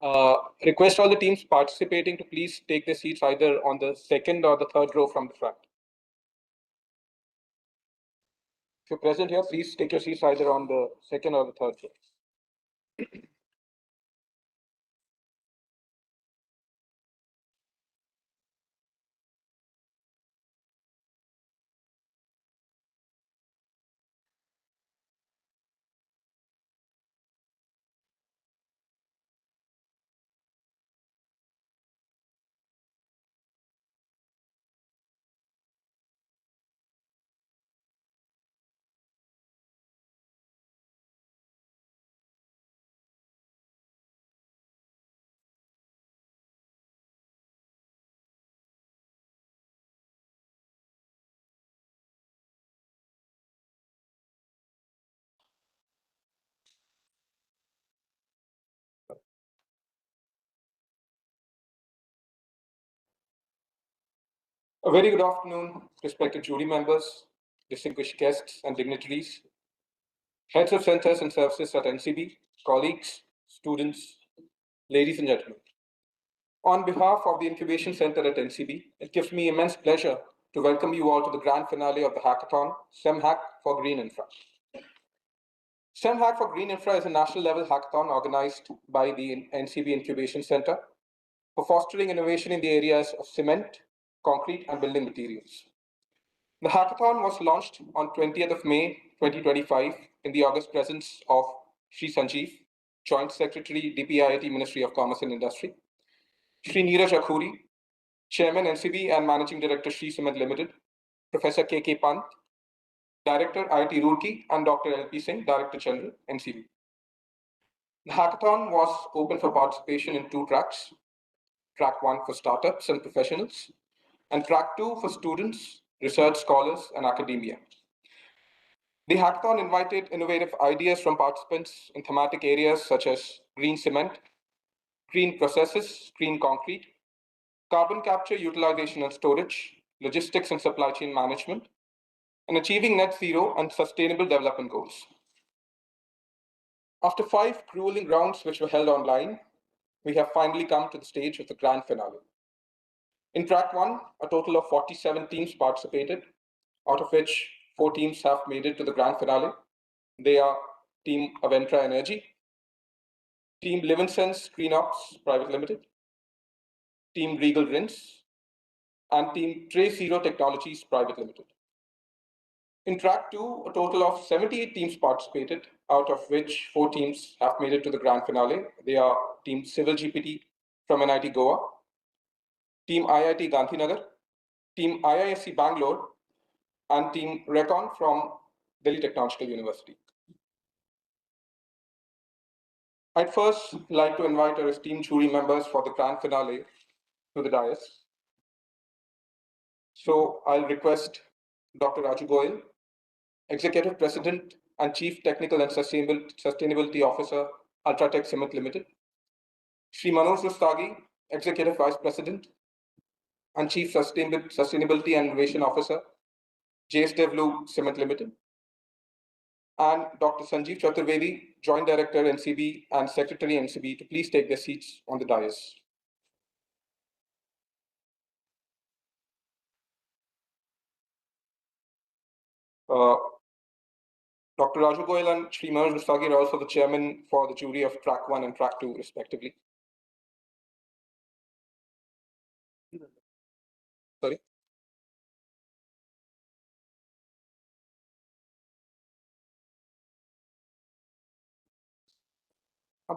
Request all the teams participating to please take their seats either on the second or the third row from the front. If you're present here, please take your seats either on the second or the third row. A very good afternoon, respected jury members, distinguished guests and dignitaries, heads of centers and services at NCB, colleagues, students, ladies and gentlemen. On behalf of the Incubation Center at NCB, it gives me immense pleasure to welcome you all to the grand finale of the hackathon, CemHack for Green Infra. CemHack for Green Infra is a national level hackathon organized by the NCB Incubation Center for fostering innovation in the areas of cement, concrete, and building materials. The hackathon was launched on 20th of May 2025 in the august presence of Shri Sanjeev, Joint Secretary, DPIIT Ministry of Commerce and Industry, Shri Neeraj Akhuri, Chairman NCB and Managing Director Shri Cement Limited, Professor K.K. Pant, Director IIT Roorkee, and Dr. L.P. Singh, Director General NCB. The hackathon was open for participation in two tracks. Track 1 for startups and professionals, and Track 2 for students, research scholars, and academia. The hackathon invited innovative ideas from participants in thematic areas such as green cement, green processes, green concrete, carbon capture, utilization and storage, logistics and supply chain management, and achieving net zero and sustainable development goals. After 5 grueling rounds which were held online, we have finally come to the stage of the grand finale. In Track 1, a total of 47 teams participated, out of which 4 teams have made it to the grand finale. They are Team Aventra Energy, Team Livensense Green Ops Private Limited, Team Regal Rinse, and Team Trace Zero Technologies Private Limited. In Track 2, a total of 78 teams participated, out of which 4 teams have made it to the grand finale. They are Team Civil GPT from NIT Goa, Team IIT Gandhinagar, Team IISc Bangalore, and Team Recon from Delhi Technological University. I'd first like to invite our esteemed jury members for the grand finale to the dais. So I'll request Dr. Raju Goyal, Executive President and Chief Technical and Sustainability Officer, Ultratech Cement Limited, Shri Manoj Rustagi, Executive Vice President and Chief Sustainability and Innovation Officer, JSW Cement Limited, and Dr. Sanjeev Chaturvedi, Joint Director NCB and Secretary NCB, to please take their seats on the dais. Dr. Raju Goyal and Shri Manoj Rustagi are also the chairman for the jury of Track 1 and Track 2, respectively. Sorry. I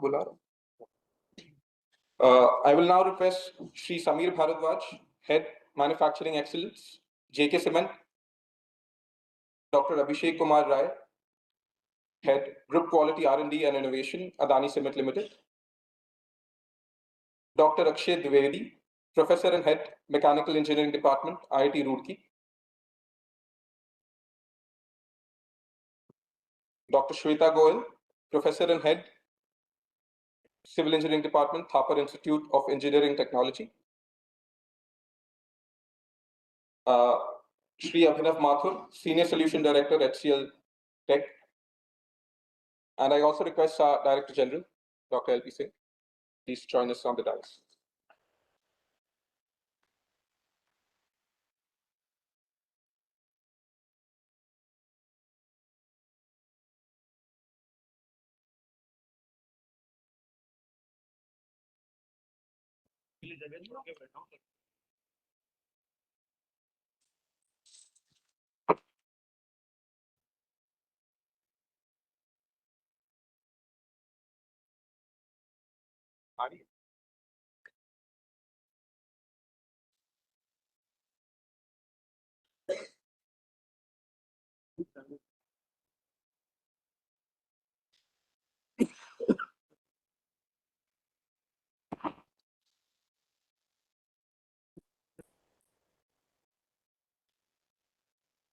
will now request Shri Samir Bharadwaj, Head Manufacturing Excellence, JK Cement, Dr. Abhishek Kumar Rai, Head Group Quality R&D and Innovation, Adani Cement Limited, Dr. Akshay Dwivedi, Professor and Head Mechanical Engineering Department, IIT Roorkee, Dr. Shweta Goyal, Professor and Head Civil Engineering Department, Thapar Institute of Engineering Technology, Shri Abhinav Mathur, Senior Solution Director at HCL Tech, and I also request our Director General, Dr. L.P. Singh, please join us on the dais.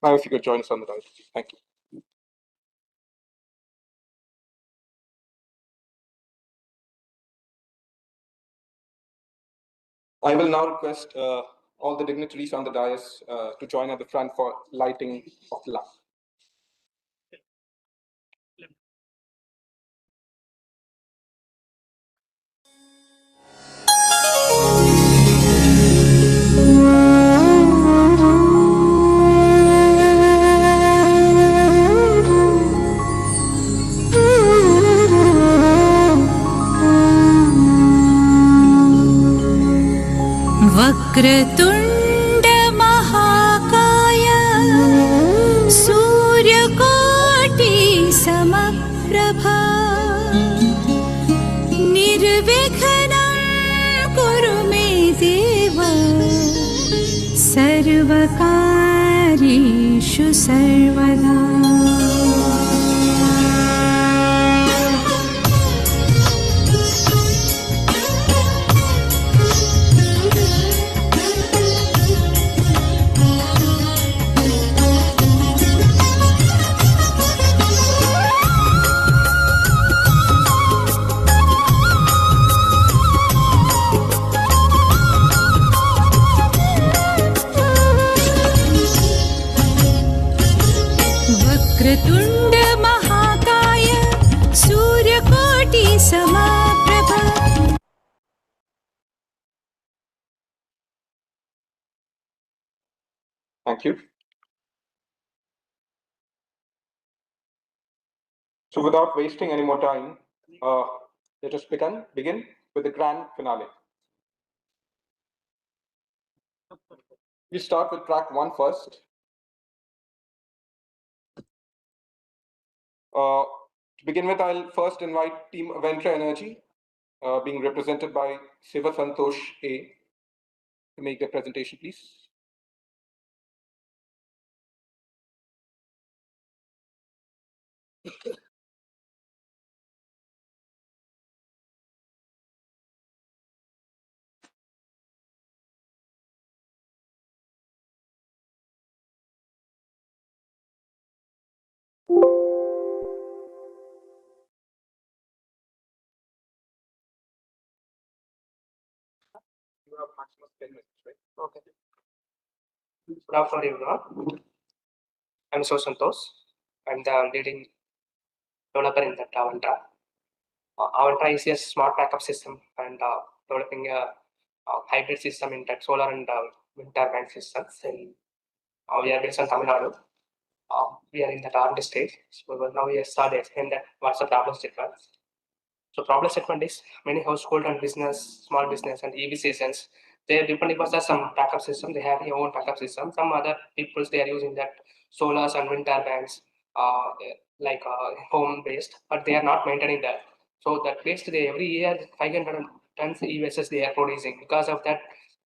Now, if you could join us on the dais, thank you. I will now request all the dignitaries on the dais to join at the front for lighting of the lamp. वक्रतुण्ड महाकाय सूर्यकोटि समप्रभा निर्विघ्नं कुरु मे देव सर्वकार्येषु सर्वदा। वक्रतुण्ड महाकाय सूर्यकोटि समप्रभा। Thank you. So without wasting any more time, let us begin with the grand finale. We start with track 1 first. To begin with, I'll first invite Team Venture Energy, being represented by Siva Santosh A, to make their presentation, please. You have maximum 10 minutes, right? Okay. Good afternoon, everyone. I'm so Santosh. I'm the leading developer in that Avantra. Avantra is a smart backup system and developing a hybrid system in that solar and wind turbine systems. And we are based on Tamil Nadu. We are in that R&D stage. So now we have started in that what's the problem statement. So problem statement is many household and business, small business and EV stations, they depending on some backup system, they have their own backup system. Some other people they are using that solars and wind turbines like home based, but they are not maintaining that. So that waste they every year 500 tons EVSS they are producing. Because of that,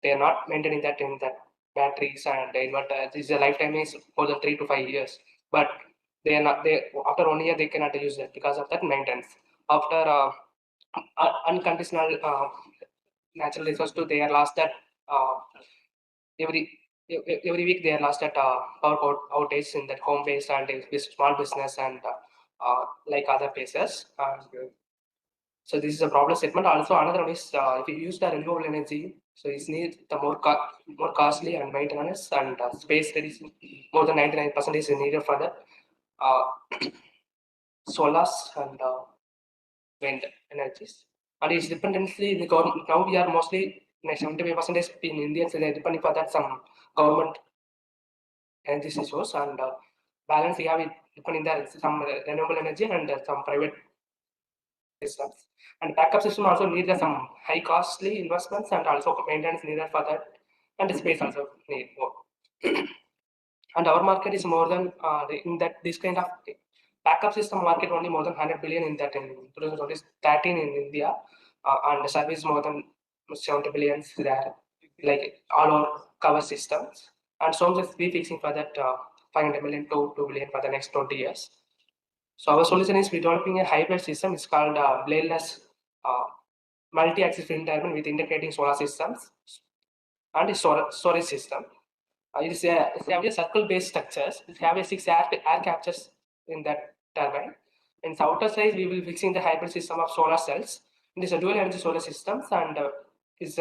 they are not maintaining that in that batteries and inverter. This is a lifetime is more than 3 to 5 years, but they are not. They after 1 year they cannot use that because of that maintenance. After unconditional natural resource too, they are lost that every every week they are lost at power outage in that home base and small business and like other places. So this is a problem statement. Also another one is if you use the renewable energy, so it's need the more costly and maintenance and space that is more than 99% is needed for the solars and wind energies. and its dependency in the government. Now we are mostly 75% in India, so they're depending for that some government energy source, and balance we have it depending there some renewable energy and some private systems. And backup system also needs some high costly investments and also maintenance needed for that, and space also need more. And our market is more than in that this kind of backup system market only more than 100 billion in that in 2013 in India, and the service more than 70 billions there, like all our cover systems. And so just be fixing for that 500 million to 2 billion for the next 20 years. So our solution is developing a hybrid system. It's called bladeless multi-axis wind turbine with integrating solar systems and a storage system. It have a circle-based structures. It have a 6 air captures in that turbine. In the outer side, we will fixing the hybrid system of solar cells. It is a dual energy solar systems, and is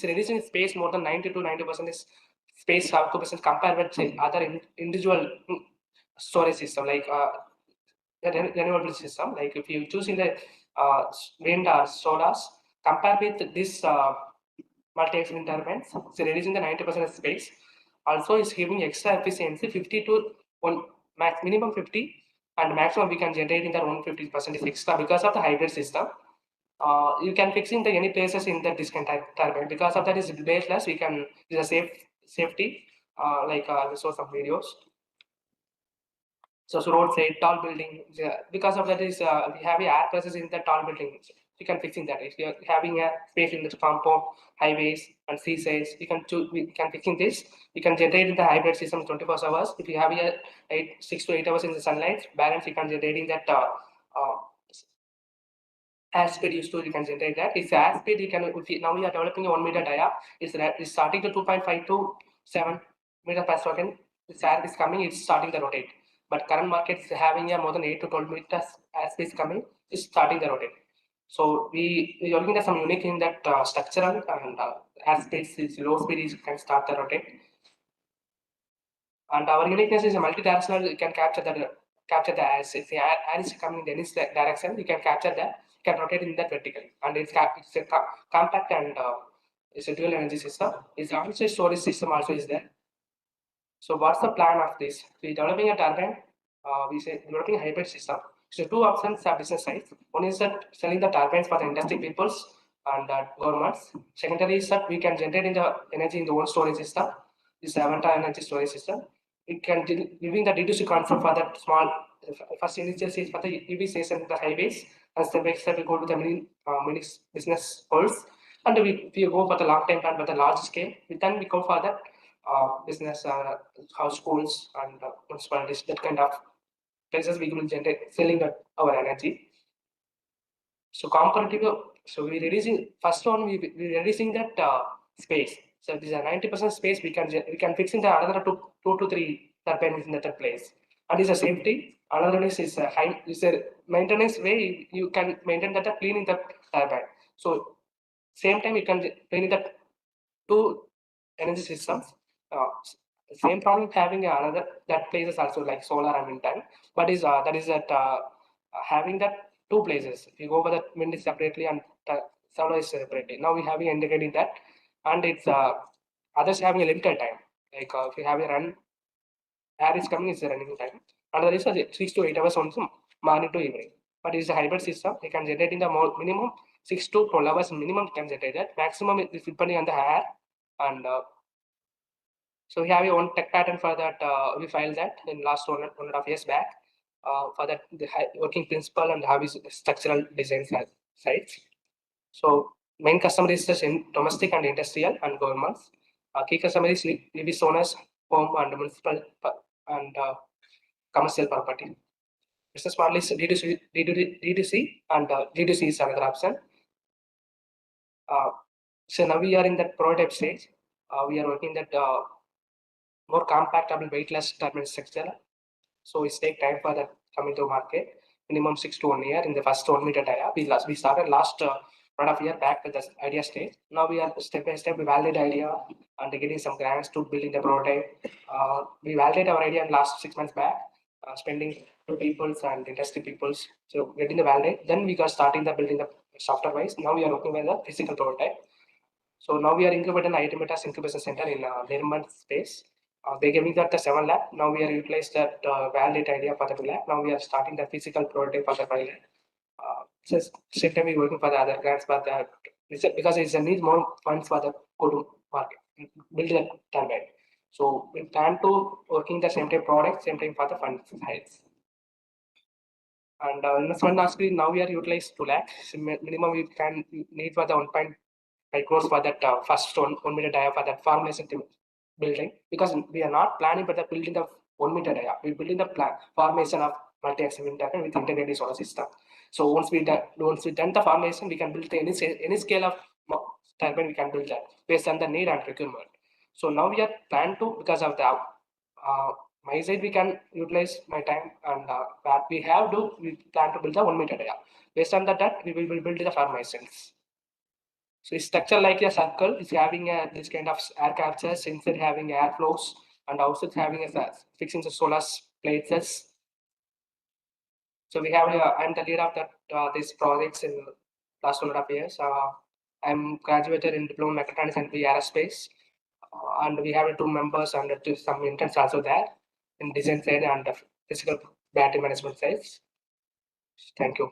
reducing space more than 90 to 90% is space occupancy compared with other individual storage system like renewable system. Like if you choose in the wind or solars, compared with this multi-axis wind turbines, it's reducing the 90% space. Also, it's giving extra efficiency 50 to one max minimum 50 and maximum we can generate in that 150% is extra because of the hybrid system. You can fix in the any places in the this kind of turbine because of that is baseless. We can is a safety we saw some videos. So roadside, tall building, because of that is we have a air presses in the tall building. You can fixing that. If you're having a space in the compound, highways and seasides, you can choose. We can fixing this. You can generate the hybrid system 24 hours. If you have a 6 to 8 hours in the sunlight, balance you can generate that air speed used to you can generate that. It's air speed you can. Now we are developing a 1 meter dia. It's starting to 2.5 to 7 meters per second. This air is coming. It's starting to rotate. But current market is having a more than 8 to 12 meters airspace coming, is starting the rotate. So we are looking at some unique in that structural and airspace is low speed is can start the rotate. And our uniqueness is a multi-directional. You can capture the air. If the air is coming in any direction, you can capture that. You can rotate in that vertically, and it's a compact and it's a dual energy system. It's also a storage system also is there. So what's the plan of this? We're developing a turbine. We say developing a hybrid system. So two options are business sides. One is that selling the turbines for the industry peoples and governments. Secondary is that we can generate in the energy in the own storage system. This Avatar energy storage system. It can giving the D2C concept for that small first initial stage for the EV station the highways, and step by step we go to the mini business goals. And we go for the long time plan for the large scale. Then we go for that business, house schools and municipalities, that kind of places we will generate selling our energy. So comparative, so we reducing first one we reducing that space. So this is a 90% space we can fix in the another two to three turbines in that place. And is a safety. Another is a high is a maintenance way you can maintain that cleaning the turbine. So same time you can clean that two energy systems. Same problem having another that places also like solar and wind time, but is that is that having that two places. If you go for the wind is separately and solar is separately. Now we having integrating that, and it's others having a limited time. Like if you have a run, air is coming, it's a running time. Another is 6 to 8 hours on morning to evening. But it's a hybrid system. They can generate in the minimum 6 to 12 hours minimum can generate that. Maximum is depending on the air. And so we have a own tech pattern for that. We filed that in last 1.5 years back for that the working principle and how is structural design sites. So main customer is just in domestic and industrial and governments. Key customer is EV owners, home and municipal and commercial property. Business model is D2C and D2C is another option. So now we are in that prototype stage. We are working that more compactable, weightless turbine structure. So it take time for that coming to market. Minimum 6 to 1 year in the first 1 meter dia. We started last 1.5 year back with the idea stage. Now we are step by step we validate idea and getting some grants to building the prototype. We validate our idea in last 6 months back, spending to peoples and industry peoples. So getting the validate, then we got starting the building the software wise. Now we are working with the physical prototype. So now we are incubating the IT incubation center in Nirman space. They gave me that the 7 lab. Now we are utilized that validate idea for the lab. Now we are starting the physical prototype for the lab. Just same time we working for the other grants, but because it's a need more funds for the go to market, build the turbine. So we plan to working the same time product, same time for the fund sides. And investment aspect, now we are utilized 2 lakh. Minimum we can need for the 1.5 crores for that first 1 meter dia for that formulation building, because we are not planning for the building of 1 meter dia. We building the plan formation of multi-axis wind turbine with integrated solar system. So once we done the formation, we can build any scale of turbine. We can build that based on the need and requirement. So now we are plan to, because of the my side we can utilize my time, and what we have to, we plan to build the 1 meter dia. Based on that we will build the formations. So it's structure like a circle. It's having this kind of air captures, inside having air flows, and outside having a fixing the solar plates. So we have I'm the leader of that these projects in last 1.5 years. I'm graduated in diploma mechatronics and aerospace, and we have 2 members and some interns also there in design side and the physical battery management side. Thank you.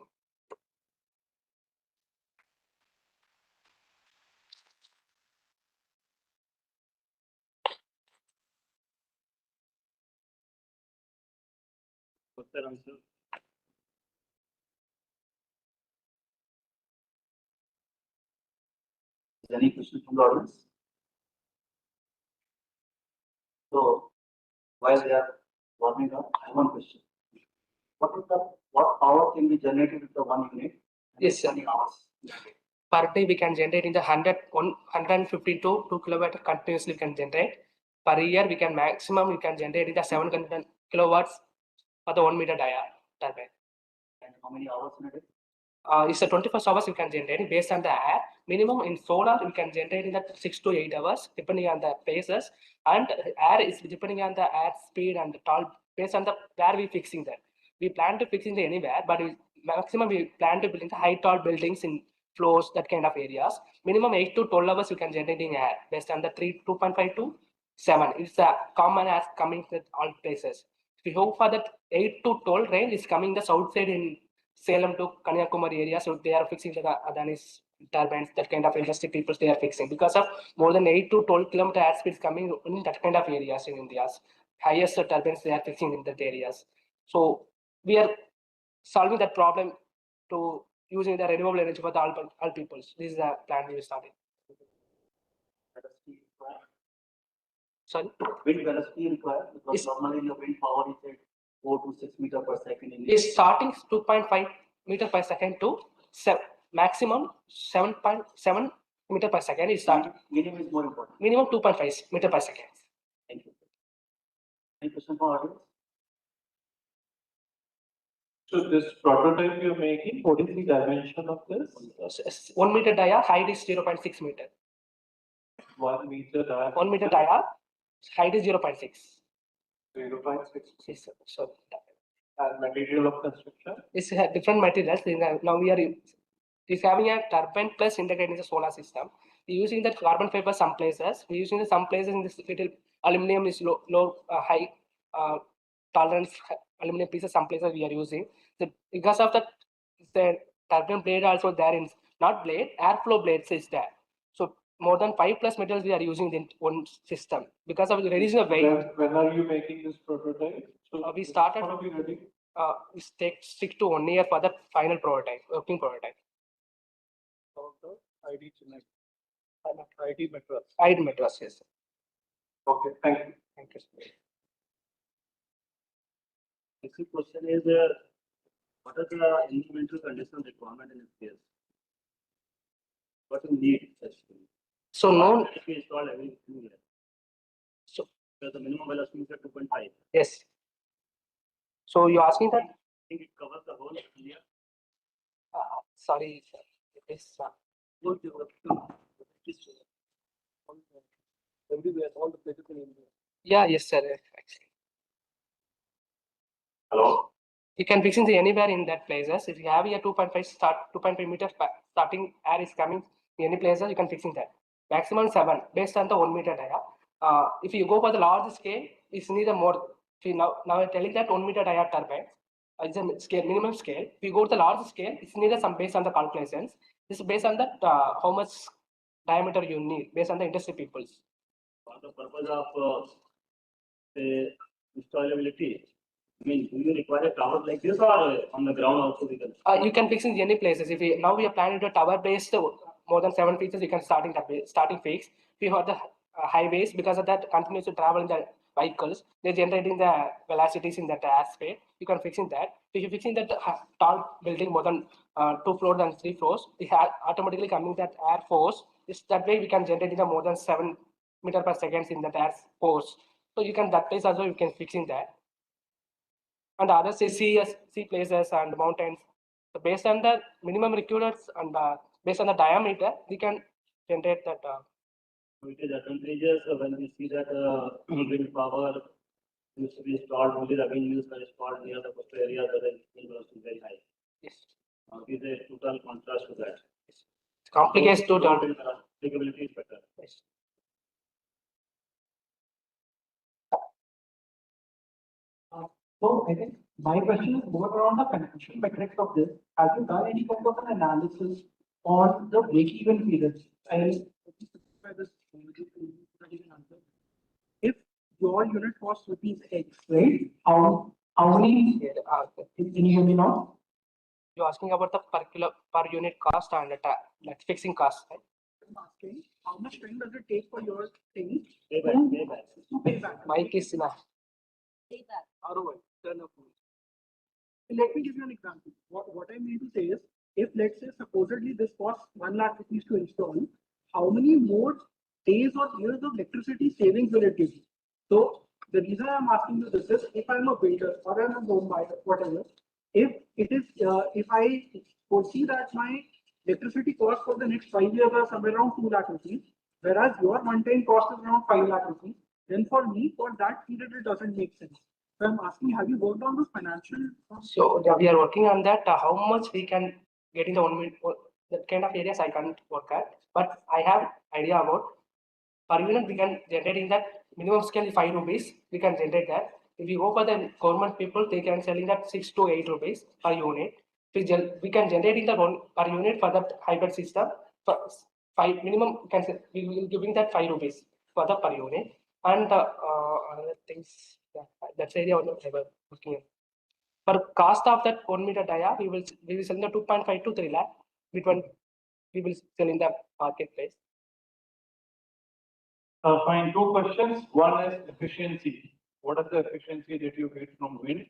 Is there any question from the audience? So, while they are warming up, I have one question. What power can be generated with the 1 unit? Yes, sir. Hours? Per day we can generate in the 150 to 2 kilowatt continuously we can generate. Per year we can maximum we can generate in the 700 kilowatts for the 1 meter dia turbine. And how many hours in a day? It's a 24 hours you can generate based on the air. Minimum in solar you can generate in the 6 to 8 hours depending on the phases, and air is depending on the air speed and the tall based on the where we fixing that. We plan to fixing the anywhere, but maximum we plan to build in the high tall buildings in floors, that kind of areas. Minimum 8 to 12 hours you can generate in air based on the 2.5 to 7. It's a common as coming with all places. We hope for that 8 to 12 range is coming the south side in Salem to Kanyakumari area, so they are fixing the Adani's turbines, that kind of industry people they are fixing because of more than 8 to 12 kilometer air speeds coming in that kind of areas in India's highest turbines they are fixing in that areas. So we are solving that problem to using the renewable energy for the all peoples. This is the plan we started. Sorry? Wind velocity required, because normally the wind power is at 4 to 6 meter per second. Is starting 2.5 meter per second to maximum 7.7 meter per second is starting. Minimum is more important. Minimum 2.5 meter per second. Thank you. Any question for audience? So this prototype you're making, what is the dimension of this? 1 meter dia, height is 0.6 meter. 1 meter dia. 1 meter dia, height is 0.6. 0.6. So And material of construction? It's different materials. Now we are having a turbine plus integrated in the solar system. We're using that carbon fiber some places. We're using some places in this little aluminum is high tolerance aluminum pieces. Some places we are using. So because of that, the turbine blade also there in not blade, airflow blades is there. So more than 5 plus metals we are using in one system because of reducing the weight. When are you making this prototype? So We started. How be ready? It takes 6 to 1 year for the final prototype, working prototype. ID Chennai. ID Madras. ID Madras, yes. Okay, thank you. Thank you. Next question is, what are the environmental condition requirement in this case? What do you need actually? So no. If we install everything here. So the minimum velocity is at 2.5. yes. So you're asking that? I think it covers the whole area. Sorry, sir. It is. Everywhere, all the places in India. Yeah, yes, sir. Actually. Hello. You can fix it anywhere in that places. If you have a 2.5 meters starting air is coming in any places, you can fix that. Maximum 7 based on the 1 meter dia. If you go for the large scale, it's neither more. If you now I'm telling that 1 meter dia turbine is a scale minimum scale. If you go to the large scale, it's neither some based on the calculations. It's based on that how much diameter you need based on the industry peoples. For the purpose of say installability, I mean, do you require a tower like this or on the ground also we can? You can fix in any places. If we now we are planning to tower based more than 7 feet, you can starting fix. We have the highways because of that continues to travel in the vehicles. They're generating the velocities in that airspace. You can fix in that. If you're fixing that tall building more than 2 floors and 3 floors, we have automatically coming that air force. Is that way we can generate in the more than 7 meter per second in that air force. So you can that place also you can fix in that. And others is sea places and mountains. So based on the minimum required and based on the diameter, we can generate that. It is advantageous when we see that wind power used to be installed only the wind used are installed near the coastal areas where the wind load is very high. Yes. Is a total contrast to that. It's complicated to turn. Applicability is better. Yes. So I think my question is more around the financial metrics of this. Have you done any kind of an analysis on the break-even period? I'll specify this that you can answer. If your unit costs rupees X, right? How many? Can you hear me now? You're asking about the per unit cost and like fixing cost, right? I'm asking how much time does it take for your thing Payback. to pay back? Mike is in a ROI, turn up. Let me give you an example. What I mean to say is, if let's say supposedly this costs 1 lakh rupees to install, how many more days or years of electricity savings will it give you? So the reason I'm asking you this is, if I'm a builder or I'm a home buyer, whatever, if it is, if I foresee that my electricity cost for the next 5 years are somewhere around 2 lakh rupees, whereas your one-time cost is around 5 lakh rupees, then for me, for that period, it doesn't make sense. So I'm asking, have you worked on this financial? So we are working on that. How much we can get in the 1 minute, that kind of areas I can't work at, but I have idea about per unit we can generate in that minimum scale 5 rupees. We can generate that. If you go for the government people, they can selling that 6 to 8 rupees per unit. We can generate in the one per unit for that hybrid system. For 5 minimum, we will giving that 5 rupees for the per unit. And other things that's area we were looking at. For cost of that 1 meter dia, we will sell in the 2.5 to 3 lakh. Between we will sell in the marketplace. Fine, two questions. One is efficiency. What is the efficiency that you get from wind?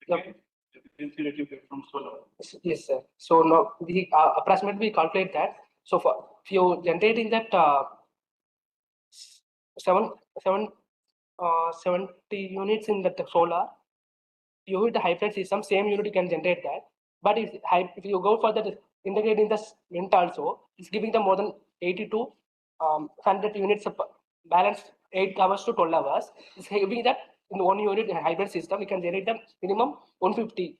Yep. Efficiency that you get from solar. Yes, sir. So now we approximately we calculate that. So for if you generating that 70 units in the solar, you hit the hybrid system, same unit you can generate that. But if you go for the integrating the wind also, it's giving them more than 80 to 100 units of balance 8 hours to 12 hours. It's giving that in one unit in a hybrid system, we can generate the minimum 150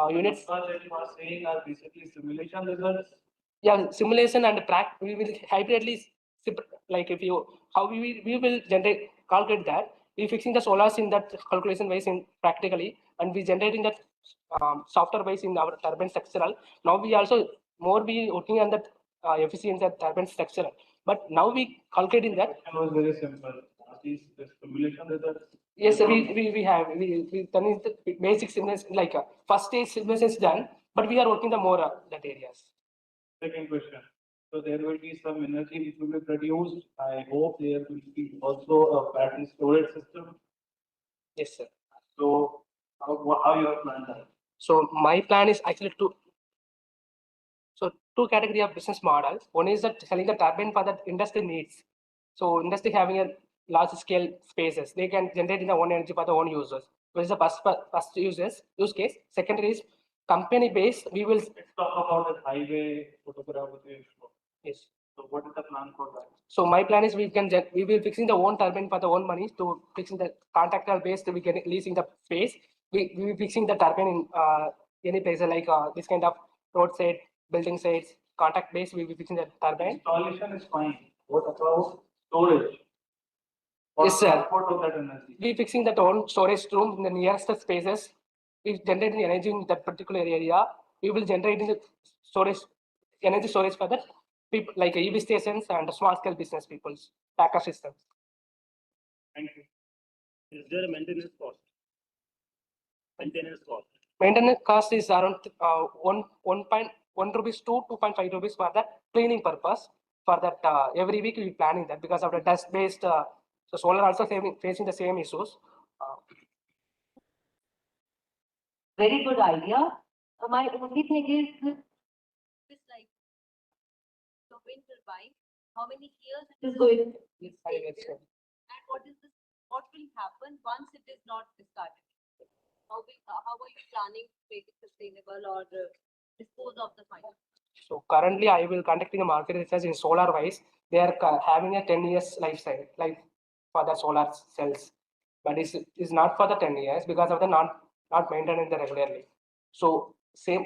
units. That you are saying are basically simulation results. Yeah, simulation and we will hybridly like if you how we will generate calculate that. We fixing the solars in that calculation wise in practically, and we generating that software wise in our turbine structural. Now we also more be working on that efficiency of turbine structural. But now we calculating that. It was very simple. These the simulation results. Yes, we have we done the basic simulation like first stage simulation is done, but we are working the more that areas. Second question. So there will be some energy which will be produced. I hope there will be also a battery storage system. Yes, sir. So how you are planning that? So my plan is actually two category of business models. One is that selling the turbine for the industry needs. So industry having a large scale spaces, they can generate in their own energy for their own users. Which is the first use case. Secondary is company based. We will Let's talk about the highway photography. yes. So what is the plan for that? So my plan is we will fixing the own turbine for the own money to fixing the contractor based. We can leasing the space. we will be fixing the turbine in any place like this kind of road side, building sites, contact base. We will be fixing the turbine. Installation is fine. What about storage? Yes, sir. Transport of that energy. We fixing that own storage room in the nearest spaces. We generate the energy in that particular area. We will generate in the storage energy storage for that people like EV stations and small scale business people's backup systems. Thank you. Is there a maintenance cost? Maintenance cost. Maintenance cost is around 1.1 rupees to 2.5 rupees for that cleaning purpose. For that, every week we planning that because of the dust based. So solar also facing the same issues. Very good idea. My only thing is It's like the wind turbine, how many years it this is going. Yes, and what is this, what will happen once it is not discarded? How are you planning to make it sustainable or dispose of the fire? So currently, I will conducting a market research in solar wise. They are having a 10 years life for the solar cells, but is not for the 10 years because of the not maintaining the regularly. So same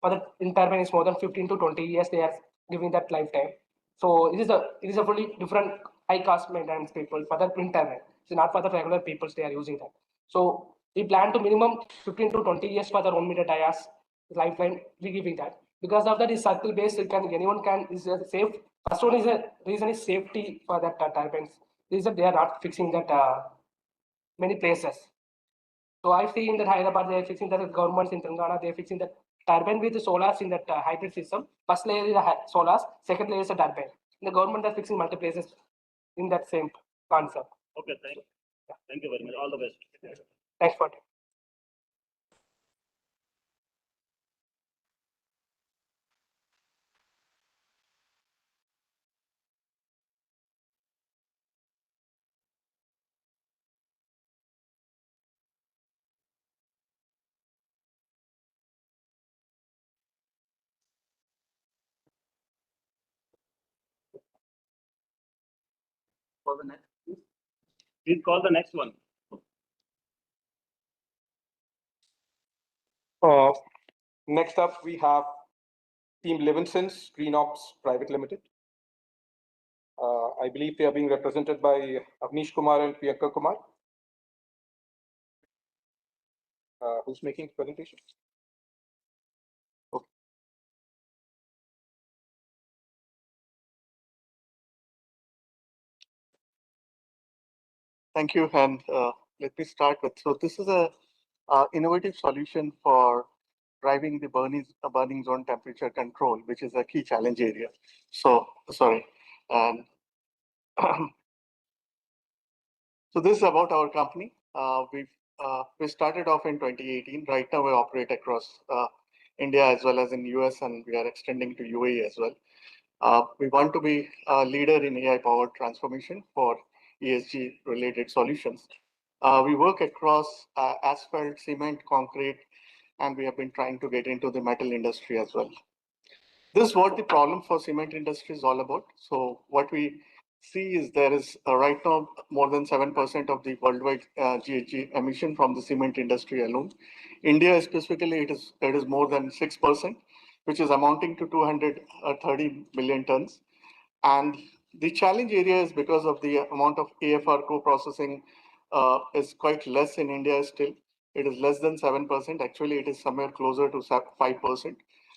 for the wind turbine is more than 15 to 20 years they are giving that lifetime. So it is a fully different high cost maintenance people for the wind turbine. It's not for the regular people they are using that. So we plan to minimum 15 to 20 years for the 1 meter dias lifeline. We giving that because of that is circle based. Anyone can is safe. First one is a reason is safety for that turbines. Reason they are not fixing that many places. So I see in that Hyderabad they are fixing that governments in Telangana they are fixing that turbine with the solars in that hybrid system. First layer is the solars, second layer is the turbine. The government are fixing multiple places in that same concept. Okay, thank you very much. All the best. Thanks for it. For the next, please call the next one. Next up, we have Team Levinson's Green Ops Private Limited. I believe they are being represented by Avnish Kumar and Priyanka Kumar. Who's making the presentation? Okay. Thank you, and let me start with, so this is a innovative solution for driving the burning zone temperature control, which is a key challenge area. So, sorry. And so this is about our company. We started off in 2018. Right now, we operate across India as well as in US, and we are extending to UAE as well. We want to be a leader in AI-powered transformation for ESG-related solutions. We work across asphalt, cement, concrete, and we have been trying to get into the metal industry as well. This is what the problem for cement industry is all about. So what we see is there is right now more than 7% of the worldwide GHG emission from the cement industry alone. India specifically, it is more than 6%, which is amounting to 230 million tons. And the challenge area is because of the amount of AFR co-processing is quite less in India still. It is less than 7%. Actually, it is somewhere closer to 5%.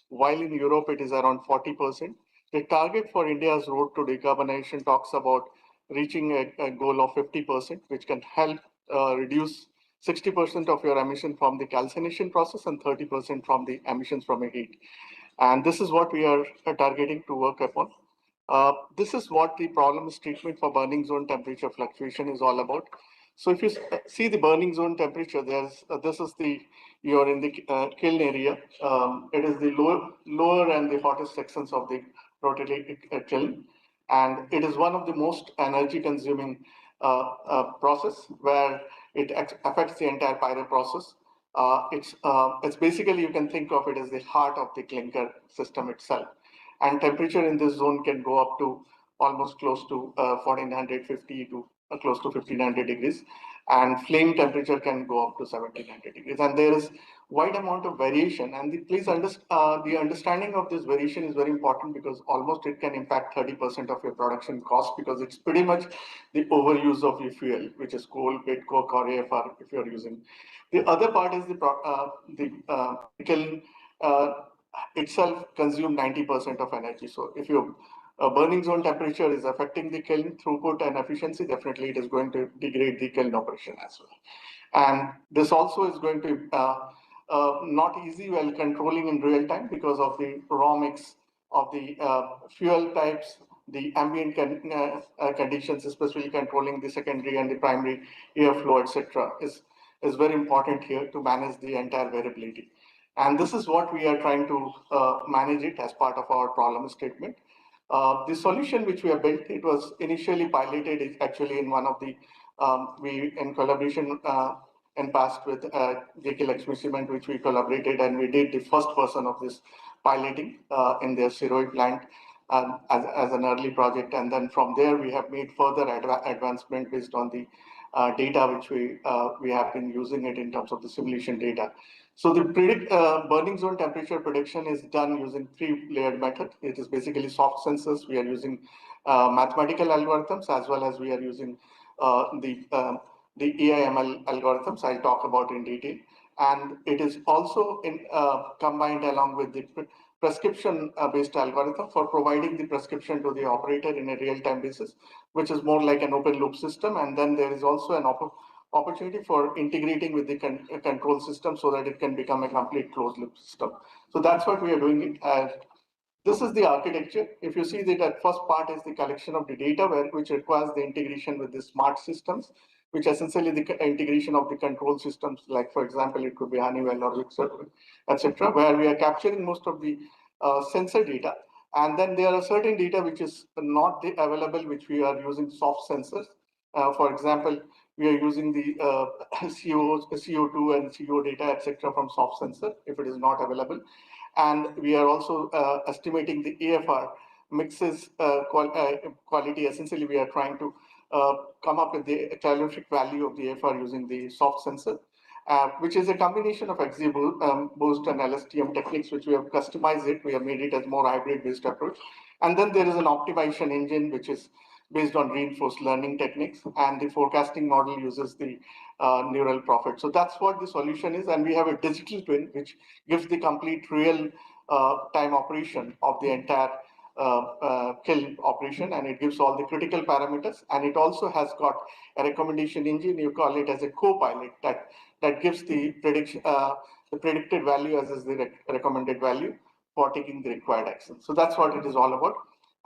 While in Europe, it is around 40%. The target for India's road to decarbonization talks about reaching a goal of 50%, which can help reduce 60% of your emission from the calcination process and 30% from the emissions from a heat. And this is what we are targeting to work upon. This is what the problems treatment for burning zone temperature fluctuation is all about. So if you see the burning zone temperature, this is you're in the kiln area. It is the lower and the hottest sections of the rotary kiln. And it is one of the most energy consuming process where it affects the entire pyro process. It's basically, you can think of it as the heart of the clinker system itself. And temperature in this zone can go up to almost close to 1450 to close to 1500 degrees, and flame temperature can go up to 1700 degrees. And there is wide amount of variation. And please understand, the understanding of this variation is very important, because almost it can impact 30% of your production cost, because it's pretty much the overuse of your fuel, which is coal, pet coke, or AFR if you're using. The other part is the kiln itself consume 90% of energy. So if your burning zone temperature is affecting the kiln throughput and efficiency, definitely it is going to degrade the kiln operation as well. And this also is going to not easy while controlling in real time, because of the raw mix of the fuel types, the ambient conditions, especially controlling the secondary and the primary airflow, etc., is very important here to manage the entire variability. And this is what we are trying to manage it as part of our problem statement. The solution which we have built, it was initially piloted actually in one of the, we in collaboration in past with JK Lakshmi Cement, which we collaborated, and we did the first version of this piloting in their Siroi plant as an early project. And then from there, we have made further advancement based on the data which we have been using it in terms of the simulation data. So the burning zone temperature prediction is done using 3-layered method. It is basically soft sensors. We are using mathematical algorithms, as well as we are using the AI/ML algorithms I'll talk about in detail. And it is also combined along with the prescription-based algorithm for providing the prescription to the operator in a real-time basis, which is more like an open-loop system. And then there is also an opportunity for integrating with the control system so that it can become a complete closed-loop system. So that's what we are doing it. This is the architecture. If you see that first part is the collection of the data, which requires the integration with the smart systems, which essentially the integration of the control systems, like for example, it could be Honeywell or Vixar, etc., where we are capturing most of the sensor data. And then there are certain data which is not available, which we are using soft sensors. For example, we are using the CO2 and CO data, etc., from soft sensor if it is not available. And we are also estimating the AFR mixes quality. Essentially, we are trying to come up with the calorific value of the AFR using the soft sensor, which is a combination of XGBoost and LSTM techniques, which we have customized it. We have made it as more hybrid-based approach. And then there is an optimization engine, which is based on reinforced learning techniques, and the forecasting model uses the neural profit. So that's what the solution is. And we have a digital twin, which gives the complete real time operation of the entire kiln operation, and it gives all the critical parameters. And it also has got a recommendation engine. You call it as a co-pilot that gives the prediction, the predicted value as is the recommended value for taking the required action. So that's what it is all about.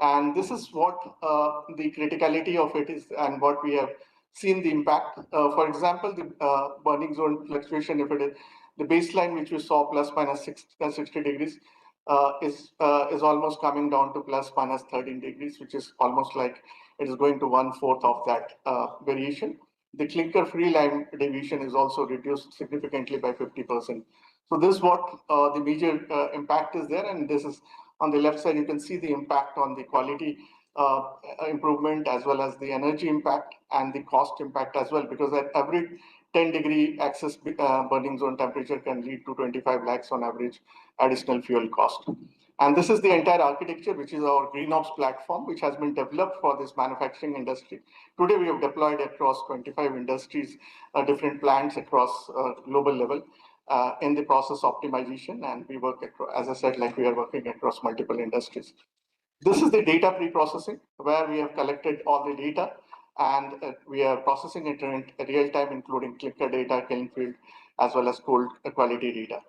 And this is what the criticality of it is, and what we have seen the impact. For example, the burning zone fluctuation, if it is the baseline which we saw plus minus 60 degrees, is almost coming down to plus minus 13 degrees, which is almost like it is going to 1/4 of that variation. The clinker-free lime deviation is also reduced significantly by 50%. So this is what the major impact is there, and this is on the left side. You can see the impact on the quality improvement, as well as the energy impact and the cost impact as well, because at every 10-degree excess burning zone temperature can lead to 25 lakhs on average additional fuel cost. And this is the entire architecture, which is our GreenOps platform, which has been developed for this manufacturing industry. Today, we have deployed across 25 industries, different plants across global level in the process optimization. And we work across, as I said, like we are working across multiple industries. This is the data pre-processing, where we have collected all the data, and we are processing it in real time, including clinker data, kiln field, as well as cold quality data.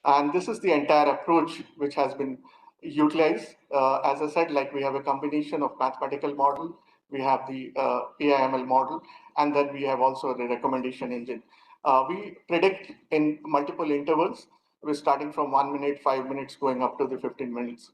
And this is the entire approach which has been utilized. As I said, like we have a combination of mathematical model, we have the AI/ML model, and then we have also the recommendation engine. We predict in multiple intervals. We're starting from 1 minute, 5 minutes, going up to the 15 minutes.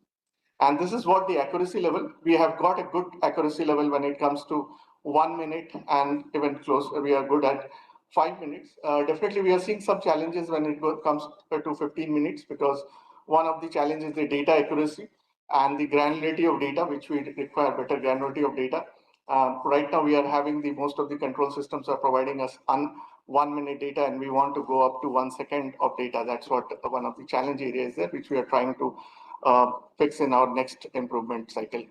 And this is what the accuracy level. We have got a good accuracy level when it comes to 1 minute, and even close, we are good at 5 minutes. Definitely, we are seeing some challenges when it comes to 15 minutes, because one of the challenges is the data accuracy and the granularity of data, which we require better granularity of data. Right now, we are having most of the control systems are providing us 1 minute data, and we want to go up to 1 second of data. That's what one of the challenge areas there, which we are trying to fix in our next improvement cycle.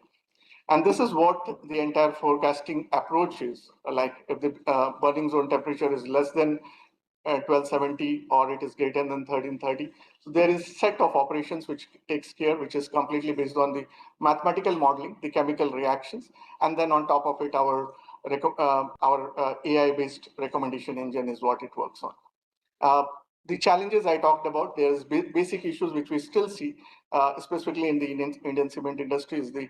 And this is what the entire forecasting approach is. Like if the burning zone temperature is less than 1270 or it is greater than 1330. So there is a set of operations which takes care, which is completely based on the mathematical modeling, the chemical reactions, and then on top of it, our AI-based recommendation engine is what it works on. The challenges I talked about, there's basic issues which we still see, specifically in the Indian cement industry, is the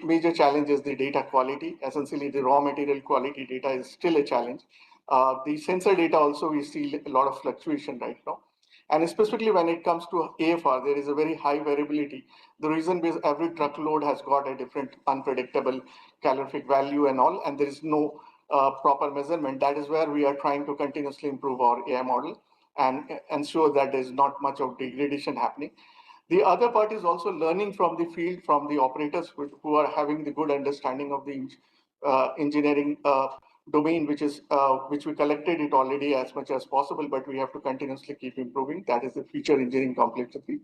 major challenge is the data quality. Essentially, the raw material quality data is still a challenge. The sensor data also, we see a lot of fluctuation right now. And specifically when it comes to AFR, there is a very high variability. The reason is every truckload has got a different unpredictable calorific value and all, and there is no proper measurement. That is where we are trying to continuously improve our AI model and ensure that there's not much of degradation happening. The other part is also learning from the field, from the operators who are having the good understanding of the engineering domain, which we collected it already as much as possible, but we have to continuously keep improving. That is the feature engineering complexity.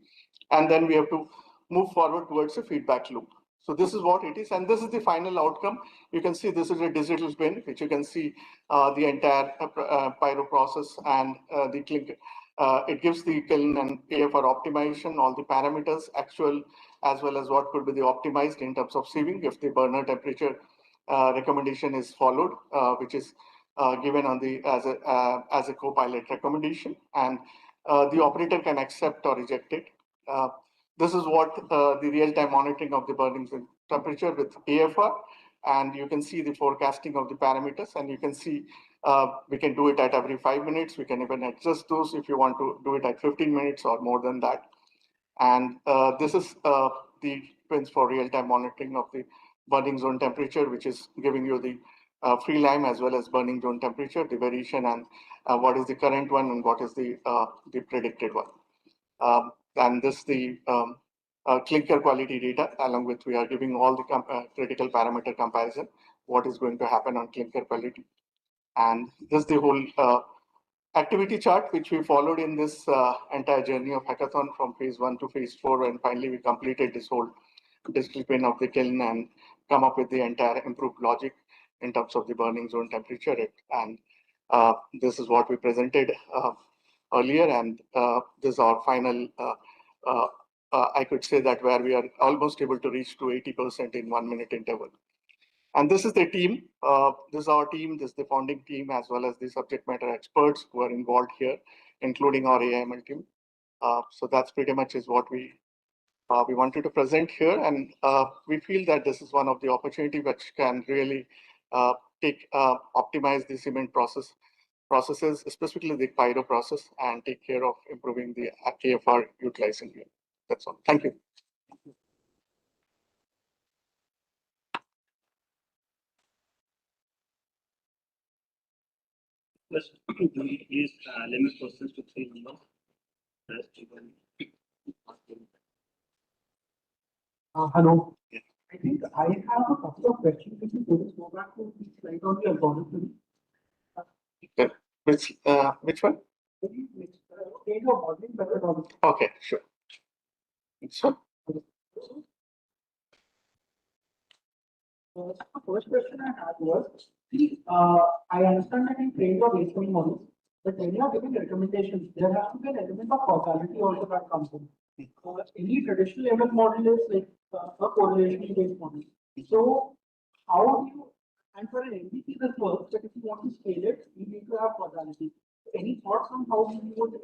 And then we have to move forward towards a feedback loop. So this is what it is, and this is the final outcome. You can see this is a digital twin, which you can see the entire pyro process and the clinker. It gives the kiln and AFR optimization, all the parameters, actual, as well as what could be the optimized in terms of sieving if the burner temperature recommendation is followed, which is given on the as a co-pilot recommendation, and the operator can accept or reject it. This is what the real-time monitoring of the burning temperature with AFR, and you can see the forecasting of the parameters, and you can see we can do it at every 5 minutes. We can even adjust those if you want to do it at 15 minutes or more than that. And this is the twins for real-time monitoring of the burning zone temperature, which is giving you the free lime as well as burning zone temperature, the variation, and what is the current one and what is the predicted one. And this the clinker quality data, along with we are giving all the critical parameter comparison, what is going to happen on clinker quality. And this is the whole activity chart, which we followed in this entire journey of hackathon from phase 1 to phase 4, and finally we completed this whole digital twin of the kiln and come up with the entire improved logic in terms of the burning zone temperature. And this is what we presented earlier, and this is our final, I could say that where we are almost able to reach to 80% in 1 minute interval. And this is the team. This is our team. This is the founding team, as well as the subject matter experts who are involved here, including our AIML team. So that's pretty much is what we wanted to present here. And we feel that this is one of the opportunity which can really optimize the cement processes, specifically the pyro process, and take care of improving the AFR utilizing here. That's all. Thank you. Let's please limit questions to 3 numbers. Rest you can ask them. Hello. I think I have a couple of questions. If you could go back to the slide on the algorithm. Which one? Okay, sure. So, the first question I had was, see, I understand that in trade or baseline models, but when you are giving recommendations, there has to be an element of causality also that comes in. Any traditional ML model is like a correlation-based model. So, how do you, and for an MVP this works, but if you want to scale it, you need to have causality. Any thoughts on how you would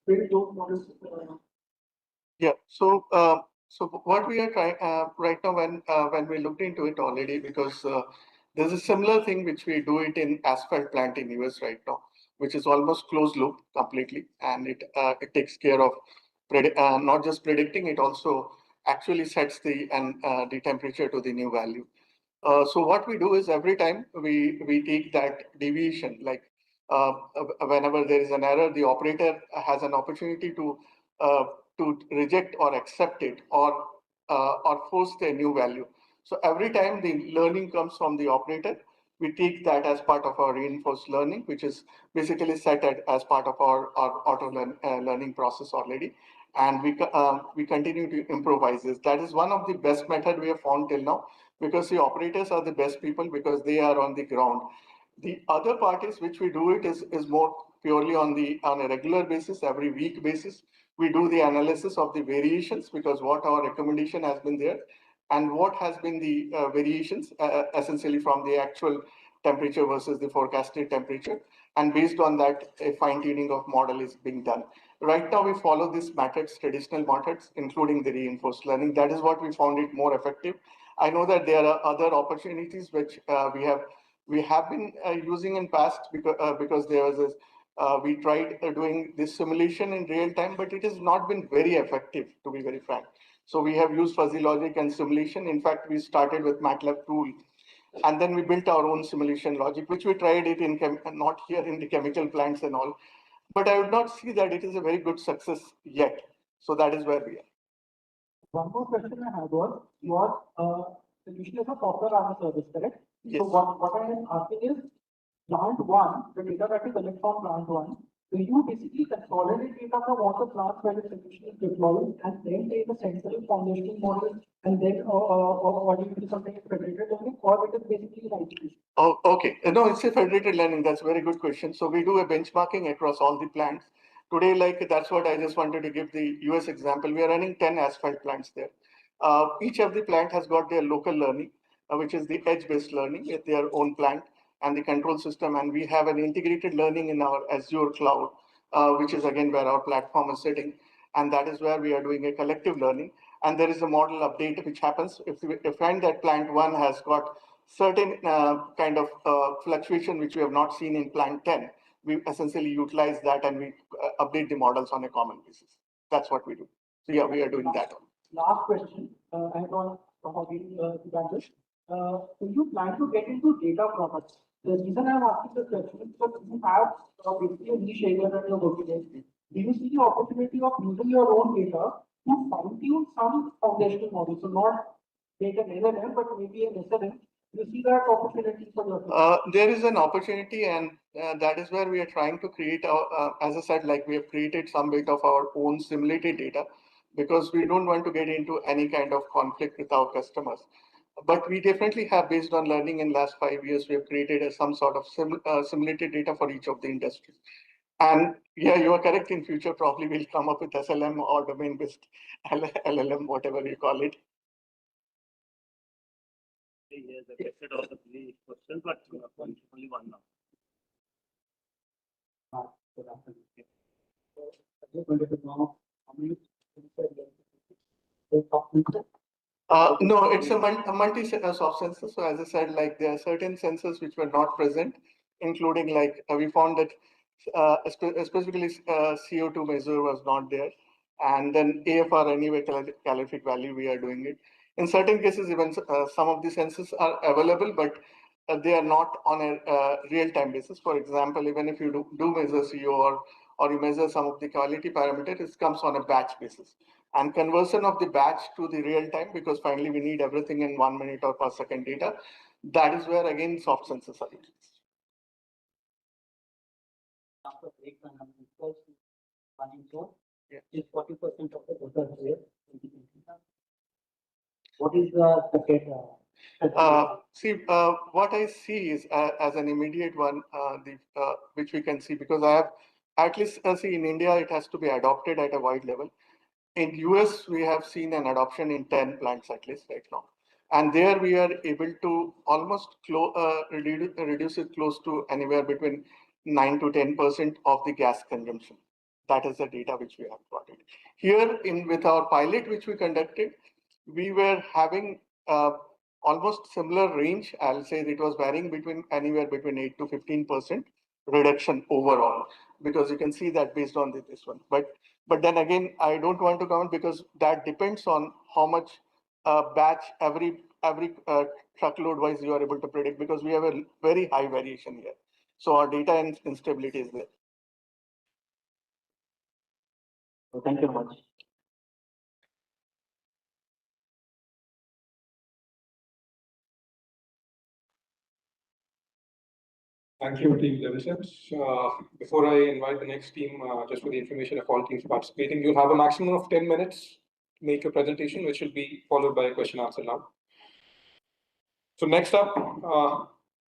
build those models? Yeah, so what we are trying right now, when we looked into it already, because there's a similar thing which we do it in asphalt plant in US right now, which is almost closed loop completely, and it takes care of not just predicting, it also actually sets the temperature to the new value. So what we do is every time we take that deviation, like whenever there is an error, the operator has an opportunity to reject or accept it or force a new value. So every time the learning comes from the operator, we take that as part of our reinforced learning, which is basically set as part of our auto learning process already. And we continue to improvise this. That is one of the best method we have found till now, because the operators are the best people because they are on the ground. The other part is which we do it is more purely on a regular basis, every week basis. We do the analysis of the variations because what our recommendation has been there and what has been the variations essentially from the actual temperature versus the forecasted temperature. And based on that, a fine tuning of model is being done. Right now, we follow these methods, traditional methods, including the reinforced learning. That is what we found it more effective. I know that there are other opportunities which we have been using in past because there was this, we tried doing this simulation in real time, but it has not been very effective, to be very frank. So we have used fuzzy logic and simulation. In fact, we started with MATLAB tool, and then we built our own simulation logic, which we tried it in not here in the chemical plants and all. But I would not see that it is a very good success yet. So that is where we are. One more question I had was solution is a software as a service, correct? Yes. So what I am asking is, plant one, the data that you collect from plant one, do you basically consolidate data from all the plants where the solution is deployed and then take a central foundation model and then or do you do something in federated learning, or it is basically like? Oh, okay. No, it's a federated learning. That's a very good question. So we do a benchmarking across all the plants. Today, like that's what I just wanted to give the US example. We are running 10 asphalt plants there. Each of the plant has got their local learning, which is the edge-based learning with their own plant and the control system. And we have an integrated learning in our Azure cloud, which is again where our platform is sitting. And that is where we are doing a collective learning. And there is a model update which happens if we find that plant one has got certain kind of fluctuation which we have not seen in plant 10. We essentially utilize that and we update the models on a common basis. That's what we do. So yeah, we are doing that. Last question, I want to do you plan to get into data products? The reason I'm asking this question is because you have basically a niche area that you're working in. Do you see the opportunity of using your own data to fine-tune some foundational models? So not make an LLM, but maybe an SLM. You see that opportunity for yourself? There is an opportunity, and that is where we are trying to create our, as I said, like we have created some bit of our own simulated data because we don't want to get into any kind of conflict with our customers. But we definitely have, based on learning in last 5 years, we have created some sort of simulated data for each of the industries. And yeah, you are correct. In future, probably we'll come up with SLM or domain-based LLM, whatever you call it. Yes, the question of the three questions, but only one now. I just wanted to know how many no, it's a multi-soft sensor. So as I said, like there are certain sensors which were not present, including like we found that specifically CO2 measure was not there. And then AFR anyway, calorific value, we are doing it. In certain cases, even some of the sensors are available, but they are not on a real-time basis. For example, even if you do measure CO or you measure some of the quality parameters, it comes on a batch basis. And conversion of the batch to the real time, because finally we need everything in 1 minute or per second data. That is where again soft sensors are used. after breakdown of the first 1 is 40% of the total share. What is the data? See, what I see is as an immediate one, which we can see, because I have at least see in India, it has to be adopted at a wide level. In US, we have seen an adoption in 10 plants at least right now. And there we are able to almost reduce it close to anywhere between 9 to 10% of the gas consumption. That is the data which we have plotted. Here with our pilot, which we conducted, we were having almost similar range. I'll say it was varying between anywhere between 8 to 15% reduction overall, because you can see that based on this one. But then again, I don't want to comment because that depends on how much batch every truckload wise you are able to predict, because we have a very high variation here. So our data instability is there. So thank you very much. Thank you, Team Levisons. Before I invite the next team, just for the information of all teams participating, you'll have a maximum of 10 minutes to make your presentation, which will be followed by a question answer now. So next up,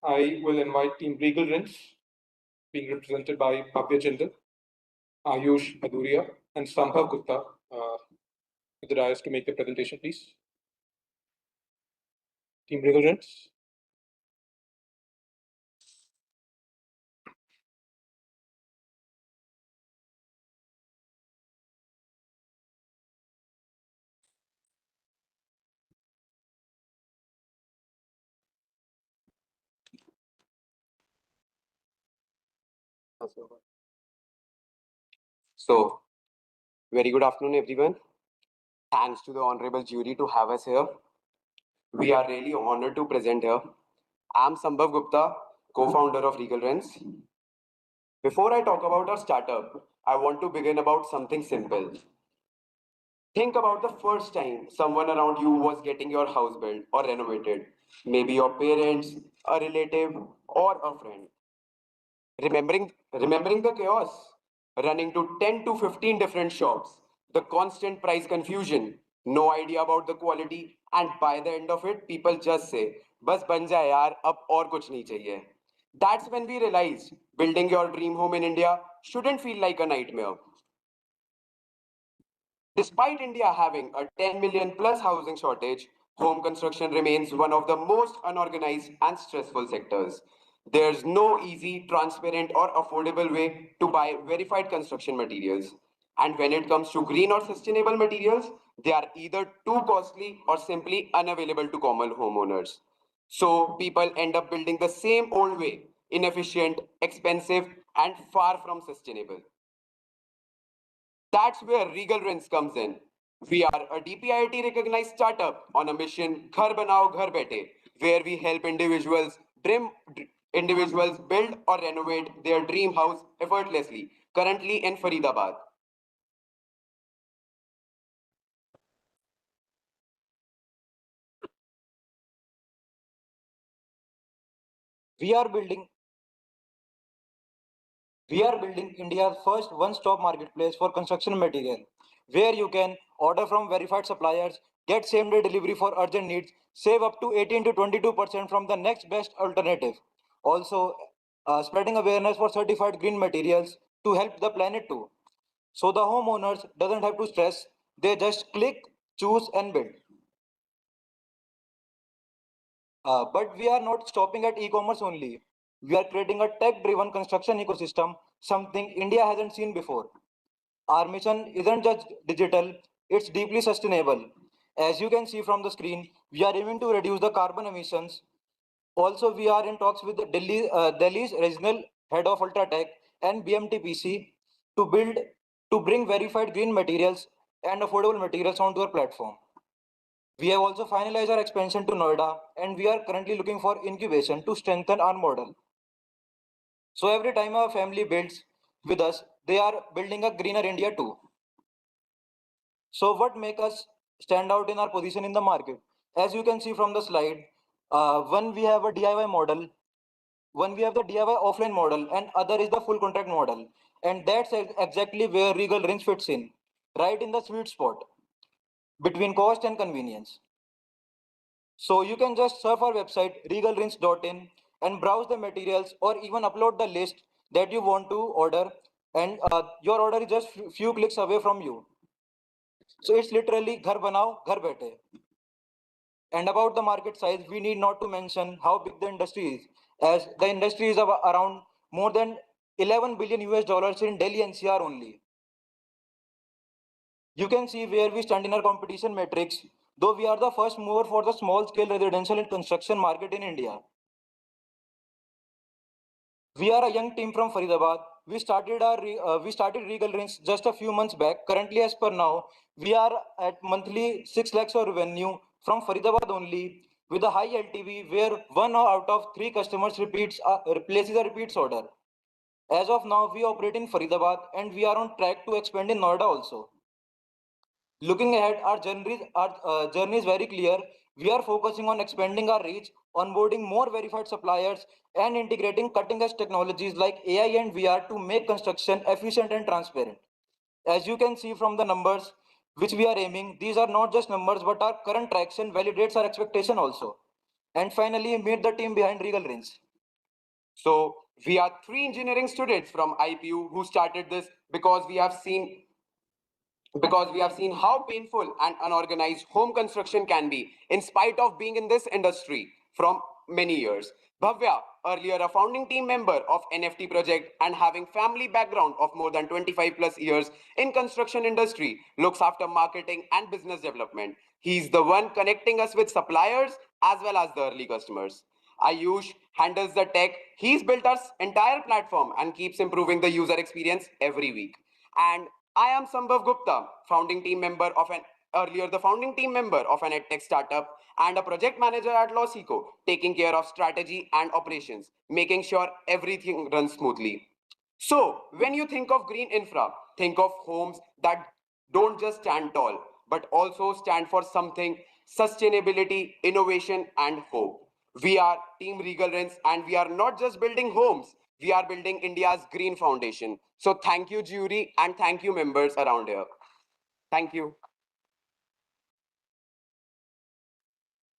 I will invite Team Regal Rinse, being represented by Bhavya Jindal, Ayush Aduria, and Sambhav Gupta, with the dais to make the presentation, please. Team Regal Rinse. So, very good afternoon, everyone. Thanks to the honorable jury to have us here. We are really honored to present here. I'm Sambhav Gupta, co-founder of Regal Rents. Before I talk about our startup, I want to begin about something simple. Think about the first time someone around you was getting your house built or renovated. Maybe your parents, a relative, or a friend. Remembering the chaos, running to 10 to 15 different shops, the constant price confusion, no idea about the quality, and by the end of it, people just say, "Bas ban jaye yaar, ab aur kuch nahi chahiye." That's when we realized building your dream home in India shouldn't feel like a nightmare. Despite India having a 10 million plus housing shortage, home construction remains one of the most unorganized and stressful sectors. There's no easy, transparent, or affordable way to buy verified construction materials. And when it comes to green or sustainable materials, they are either too costly or simply unavailable to common homeowners. So people end up building the same old way, inefficient, expensive, and far from sustainable. That's where Regal Rents comes in. We are a DPIIT recognized startup on a mission Ghar Banao Ghar Baite, where we help individuals build or renovate their dream house effortlessly, currently in Faridabad. We are building we are building India's first one-stop marketplace for construction material, where you can order from verified suppliers, get same-day delivery for urgent needs, save up to 18 to 22% from the next best alternative. Also, spreading awareness for certified green materials to help the planet too. So the homeowners doesn't have to stress; they just click, choose, and build. But we are not stopping at e-commerce only. We are creating a tech-driven construction ecosystem, something India hasn't seen before. Our mission isn't just digital, it's deeply sustainable. As you can see from the screen, we are aiming to reduce the carbon emissions. Also, we are in talks with the Delhi's regional head of Ultratech and BMTPC to bring verified green materials and affordable materials onto our platform. We have also finalized our expansion to Noida, and we are currently looking for incubation to strengthen our model. So every time our family builds with us, they are building a greener India too. So what make us stand out in our position in the market? As you can see from the slide, one we have a DIY model, one we have the DIY offline model, and other is the full contract model. And that's exactly where Regal Range fits in, right in the sweet spot between cost and convenience. So you can just surf our website regalrinse.in and browse the materials or even upload the list that you want to order, and your order is just few clicks away from you. So it's literally ghar banao, ghar baite. And about the market size, we need not to mention how big the industry is, as the industry is around more than 11 billion US dollars in Delhi NCR only. You can see where we stand in our competition metrics, though we are the first mover for the small scale residential and construction market in India. We are a young team from Faridabad. We started Regal Range just a few months back. Currently, as per now, we are at monthly 6 lakhs of revenue from Faridabad only, with a high LTV where one out of three customers replaces a repeats order. As of now, we operate in Faridabad and we are on track to expand in Noida also. Looking ahead, our journey is very clear. We are focusing on expanding our reach, onboarding more verified suppliers, and integrating cutting-edge technologies like AI and VR to make construction efficient and transparent. As you can see from the numbers which we are aiming, these are not just numbers, but our current traction validates our expectation also. And finally, meet the team behind Regal Range. So we are three engineering students from IPU who started this because we have seen how painful and unorganized home construction can be in spite of being in this industry from many years. Bhavya, earlier a founding team member of NFT project and having family background of more than 25 plus years in construction industry, looks after marketing and business development. He's the one connecting us with suppliers as well as the early customers. Ayush handles the tech. He's built our entire platform and keeps improving the user experience every week. And I am Sambhav Gupta, founding team member of an earlier the founding team member of an edtech startup and a project manager at Losico, taking care of strategy and operations, making sure everything runs smoothly. So, when you think of green infra, think of homes that don't just stand tall, but also stand for something sustainability, innovation, and hope. We are Team Regal Rents, and we are not just building homes, we are building India's green foundation. So, thank you, jury, and thank you, members around here. Thank you.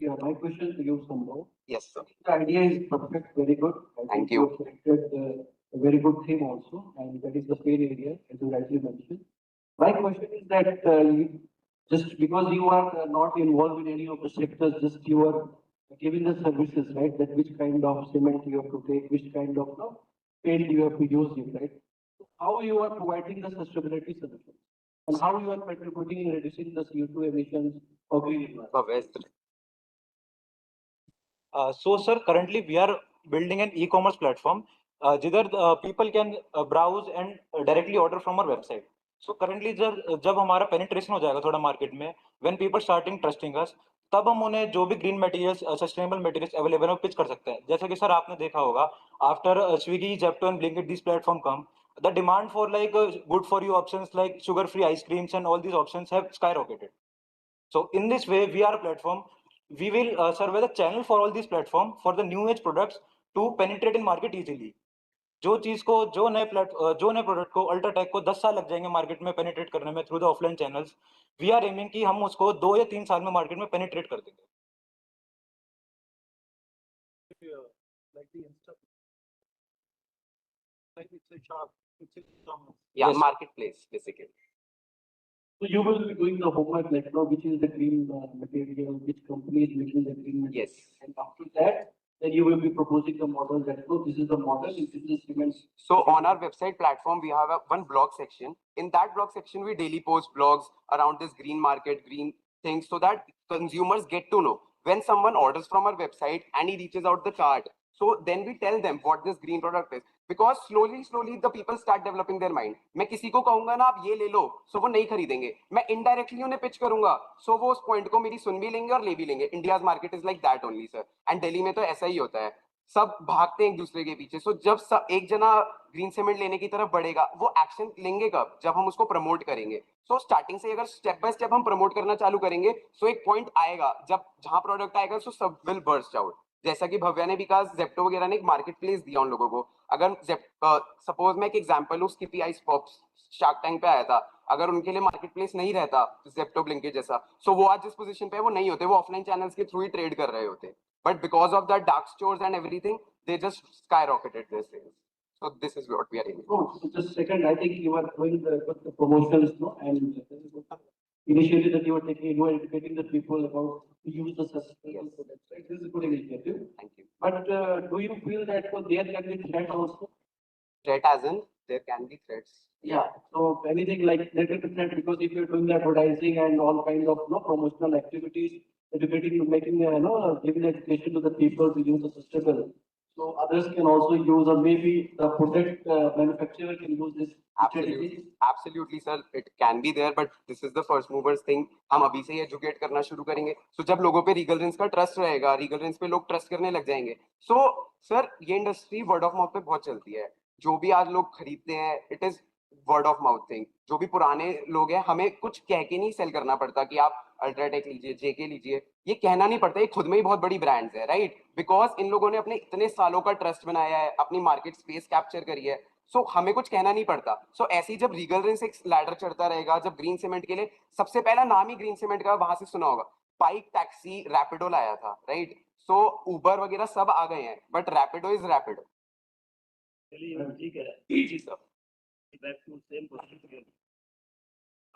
Yeah, my question to you, Sambhav. Yes, sir. The idea is perfect, very good. I Thank think you. have selected a very good theme also, and that is the paid area, as you rightly mentioned. My question is that just because you are not involved in any of the sectors, just you are giving the services, right? That which kind of cement you have to take, which kind of paint you have to use it, right? How you are providing the sustainability solution, and how you are contributing in reducing the CO2 emissions of green environment. So, sir, currently we are building an e-commerce platform. जिधर people can browse and directly order from our website. So currently जब हमारा penetration हो जाएगा थोड़ा market में, when people starting trusting us, तब हम उन्हें जो भी green materials, sustainable materials available है pitch कर सकते हैं. जैसा कि सर आपने देखा होगा, after Swiggy, Zepto and Blinkit, these platform come, the demand for like good for you options like sugar-free ice creams and all these options have skyrocketed. So in this way, we are a platform. We will serve as a channel for all these platform for the new age products to penetrate in market easily. जो चीज को जो नए product को UltraTech को 10 साल लग जाएंगे मार्केट में पेनिट्रेट करने में through the offline channels, we are aiming कि हम उसको 2 या 3 साल में मार्केट में पेनिट्रेट कर देंगे. Like the Insta, like it's a shop, it's a e-commerce. Yeah, Yes. marketplace basically. So you will be doing the homework, like, which is the green material, which company is making the green material. Yes. And after that, then you will be proposing the model that, this is the model, this is the cement. So on our website platform, we have one blog section. In that blog section, we daily post blogs around this green market, green things, so that consumers get to know. When someone orders from our website and he reaches out the cart, so then we tell them what this green product is. Because slowly the people start developing their mind. मैं किसी को कहूंगा ना आप ये ले लो, so वो नहीं खरीदेंगे. मैं indirectly उन्हें pitch करूंगा, so वो उस point को मेरी सुन भी लेंगे और ले भी लेंगे. India's market is like that only, sir. And Delhi में तो ऐसा ही होता है. सब भागते हैं एक दूसरे के पीछे. सो जब एक जना ग्रीन सीमेंट लेने की तरफ बढ़ेगा, वो एक्शन लेंगे कब? जब हम उसको प्रमोट करेंगे. सो स्टार्टिंग से अगर स्टेप बाय स्टेप हम प्रमोट करना चालू करेंगे, सो एक पॉइंट आएगा जब जहां प्रोडक्ट आएगा, सो सब विल बर्स्ट आउट. जैसा कि भव्या ने भी कहा, जेप्टो वगैरह ने एक मार्केट प्लेस दिया उन लोगों को. अगर सपोज मैं एक एग्जांपल हूं, Skippy ice pops Shark Tank पे आया था. अगर उनके लिए मार्केट प्लेस नहीं रहता जेप्टो ब्लिंकिट जैसा, सो वो आज जिस पोजीशन पे है वो नहीं होते, वो ऑफलाइन चैनल्स के थ्रू ही ट्रेड कर रहे होते. But because of the dark stores and everything, they just skyrocketed their sales. So this is what we are aiming. No, just a second, I think you are doing the promotions, no, and initially that you were taking, you were educating the people about to use the sustainable products, right? This is a good initiative. Thank you. But do you feel that there can be threat also? Threat as in, there can be threats. Yeah, so anything like negative threat, because if you're doing the advertising and all kind of promotional activities, educating, making giving education to the people to use the sustainable. So others can also use, or maybe the product manufacturer can use this strategy. Absolutely, sir. It can be there, but this is the first movers thing. हम अभी से ही educate करना शुरू करेंगे. So जब लोगों पे Regal Rins का trust रहेगा, Regal Rins पे लोग trust करने लग जाएंगे. So sir, ये industry word of mouth पे बहुत चलती है. जो भी आज लोग खरीदते हैं, it is word of mouth thing. जो भी पुराने लोग हैं, हमें कुछ कह के नहीं सेल करना पड़ता कि आप अल्ट्राटेक लीजिए, जेके लीजिए, ये कहना नहीं पड़ता, ये खुद में ही बहुत बड़ी ब्रांड्स है, राइट? बिकॉज इन लोगों ने अपने इतने सालों का ट्रस्ट बनाया है, अपनी मार्केट स्पेस कैप्चर करी है, सो हमें कुछ कहना नहीं पड़ता। सो ऐसे ही जब रीगल रेंज एक लैडर चढ़ता रहेगा, जब ग्रीन सीमेंट के लिए सबसे पहला नाम ही ग्रीन सीमेंट का वहां से सुना होगा, बाइक टैक्सी रैपिडो लाया था, राइट? सो उबर वगैरह सब आ गए हैं, बट रैपिडो इज रैपिडो। चलिए ठीक है जी sir. Back to same question.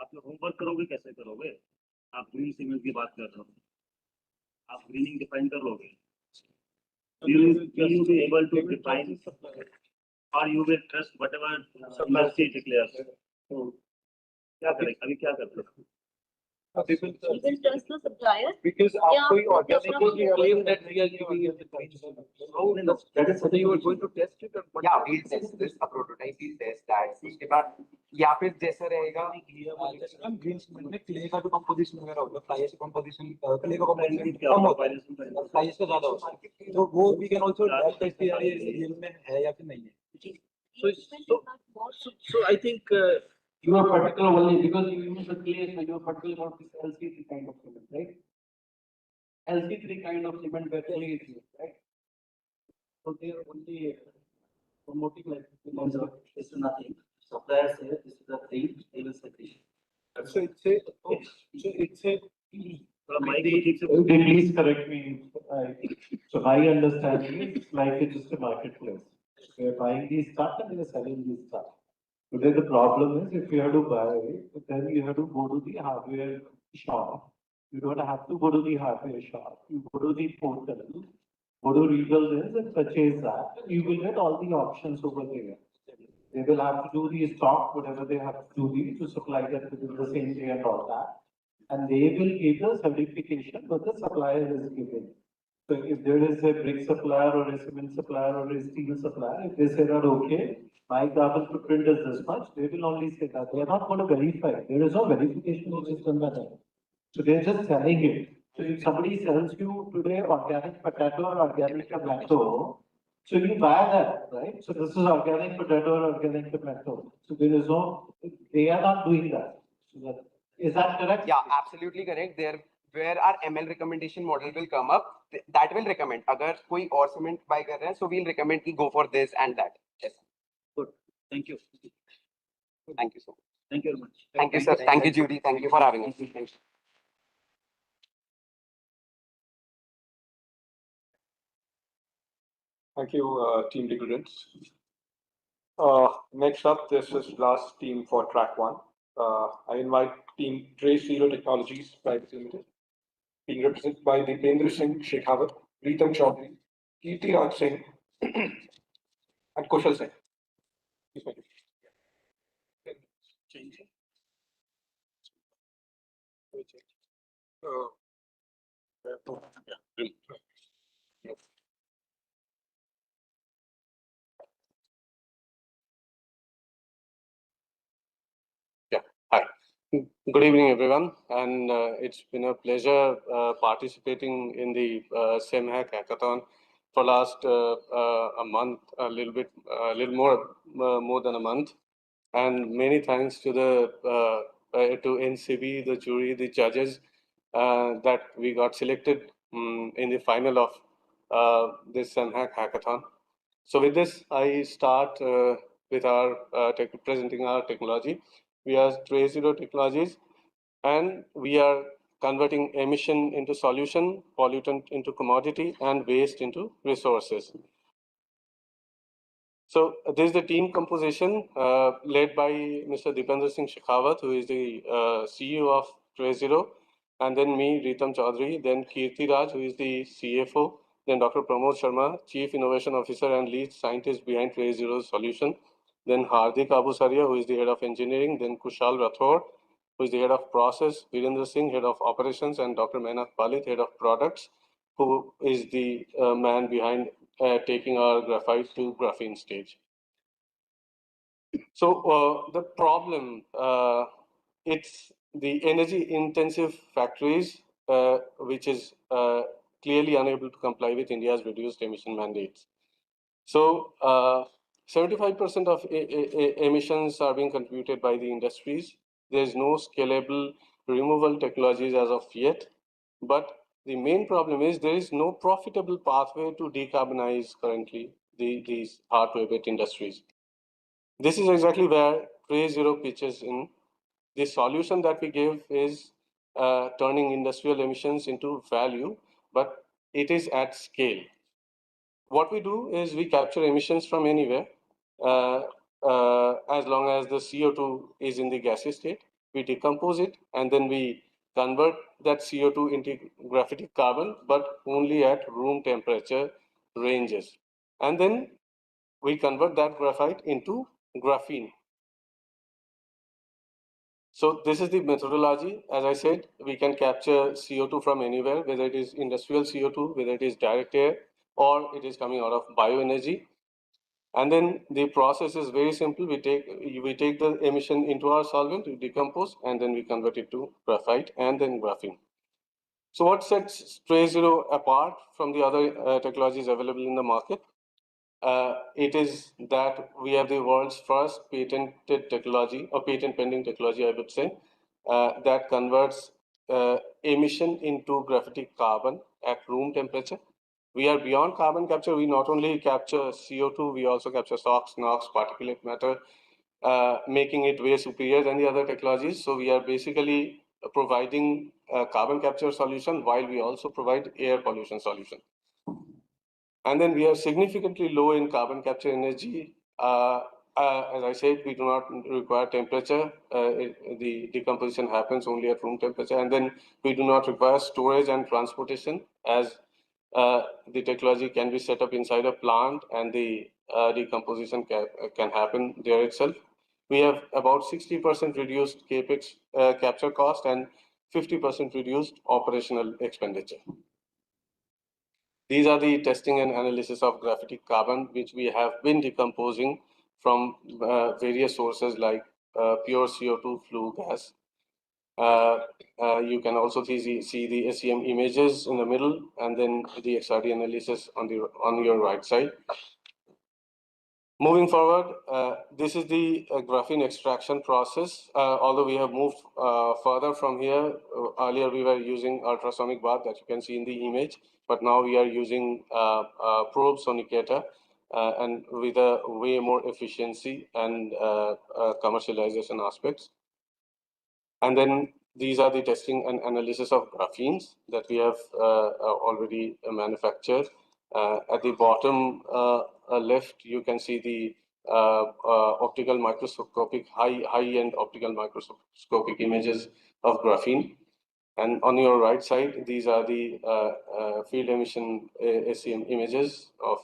आप लोग होमवर्क करोगे, कैसे करोगे? आप ग्रीन सीमेंट की बात कर रहे हो, आप ग्रीनिंग डिफाइन कर लोगे? Will you be able to define, or you will trust whatever industry declares? क्या करें, अभी क्या करते हैं? You will trust the supplier. Because Yeah, after you yeah, organically claim that we are giving you the price. How that is something you are going to test it or what? Yeah, we'll test this, a prototype, we'll test that. उसके बाद या फिर जैसा रहेगा हम green cement में clay का जो कंपोजिशन वगैरह होता है, फ्लाई एश कंपोजिशन, क्ले का कंपोजिशन क्या कम होता होता है? है, फ्लाई एश का ज्यादा होता है, तो वो वी कैन आल्सो टेस्ट कि यार ये रियल में है या फिर नहीं है। So I think You are particular only because you use the clay, so you are particular about this LC3 kind of cement, right? LC3 kind of cement where clay is used, right? So they are only promoting like This is nothing. Supplier says this is the thing, they will say this. so it's a Please correct me. So my understanding is like it's just a marketplace. We're buying these stuff and we're selling these stuff. Today the problem is if you have to buy it, then you have to go to the hardware shop. You don't have to go to the hardware shop. You go to the portal, go to Regal Lens and purchase that. You will get all the options over there. They will have to do the stock, whatever they have to do to supply that within the same day and all that. And they will give the certification what the supplier is giving. So if there is a brick supplier or a cement supplier or a steel supplier, if they say that, okay, my carbon footprint is this much, they will only say that. They are not going to verify. There is no verification which is done by them. So they're just selling it. So if somebody sells you today organic potato or organic tomato, so you buy that, right? So this is organic potato or organic tomato. So there is no, they are not doing that. So that, is that correct? Yeah, absolutely correct. There where our ML recommendation model will come up, that will recommend. अगर कोई और cement buy कर रहा है, so we'll recommend कि go for this and that. Yes. Good. Thank you. Thank you so much. Thank you very much. Thank you, sir. Thank you, Judy. Thank you for having us. Thank you. Thank you, Team Diligence. Next up, this is last team for track one. I invite Team Trace Zero Technologies Private Limited, being represented by Dipendra Singh Shekhawat, Ritam Chaudhary, Kirti Raj Singh, and Kushal Singh. Please, thank you. Hi. Good evening, everyone, and it's been a pleasure participating in the CemHack Hackathon for last a month, a little more than a month, and many thanks to the to NCB, the jury, the judges that we got selected in the final of this CemHack Hackathon. So with this, I start with our presenting our technology. We are Trace Zero Technologies, and we are converting emission into solution, pollutant into commodity, and waste into resources. So this is the team composition led by Mr. Dipendra Singh Shekhawat, who is the CEO of Trace Zero, and then me, Ritam Chaudhary, then Kirti Raj, who is the CFO, then Dr. Pramod Sharma, Chief Innovation Officer and Lead Scientist behind Trace Zero's solution, then Hardik Abusaria, who is the Head of Engineering, then Kushal Rathore, who is the Head of Process, Virendra Singh, Head of Operations, and Dr. Menak Palit, Head of Products, who is the man behind taking our graphite to graphene stage. So the problem, it's the energy intensive factories, which is clearly unable to comply with India's reduced emission mandates. So 75% of emissions are being contributed by the industries. There is no scalable removal technologies as of yet, but the main problem is there is no profitable pathway to decarbonize currently these hard-to-abate industries. This is exactly where Trace Zero pitches in. The solution that we give is turning industrial emissions into value, but it is at scale. What we do is we capture emissions from anywhere, as long as the CO2 is in the gaseous state. We decompose it and then we convert that CO2 into graphitic carbon, but only at room temperature ranges. And then we convert that graphite into graphene. So this is the methodology. As I said, we can capture CO2 from anywhere, whether it is industrial CO2, whether it is direct air, or it is coming out of bioenergy. And then the process is very simple. We take the emission into our solvent, we decompose, and then we convert it to graphite and then graphene. So what sets Trace Zero apart from the other technologies available in the market? It is that we have the world's first patented technology, or patent pending technology, I would say, that converts emission into graphitic carbon at room temperature. We are beyond carbon capture. We not only capture CO2, we also capture SOx, NOx, particulate matter, making it way superior than the other technologies. So we are basically providing a carbon capture solution while we also provide air pollution solution. And then we are significantly low in carbon capture energy. As I said, we do not require temperature. The decomposition happens only at room temperature. And then we do not require storage and transportation, as the technology can be set up inside a plant and the decomposition can happen there itself. We have about 60% reduced capex capture cost and 50% reduced operational expenditure. These are the testing and analysis of graphitic carbon, which we have been decomposing from various sources like pure CO2 flue gas. You can also see the SEM images in the middle, and then the XRD analysis on your right side. Moving forward, this is the graphene extraction process. Although we have moved further from here, earlier we were using ultrasonic bath that you can see in the image, but now we are using probe sonicator and with a way more efficiency and commercialization aspects. And then these are the testing and analysis of graphenes that we have already manufactured. At the bottom left, you can see the optical microscopic, high-end optical microscopic images of graphene. And on your right side, these are the field emission SEM images of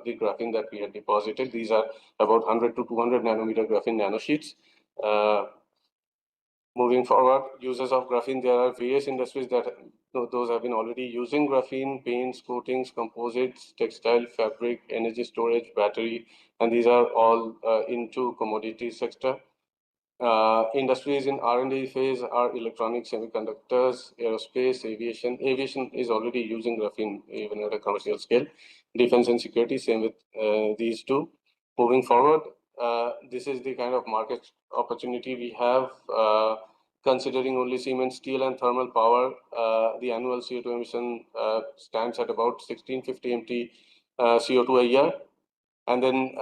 the graphene that we had deposited. These are about 100 to 200 nanometer graphene nanosheets. Moving forward, users of graphene, there are various industries that those have been already using graphene: paints, coatings, composites, textile, fabric, energy storage, battery, and these are all into commodity sector. Industries in R&D phase are electronics, semiconductors, aerospace, aviation. Aviation is already using graphene even at a commercial scale. Defense and security, same with these two. Moving forward, this is the kind of market opportunity we have. Considering only cement, steel, and thermal power, the annual CO2 emission stands at about 1650 MT CO2 a year. And then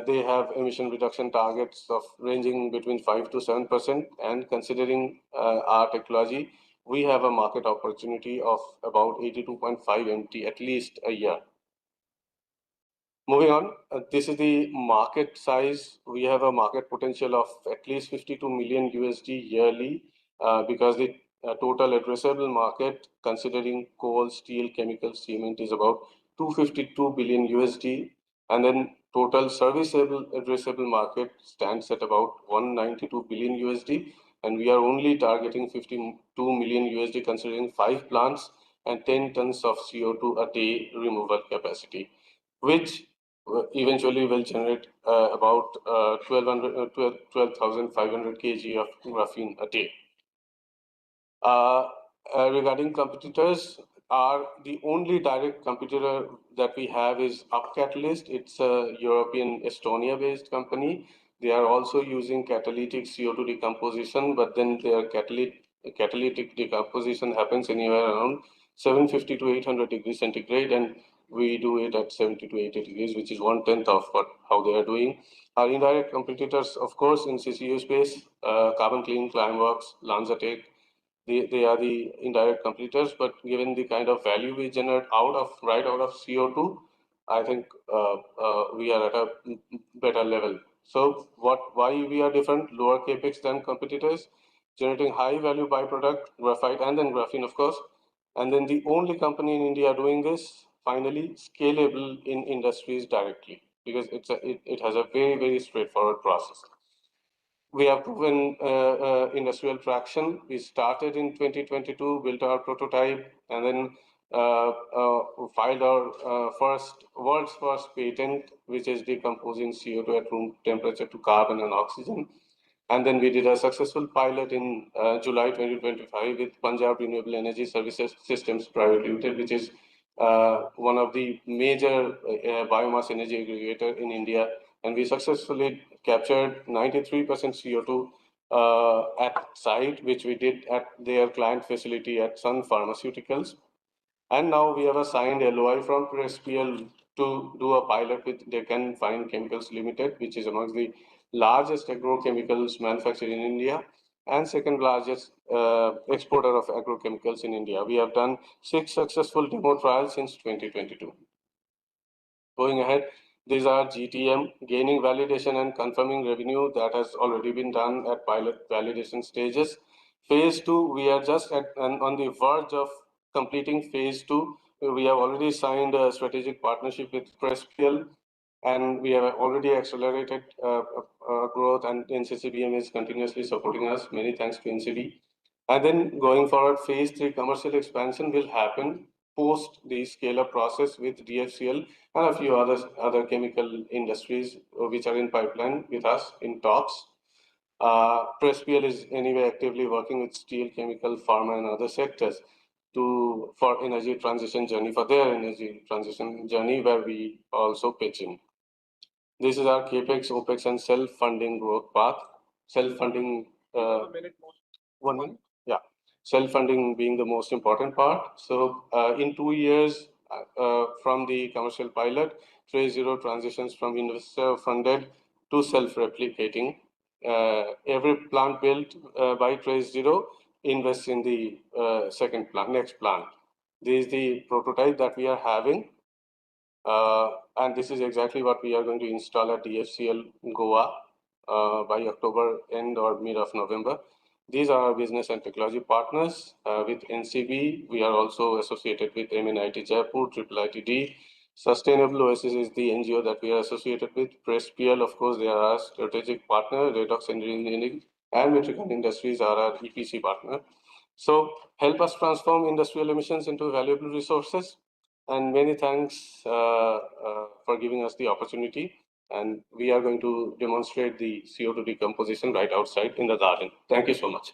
they have emission reduction targets of ranging between 5 to 7%. And considering our technology, we have a market opportunity of about 82.5 MT at least a year. Moving on, this is the market size. We have a market potential of at least 52 million USD yearly because the total addressable market, considering coal, steel, chemicals, cement, is about 252 billion USD. And then total serviceable addressable market stands at about 192 billion USD. And we are only targeting 52 million USD, considering 5 plants and 10 tons of CO2 a day removal capacity, which eventually will generate about 12,500 kg of graphene a day. Regarding competitors, the only direct competitor that we have is UpCatalyst. It's a European Estonia-based company. They are also using catalytic CO2 decomposition, but then their catalytic decomposition happens anywhere around 750 to 800 degrees centigrade, and we do it at 70 to 80 degrees, which is 1/10 of how they are doing. Our indirect competitors, of course, in CCU space, Carbon Clean, Climeworks, Lanzatech, they are the indirect competitors, but given the kind of value we generate right out of CO2, I think we are at a better level. So why we are different, lower capex than competitors, generating high value byproduct, graphite and then graphene, of course. And then the only company in India doing this, finally, scalable in industries directly, because it has a very, very straightforward process. We have proven industrial traction. We started in 2022, built our prototype, and then filed our world's first patent, which is decomposing CO2 at room temperature to carbon and oxygen. And then we did a successful pilot in July 2025 with Punjab Renewable Energy Services Systems Private Limited, which is one of the major biomass energy aggregator in India. And we successfully captured 93% CO2 at site, which we did at their client facility at Sun Pharmaceuticals. And now we have assigned LOI from PRESPL to do a pilot with Deccan Fine Chemicals Limited, which is amongst the largest agrochemicals manufacturer in India and second largest exporter of agrochemicals in India. We have done 6 successful demo trials since 2022. Going ahead, these are GTM, gaining validation and confirming revenue that has already been done at pilot validation stages. Phase 2, we are just on the verge of completing phase 2. We have already signed a strategic partnership with PRESPL, and we have already accelerated growth, and NCCBM is continuously supporting us. Many thanks to NCB. And then going forward, phase 3 commercial expansion will happen post the scale-up process with DFCL and a few other chemical industries which are in pipeline with us in talks. PRESPL is anyway actively working with steel, chemical, pharma, and other sectors for energy transition journey, for their energy transition journey, where we also pitch in. This is our capex, opex, and self-funding growth path. Self-funding. 1 minute. Yeah. Self-funding being the most important part. So in 2 years from the commercial pilot, Trace Zero transitions from investor funded to self-replicating. Every plant built by Trace Zero invests in the next plant. This is the prototype that we are having. And this is exactly what we are going to install at DFCL Goa by October end or mid of November. These are our business and technology partners. With NCB, we are also associated with MNIT Jaipur, IIITD. Sustainable Oasis is the NGO that we are associated with. PRESPL, of course, they are our strategic partner. Redox Engineering and Metricon Industries are our EPC partner. So help us transform industrial emissions into valuable resources. And many thanks for giving us the opportunity. And we are going to demonstrate the CO2 decomposition right outside in the garden. Thank you so much.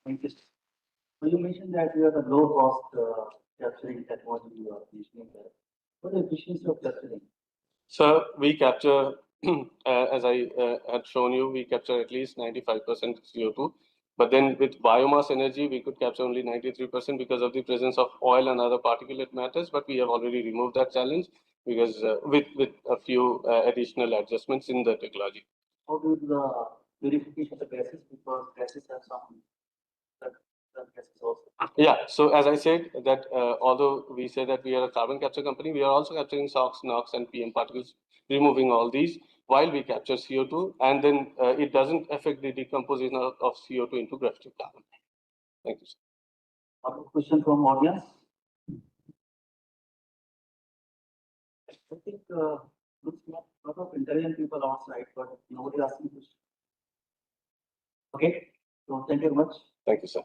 Thank you. So you mentioned that you have a low cost capturing technology you are mentioning there. What is the efficiency of capturing? So we capture, as I had shown you, we capture at least 95% CO2. But then with biomass energy, we could capture only 93% because of the presence of oil and other particulate matters. But we have already removed that challenge because with a few additional adjustments in the technology. How do the verification of the gases, because gases have some gases also? Yeah, so as I said that although we say that we are a carbon capture company, we are also capturing SOx, NOx, and PM particles, removing all these while we capture CO2, and then it doesn't affect the decomposition of CO2 into graphite carbon. Thank you, sir. Other question from audience? I think looks like a lot of intelligent people outside, but nobody asking questions. Okay, so thank you very much. Thank you, sir.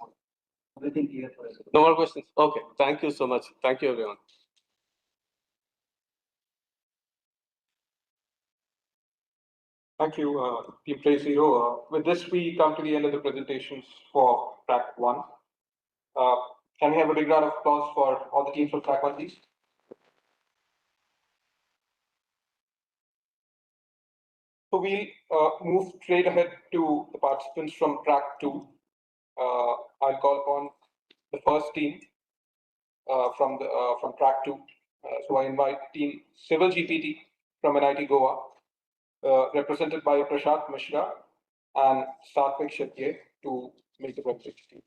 Everything clear for us. No more questions. Okay, thank you so much. Thank you, everyone. Thank you, Team Trace Zero. With this, we come to the end of the presentations for track 1. Can we have a big round of applause for all the teams from track 1, please? So we'll move straight ahead to the participants from track 2. I'll call upon the first team from track 2. So I invite team Civil GPT from NIT Goa, represented by Prashant Mishra and Satvik Shetye to make the presentation.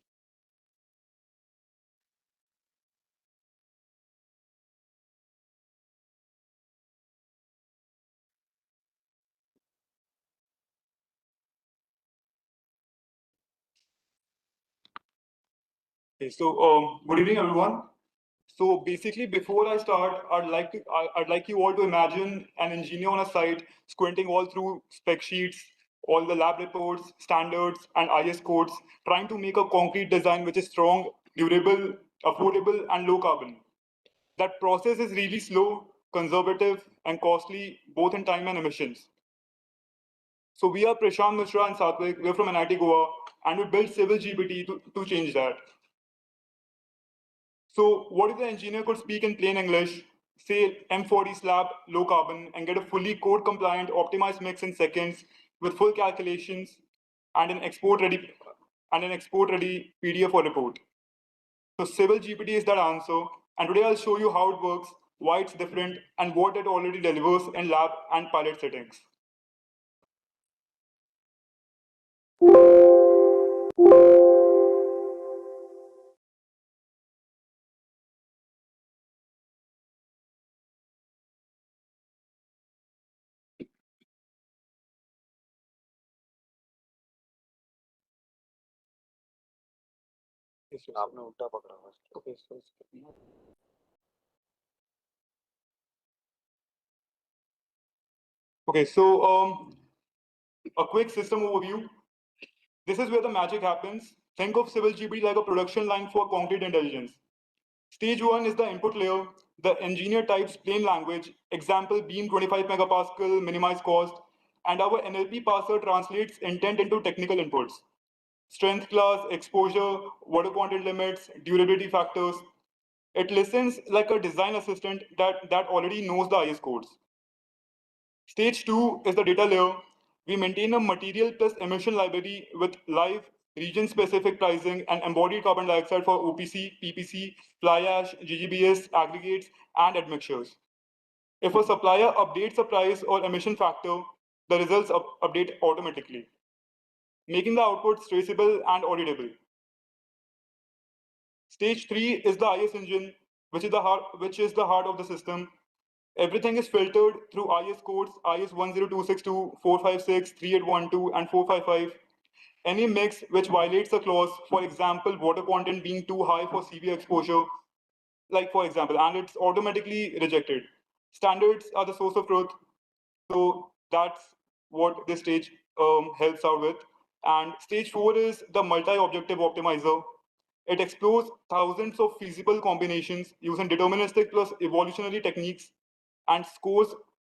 Okay, so good evening, everyone. So basically, before I start, I'd like you all to imagine an engineer on a site squinting all through spec sheets, all the lab reports, standards, and IS codes, trying to make a concrete design which is strong, durable, affordable, and low carbon. That process is really slow, conservative, and costly, both in time and emissions. So we are Prashant Mishra and Satvik. We're from NIT Goa, and we built Civil GPT to change that. So what if the engineer could speak in plain English, say M40 slab, low carbon, and get a fully code compliant optimized mix in seconds with full calculations and an export ready PDF or report? So Civil GPT is that answer, and today I'll show you how it works, why it's different, and what it already delivers in lab and pilot settings. आपने उल्टा पकड़ा हुआ है। Okay, so a quick system overview. This is where the magic happens. Think of Civil GPT like a production line for concrete intelligence. Stage 1 is the input layer. The engineer types plain language, example beam 25 megapascal, minimize cost, and our NLP parser translates intent into technical inputs. Strength class, exposure, water quantity limits, durability factors. It listens like a design assistant that already knows the IS codes. Stage 2 is the data layer. We maintain a material plus emission library with live region-specific pricing and embodied carbon dioxide for OPC, PPC, fly ash, GGBS, aggregates, and admixtures. If a supplier updates a price or emission factor, the results update automatically, making the outputs traceable and auditable. Stage 3 is the IS engine, which is the heart of the system. Everything is filtered through IS codes, IS 10262, 456, 3812, and 455. Any mix which violates a clause, for example, water content being too high for CV exposure, like for example, and it's automatically rejected. Standards are the source of truth. So that's what this stage helps out with. And stage 4 is the multi-objective optimizer. It explores thousands of feasible combinations using deterministic plus evolutionary techniques and scores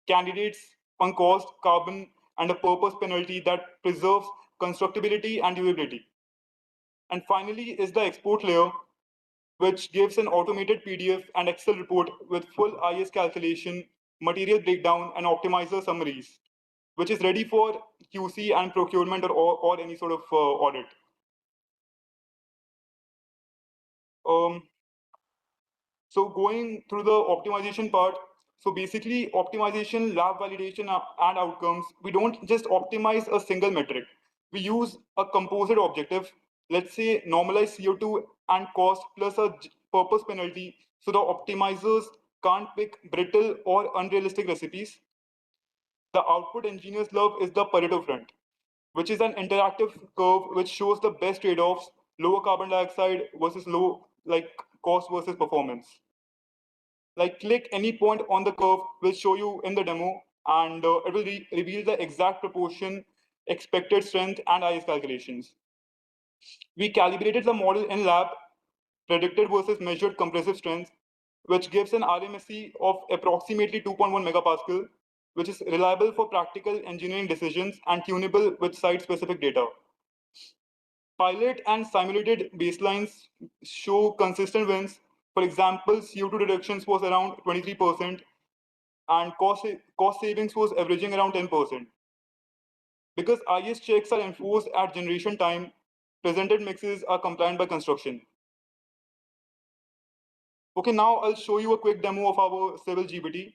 candidates on cost, carbon, and a purpose penalty that preserves constructability and durability. And finally is the export layer, which gives an automated PDF and Excel report with full IS calculation, material breakdown, and optimizer summaries, which is ready for QC and procurement or any sort of audit. So going through the optimization part, so basically optimization, lab validation and outcomes, we don't just optimize a single metric. We use a composite objective, let's say normalize CO2 and cost plus a purpose penalty. So the optimizers can't pick brittle or unrealistic recipes. The output engineers love is the Pareto front, which is an interactive curve which shows the best trade-offs, lower carbon dioxide versus low, like cost versus performance. Like click any point on the curve, will show you in the demo, and it will reveal the exact proportion, expected strength, and IS calculations. We calibrated the model in lab, predicted versus measured compressive strength, which gives an RMSE of approximately 2.1 megapascal, which is reliable for practical engineering decisions and tunable with site-specific data. Pilot and simulated baselines show consistent wins. For example, CO2 reductions was around 23% and cost savings was averaging around 10%. Because IS checks are enforced at generation time, presented mixes are compliant by construction. Okay, now I'll show you a quick demo of our civil GBT.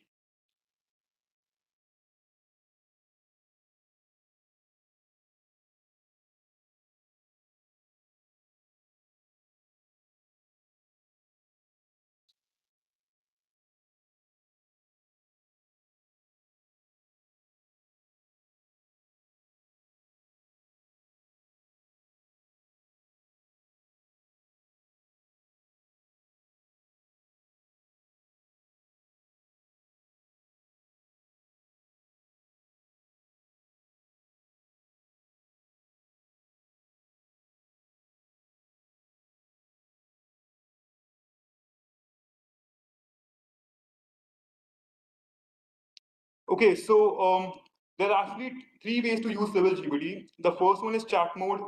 Okay, so there are actually three ways to use civil GBT. The first one is chat mode.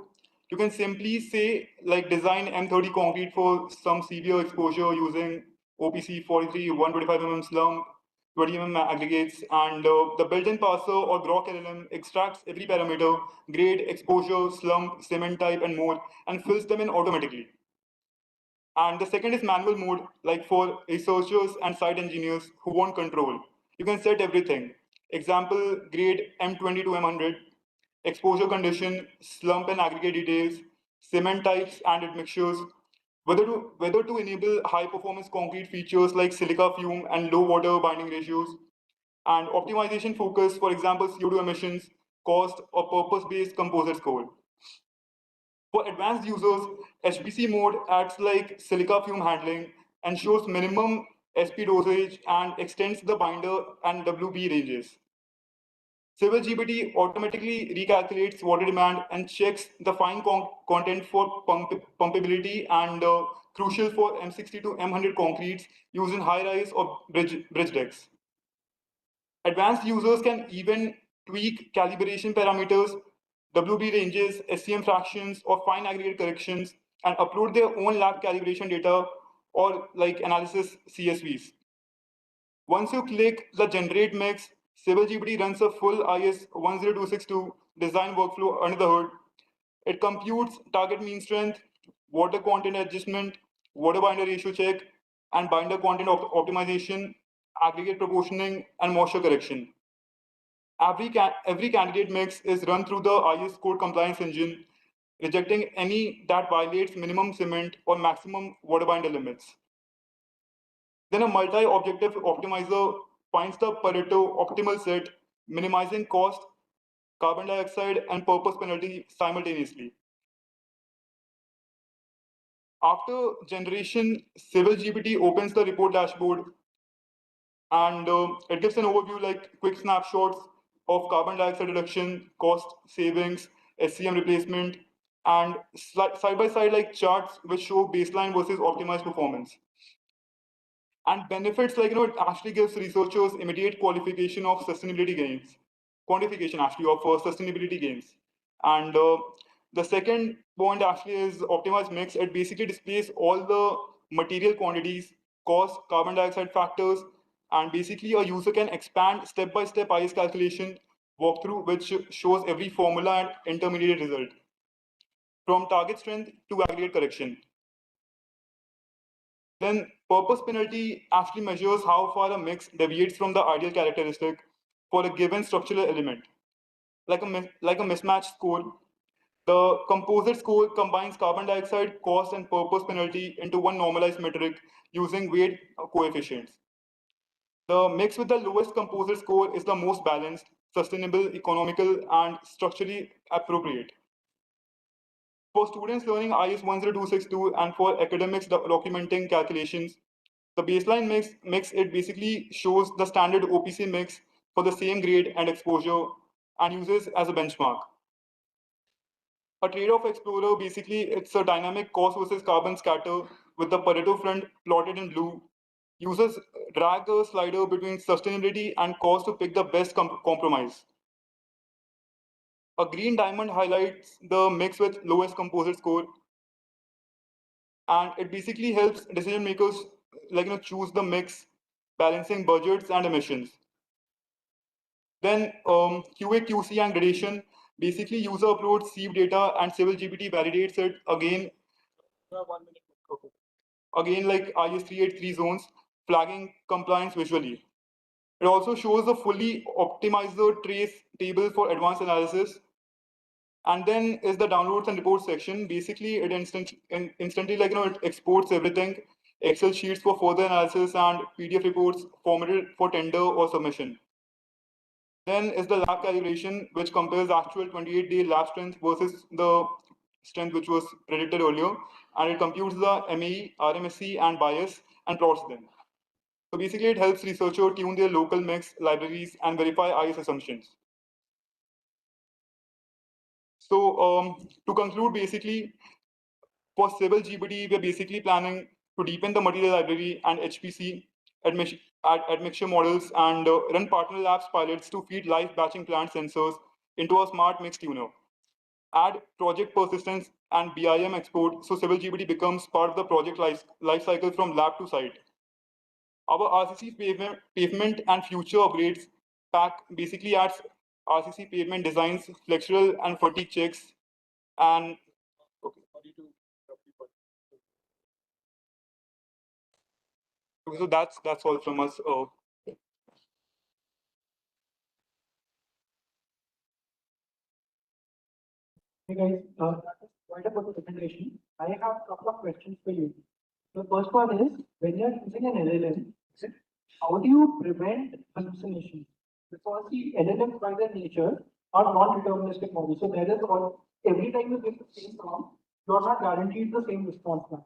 You can simply say like design M30 concrete for some severe exposure using OPC 43, 125 mm slump, 20 mm aggregates, and the built-in parser or Grok LLM extracts every parameter, grade, exposure, slump, cement type, and more, and fills them in automatically. And the second is manual mode, like for researchers and site engineers who want control. You can set everything. Example, grade M20 to M100, exposure condition, slump and aggregate details, cement types and admixtures, whether to enable high performance concrete features like silica fume and low water binding ratios, and optimization focus, for example, CO2 emissions, cost, or purpose-based composite score. For advanced users, HPC mode acts like silica fume handling, ensures minimum SP dosage, and extends the binder and WB ranges. Civil GPT automatically recalculates water demand and checks the fine content for pumpability and crucial for M60 to M100 concretes used in high-rise or bridge decks. Advanced users can even tweak calibration parameters, WB ranges, SCM fractions, or fine aggregate corrections, and upload their own lab calibration data or like analysis CSVs. Once you click the generate mix, Civil GPT runs a full IS 10262 design workflow under the hood. It computes target mean strength, water content adjustment, water binder ratio check, and binder content optimization, aggregate proportioning, and moisture correction. Every candidate mix is run through the IS code compliance engine, rejecting any that violates minimum cement or maximum water binder limits. Then a multi-objective optimizer finds the Pareto optimal set, minimizing cost, carbon dioxide, and purpose penalty simultaneously. After generation, Civil GPT opens the report dashboard and it gives an overview like quick snapshots of carbon dioxide reduction, cost savings, SCM replacement, and side by side like charts which show baseline versus optimized performance. And benefits like, it actually gives researchers immediate qualification of sustainability gains, quantification actually of sustainability gains. And the second point actually is optimized mix. It basically displays all the material quantities, cost, carbon dioxide factors, and basically a user can expand step-by-step IS calculation walkthrough, which shows every formula and intermediate result, from target strength to aggregate correction. Then purpose penalty actually measures how far a mix deviates from the ideal characteristic for a given structural element. Like a mismatch score, the composite score combines carbon dioxide, cost, and purpose penalty into one normalized metric using weight coefficients. The mix with the lowest composite score is the most balanced, sustainable, economical, and structurally appropriate. For students learning IS 10262 and for academics documenting calculations, the baseline mix it basically shows the standard OPC mix for the same grade and exposure and uses as a benchmark. A trade-off explorer, basically it's a dynamic cost versus carbon scatter with the Pareto front plotted in blue. Users drag a slider between sustainability and cost to pick the best compromise. A green diamond highlights the mix with lowest composite score, and it basically helps decision makers choose the mix, balancing budgets and emissions. Then QA, QC, and gradation. Basically, user uploads sieve data and Civil GPT validates it again. Again, like IS 383 zones, flagging compliance visually. It also shows a fully optimized trace table for advanced analysis. And then is the downloads and reports section. Basically, it instantly it exports everything, Excel sheets for further analysis and PDF reports formatted for tender or submission. Then is the lab calibration, which compares actual 28-day lab strength versus the strength which was predicted earlier, and it computes the MAE, RMSE, and bias and plots them. So basically, it helps researchers tune their local mix libraries and verify IS assumptions. So to conclude, basically, for Civil GPT, we are basically planning to deepen the material library and HPC admixture models and run partner labs pilots to feed live batching plant sensors into a smart mix tuner. Add project persistence and BIM export so Civil GPT becomes part of the project life cycle from lab to site. Our RCC pavement and future upgrades pack basically adds RCC pavement designs, flexural and fatigue checks, and so that's all from us. Hey guys, quite a good presentation. I have a couple of questions for you. The first one is, when you're using an LLM, how do you prevent hallucinations? Because the LLMs by their nature are non-deterministic models. So there is every time you give the same prompt, you're not guaranteed the same response back.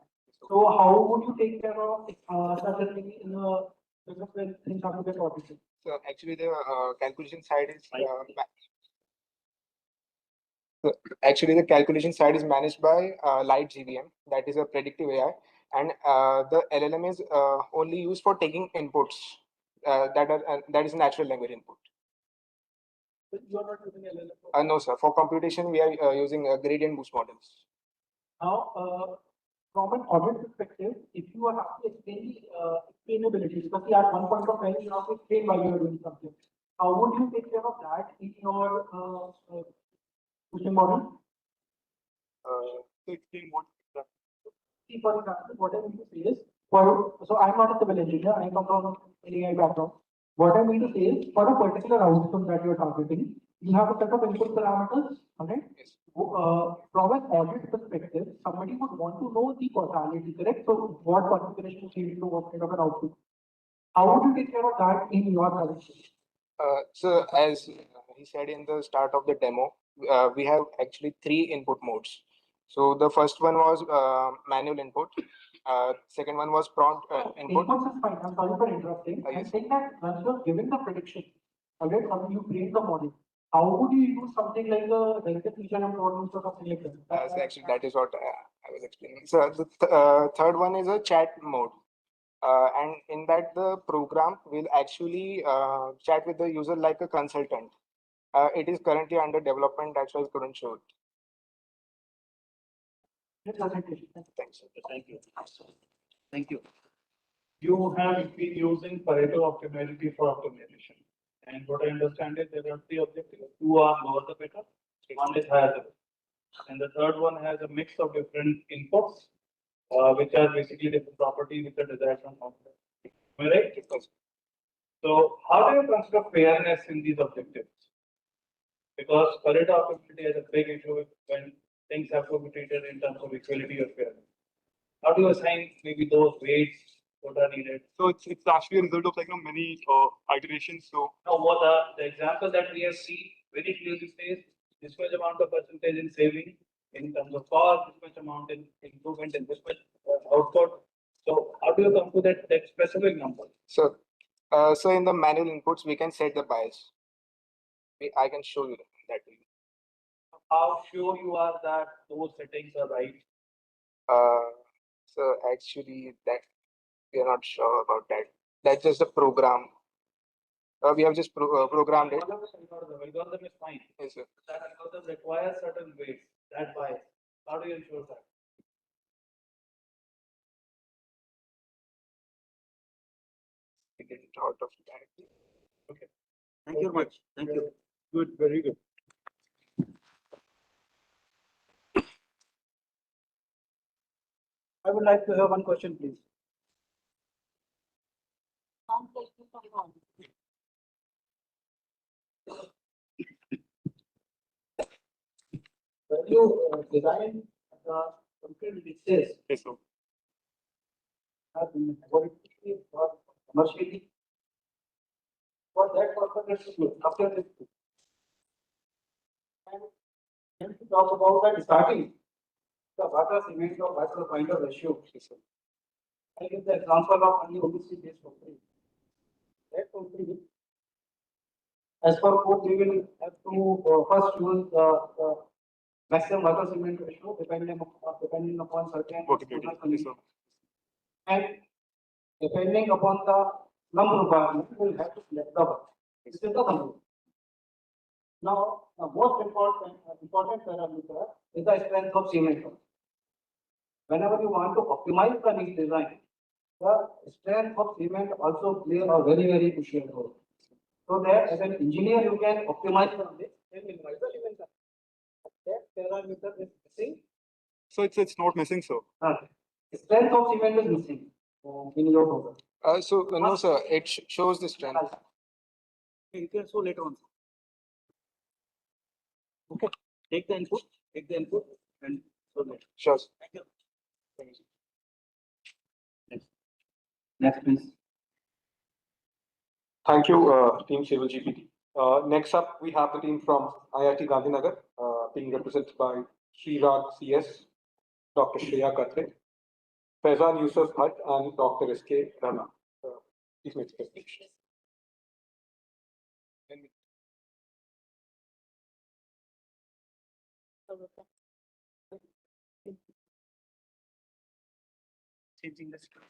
So how would you take care of such a thing in a business when things have to get audited? So actually the calculation side is so actually the calculation side is managed by Light GVM, that is a predictive AI, and the LLM is only used for taking inputs that is natural language input. But you are not using LLM. No, sir. For computation, we are using gradient boost models. Now, from an audit perspective, if you have to explain the explainability, because at one point of time you have to explain why you are doing something. How would you take care of that in your pushing model? To explain what See, for example, what I mean to say is, so I'm not a civil engineer, I come from an AI background. What I mean to say is, for a particular outcome that you're targeting, you have a set of input parameters, okay? Yes. From an audit perspective, somebody would want to know the causality, correct? So what configuration leads to what kind of an output? How would you take care of that in your production? So as he said in the start of the demo, we have actually 3 input modes. So the first one was manual input. Second one was prompt input. Inputs is fine. I'm sorry for interrupting. I'm saying that once you're giving the prediction, okay, you create the model. How would you use something like a relative feature and model or something like that? So actually, that is what I was explaining. So the third one is a chat mode. And in that the program will actually chat with the user like a consultant. It is currently under development, that's why I couldn't show it. Thanks. Thank you. Thank you. You have been using Pareto optimality for optimization. And what I understand is there are 3 objectives. 2 are lower the better, 1 is higher the better. And the third one has a mix of different inputs, which are basically different properties which are desired from software. Am I right? So how do you consider fairness in these objectives? Because Pareto optimality has a big issue when things have to be treated in terms of equality or fairness. How do you assign maybe those weights what are needed? So it's actually a result of many iterations. So now what the example that we have seen very clearly says this much amount of percentage in saving in terms of cost, this much amount in improvement, and this much output. So how do you come to that specific number? So so in the manual inputs we can set the bias. I can show you that. How sure you are that those settings are right? So actually that we are not sure about that. That's just a program. We have just programmed it. Algorithm is fine. Yes, sir. That algorithm requires certain weights. That bias. How do you ensure that? Get it out of that. Okay. Thank you very much. Thank you. Good. Very good. I would like to have one question, please. When you design something which says Yes, sir. laboratory or commercially, for that purpose, after this, and to talk about that starting, the water cement or water binder ratio. I give the example of only OBC based company. That company, as per code, we will have to first use the maximum water cement ratio depending upon certain conditions. And depending upon the slum requirement, we will have to select the work. This is the control. Now, the most important parameter is the strength of cement. Whenever you want to optimize the niche design, the strength of cement also plays a very crucial role. So that as an engineer, you can optimize on this and minimize the cement. That parameter is missing. So it's not missing, sir. Strength of cement is missing in your program. So no, sir. It shows the strength. You can show later on. Okay. Take the input, and show later. Sure. Thank you. Next, please. Thank you, Team Civil GPT. Next up, we have the team from IIT Gandhinagar, being represented by Srirag CS, Dr. Shreya Katre, Faizan Yusuf Bhatt, and Dr. S.K. Rana. Please make the presentation. Changing the screen.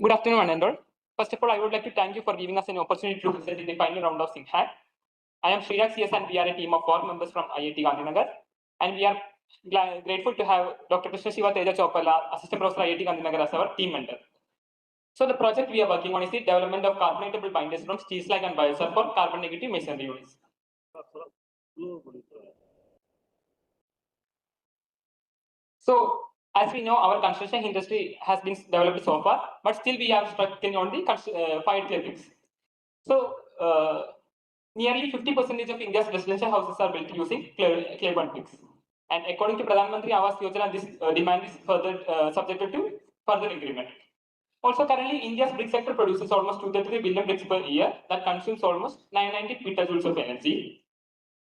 Good afternoon, one and all. First of all, I would like to thank you for giving us an opportunity to present in the final round of CemHack. I am Srirag CS and we are a team of 4 members from IIT Gandhinagar. And we are grateful to have Dr. Krishna Shiva Teja Chopala, Assistant Professor IIT Gandhinagar as our team mentor. So the project we are working on is the development of carbonatable binders from steel slag and biosol for carbon negative masonry units. So as we know, our construction industry has been developed so far, but still we are stuck on the fired clay bricks. So nearly 50% of India's residential houses are built using clay-bound bricks. And according to Pradhan Mantri Awas Yojana, this demand is further subjected to further increment. Also, currently, India's brick sector produces almost 233 billion bricks per year that consumes almost 990 petajoules of energy,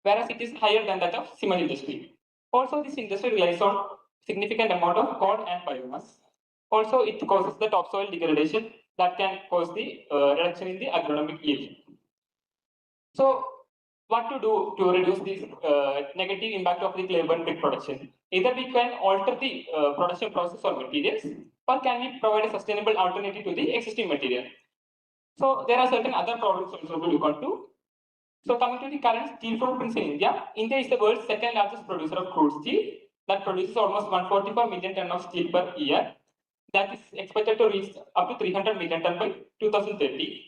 whereas it is higher than that of cement industry. Also, this industry relies on significant amount of coal and biomass. Also, it causes the topsoil degradation that can cause the reduction in the agronomic yield. So, what to do to reduce this negative impact of the clay-bound brick production? Either we can alter the production process or materials, or can we provide a sustainable alternative to the existing material? So, there are certain other problems also to look onto. So, coming to the current steel footprints in India, India is the world's second largest producer of crude steel that produces almost 144 million tons of steel per year. That is expected to reach up to 300 million tons by 2030.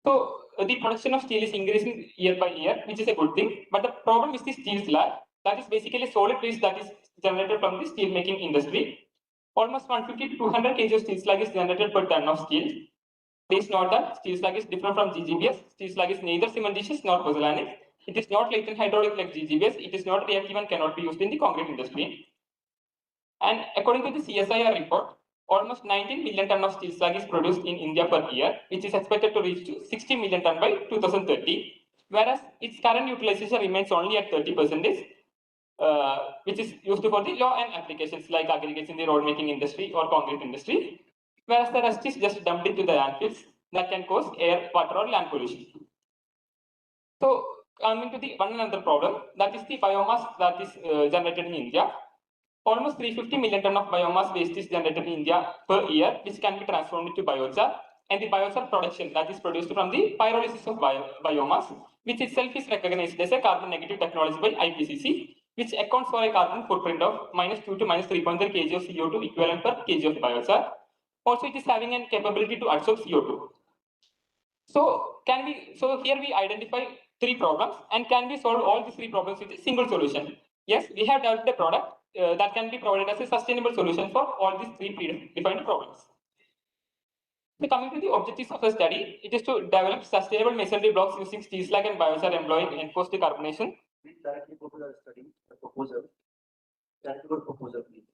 So the production of steel is increasing year by year, which is a good thing. But the problem is the steel slag. That is basically solid waste that is generated from the steel making industry. Almost 150 to 200 kg of steel slag is generated per ton of steel. Please note that steel slag is different from GGBS. Steel slag is neither cementitious nor pozzolanic. It is not latent hydraulic like GGBS. It is not reactive and cannot be used in the concrete industry. And according to the CSIR report, almost 19 million tons of steel slag is produced in India per year, which is expected to reach to 60 million tons by 2030, whereas its current utilization remains only at 30%, which is used for the low-end applications like aggregates in the road making industry or concrete industry, whereas the rest is just dumped into the landfills that can cause air, water, or land pollution. So coming to the another problem, that is the biomass that is generated in India. Almost 350 million ton of biomass waste is generated in India per year, which can be transformed into biochar. And the biochar production that is produced from the pyrolysis of biomass, which itself is recognized as a carbon negative technology by IPCC, which accounts for a carbon footprint of -2 to -3.3 kg of CO2 equivalent per kg of biochar. Also, it is having a capability to absorb CO2. So here we identify three problems, and can we solve all these three problems with a single solution? Yes, we have developed a product that can be provided as a sustainable solution for all these three predefined problems. So coming to the objectives of the study, it is to develop sustainable masonry blocks using steel slag and biochar employing enforced decarbonation. We directly go to the study, the proposal. Directly go to proposal, please.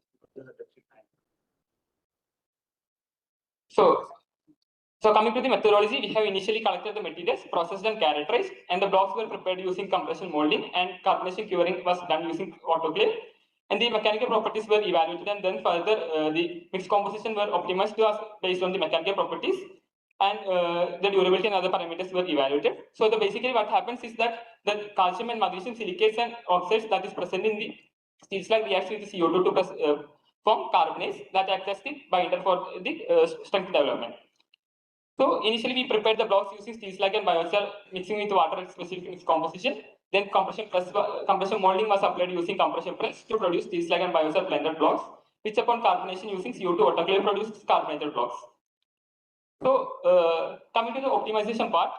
So coming to the methodology, we have initially collected the materials, processed and characterized, and the blocks were prepared using compression molding, and carbonation curing was done using autoclave. And the mechanical properties were evaluated, and then further the mixed composition were optimized based on the mechanical properties, and the durability and other parameters were evaluated. So basically what happens is that the calcium and magnesium silicates and oxides that is present in the steel slag reacts with the CO2 to form carbonates that act as the binder for the strength development. So initially we prepared the blocks using steel slag and biochar mixing with water at specific mix composition. Then compression molding was applied using compression press to produce steel slag and biochar blended blocks, which upon carbonation using CO2 autoclave produced carbonated blocks. So coming to the optimization part,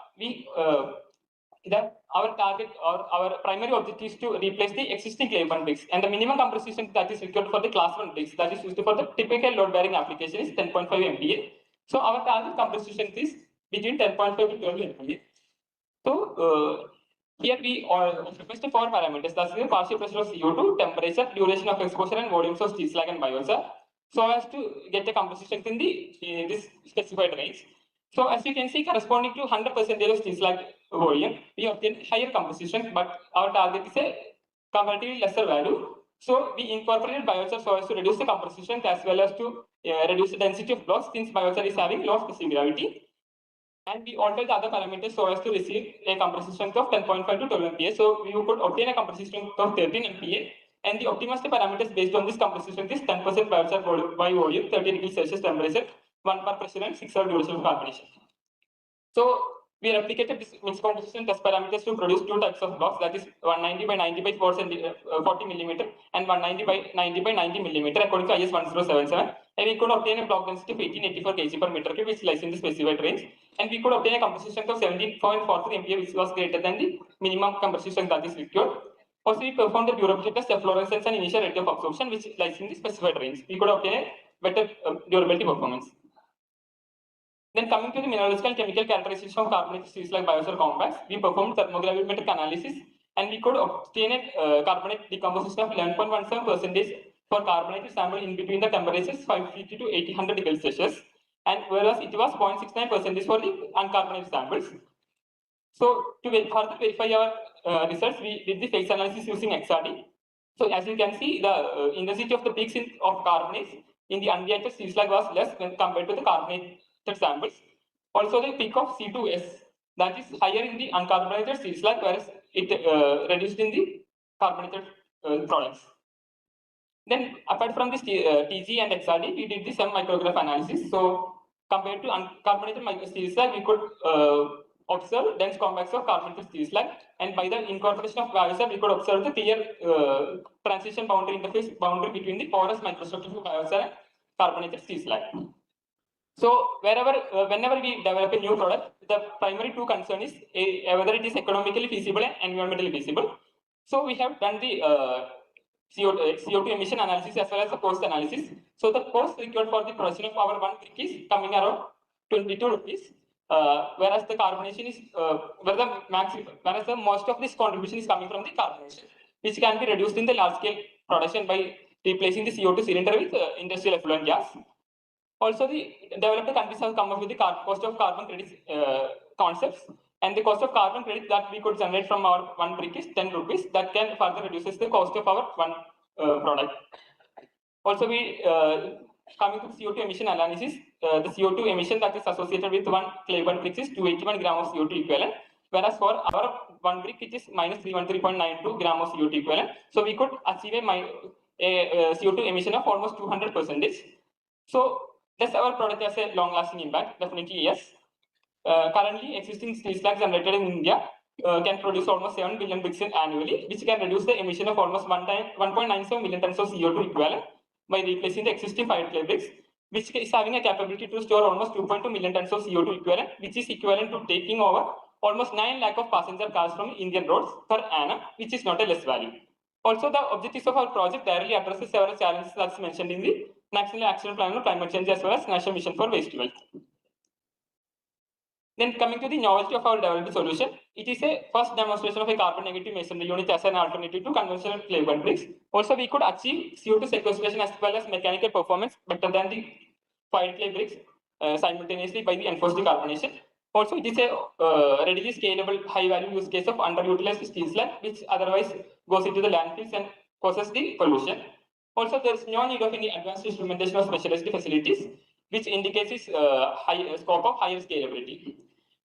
our target or our primary objective is to replace the existing clay bond bricks, and the minimum compression that is required for the class 1 bricks that is used for the typical load bearing application is 10.5 MPa. So our target compression is between 10.5 to 12 MPa. So here we request four parameters, that's the partial pressure of CO2, temperature, duration of exposure, and volumes of steel slag and biochar, so as to get a compression strength in this specified range. So as you can see, corresponding to 100% of steel slag volume, we obtain higher compression strength, but our target is a comparatively lesser value. So we incorporated biochar so as to reduce the compression strength as well as to reduce the density of blocks, since biochar is having low specific gravity. And we altered the other parameters so as to receive a compression strength of 10.5 to 12 MPa. So we could obtain a compression strength of 13 MPa. And the optimized parameters based on this compression strength is 10% biochar by volume, 30 degrees Celsius temperature, 1 bar pressure, and 6 hour duration of carbonation. So we replicated this mixed composition test parameters to produce two types of blocks, that is 190 by 90 by 40 millimeter and 190 by 90 by 90 millimeter according to IS 1077. And we could obtain a block density of 1884 kg per meter cube, which lies in the specified range. And we could obtain a compression strength of 17.43 MPa, which was greater than the minimum compression strength that is required. Also, we performed the durability test, efflorescence, and initial rate of absorption, which lies in the specified range. We could obtain a better durability performance. Then coming to the mineralogical and chemical characterization of carbonated steel slag biochar compacts, we performed thermogravimetric analysis, and we could obtain a carbonate decomposition of 11.17% for carbonated sample in between the temperatures 550 to 1800 degrees Celsius, and whereas it was 0.69% for the uncarbonated samples. So to further verify our results, we did the phase analysis using XRD. So as you can see, the intensity of the peaks of carbonates in the unreacted steel slag was less when compared to the carbonated samples. Also, the peak of C2S, that is higher in the uncarbonated steel slag, whereas it reduced in the carbonated products. Then apart from this TG and XRD, we did the CemHack analysis. So compared to uncarbonated steel slag, we could observe dense compacts of carbonated steel slag, and by the incorporation of biochar, we could observe the clear transition boundary interface boundary between the porous microstructure of biochar and carbonated steel slag. So whenever we develop a new product, the primary two concern is whether it is economically feasible and environmentally feasible. So we have done the CO2 emission analysis as well as the cost analysis. So the cost required for the production of our one brick is coming around 22 rupees, whereas the carbonation is whereas the most of this contribution is coming from the carbonation, which can be reduced in the large scale production by replacing the CO2 cylinder with industrial effluent gas. Also, the developed countries have come up with the cost of carbon credits concepts, and the cost of carbon credit that we could generate from our one brick is 10 rupees. That can further reduces the cost of our one product. Also, we coming to CO2 emission analysis, the CO2 emission that is associated with one clay bond bricks is 281 grams of CO2 equivalent, Whereas for our one brick, it is minus 313.92 gram of CO2 equivalent. So we could achieve a CO2 emission of almost 200%. So does our product has a long-lasting impact? Definitely yes. Currently, existing steel slag generated in India can produce almost 7 billion bricks annually, which can reduce the emission of almost 1.97 million tons of CO2 equivalent by replacing the existing fired clay bricks, which is having a capability to store almost 2.2 million tons of CO2 equivalent, which is equivalent to taking over almost 9 lakh of passenger cars from Indian roads per annum, which is not a less value. Also, the objectives of our project directly addresses several challenges as mentioned in the National Action Plan on Climate Change as well as National Mission for Waste to Wealth. Then coming to the novelty of our developed solution, it is a first demonstration of a carbon negative masonry unit as an alternative to conventional clay bed bricks. Also, we could achieve CO2 sequestration as well as mechanical performance better than the fired clay bricks simultaneously by the enforced decarbonation. Also, it is a readily scalable high-value use case of underutilized steel slag, which otherwise goes into the landfills and causes the pollution. Also, there is no need of any advanced instrumentation or specialized facilities, which indicates its scope of higher scalability.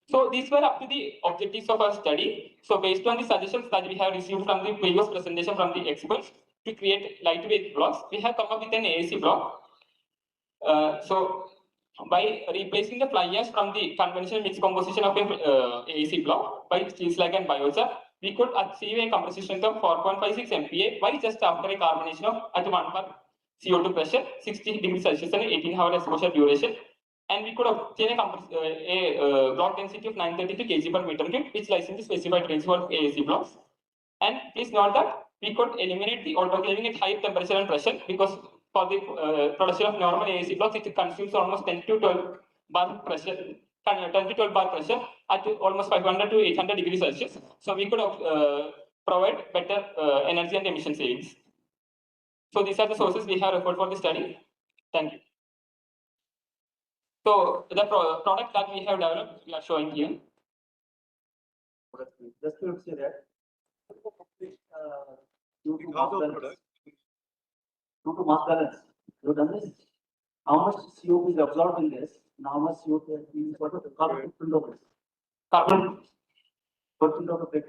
So these were up to the objectives of our study. So based on the suggestions that we have received from the previous presentation from the experts to create lightweight blocks, we have come up with an AAC block. So by replacing the fly ash from the conventional mixed composition of a AAC block by steel slag and biochar, we could achieve a compressive strength of 4.56 MPa by just after a carbonation of at 1 bar CO2 pressure, 60 degrees Celsius and 18-hour exposure duration. And we could obtain a block density of 932 kg per meter cube, which lies in the specified range for AAC blocks. And please note that we could eliminate the autoclaving at higher temperature and pressure, because for the production of normal AAC blocks, it consumes almost 10 to 12 bar pressure, 10 to 12 bar pressure at almost 500 to 800 degrees Celsius. So we could provide better energy and emission savings. So these are the sources we have referred for the study. Thank you. So the product that we have developed, we are showing here. Just to say that, due to mass balance, you have done this. How much CO2 is absorbed in this, and how much CO2 is being sort of the carbon footprint of this? Carbon footprint of the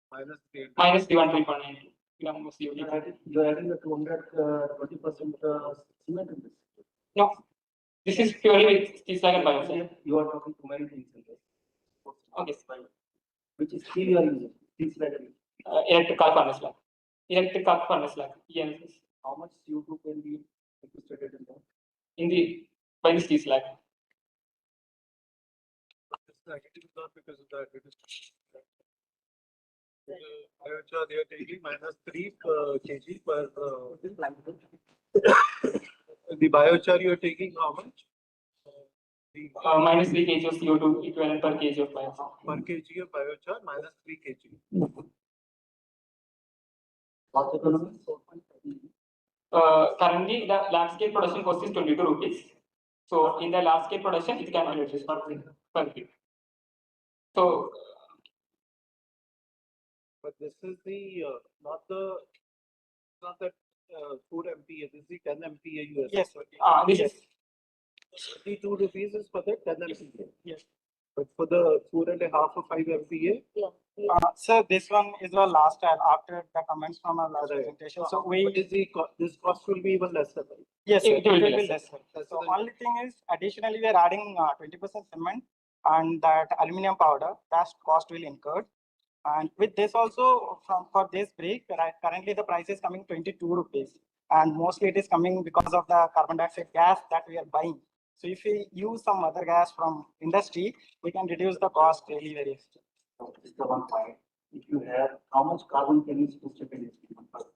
minus 313.92 gram of CO2. You are adding the 220% cement in this. No, this is purely with steel slag and biochar. You are talking too many things in this. Okay. Which is steel you are using? Steel slag. Electric arc furnace slag. Electric arc furnace slag. ENFS. How much CO2 can be sequestrated in that? In the by the steel slag. Negative is not because of that. It is biochar they are taking minus 3 kg per. The biochar you are taking how much? Minus 3 kg of CO2 equivalent per kg of biochar. Per kg of biochar minus 3 kg. Cost economy? Currently, the large scale production cost is 22 rupees. So in the large scale production, it can be reduced per kg. So, but this is the not the 4 MPa. This is the 10 MPa US. Yes. This is 32 rupees is for the 10 MPa. Yes. But for the 4.5 or 5 MPa. So this one is the last after the comments from our last presentation. So we what is the this cost will be even lesser, right? Yes, it will be lesser. So only thing is additionally we are adding 20% cement and that aluminum powder. That cost will incur. And with this also for this brick, currently the price is coming 22 rupees, and mostly it is coming because of the carbon dioxide gas that we are buying. So if we use some other gas from industry, we can reduce the cost really very. This is the one point. If you have, how much carbon can you sequestrate in this?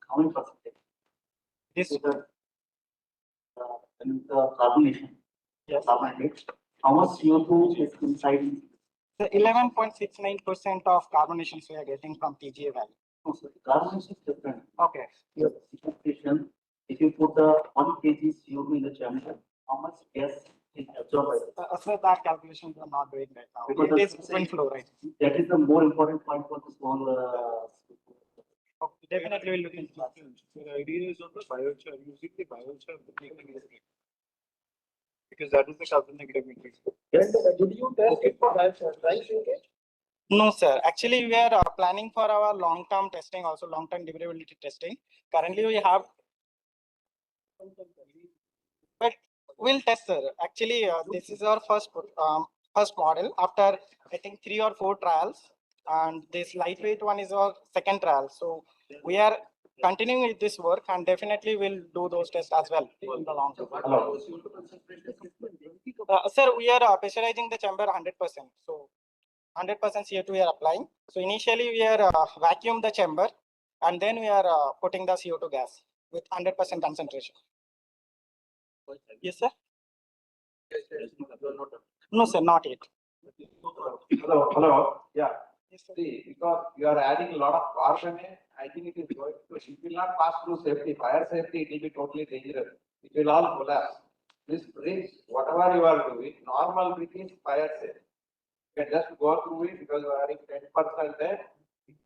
How many percentage? This is the carbonation. Yes. Carbon, how much CO2 is inside? The 11.69% of carbonations we are getting from TGA value. No, so carbonation is different. Okay. Your sequestration, if you put the 1 kg CO2 in the chamber, how much gas is absorbed? So that calculation we are not doing right now. Because it is wind flow, right? That is the more important point for this whole. Okay, definitely we'll look into that. So the idea is on the biochar, using the biochar because that is the carbon negative matrix. Yes, did you test it for biochar, right? Okay. No, sir. Actually, we are planning for our long-term testing, also long-term durability testing. Currently, we have, but we'll test, sir. Actually, this is our first model after I think 3 or 4 trials, and this lightweight one is our second trial. So we are continuing with this work, and definitely we'll do those tests as well in the long term. Sir, we are pressurizing the chamber 100%. So 100% CO2 we are applying. So initially we are vacuum the chamber, and then we are putting the CO2 gas with 100% concentration. Yes, sir. No, sir, not yet. Hello. Yeah. See, because you are adding a lot of carbon, I think it is going to, it will not pass through safety, fire safety, it will be totally dangerous. It will all collapse. This bridge, whatever you are doing, normal bridge is fire safe. You can just go through it because you are adding 10% there,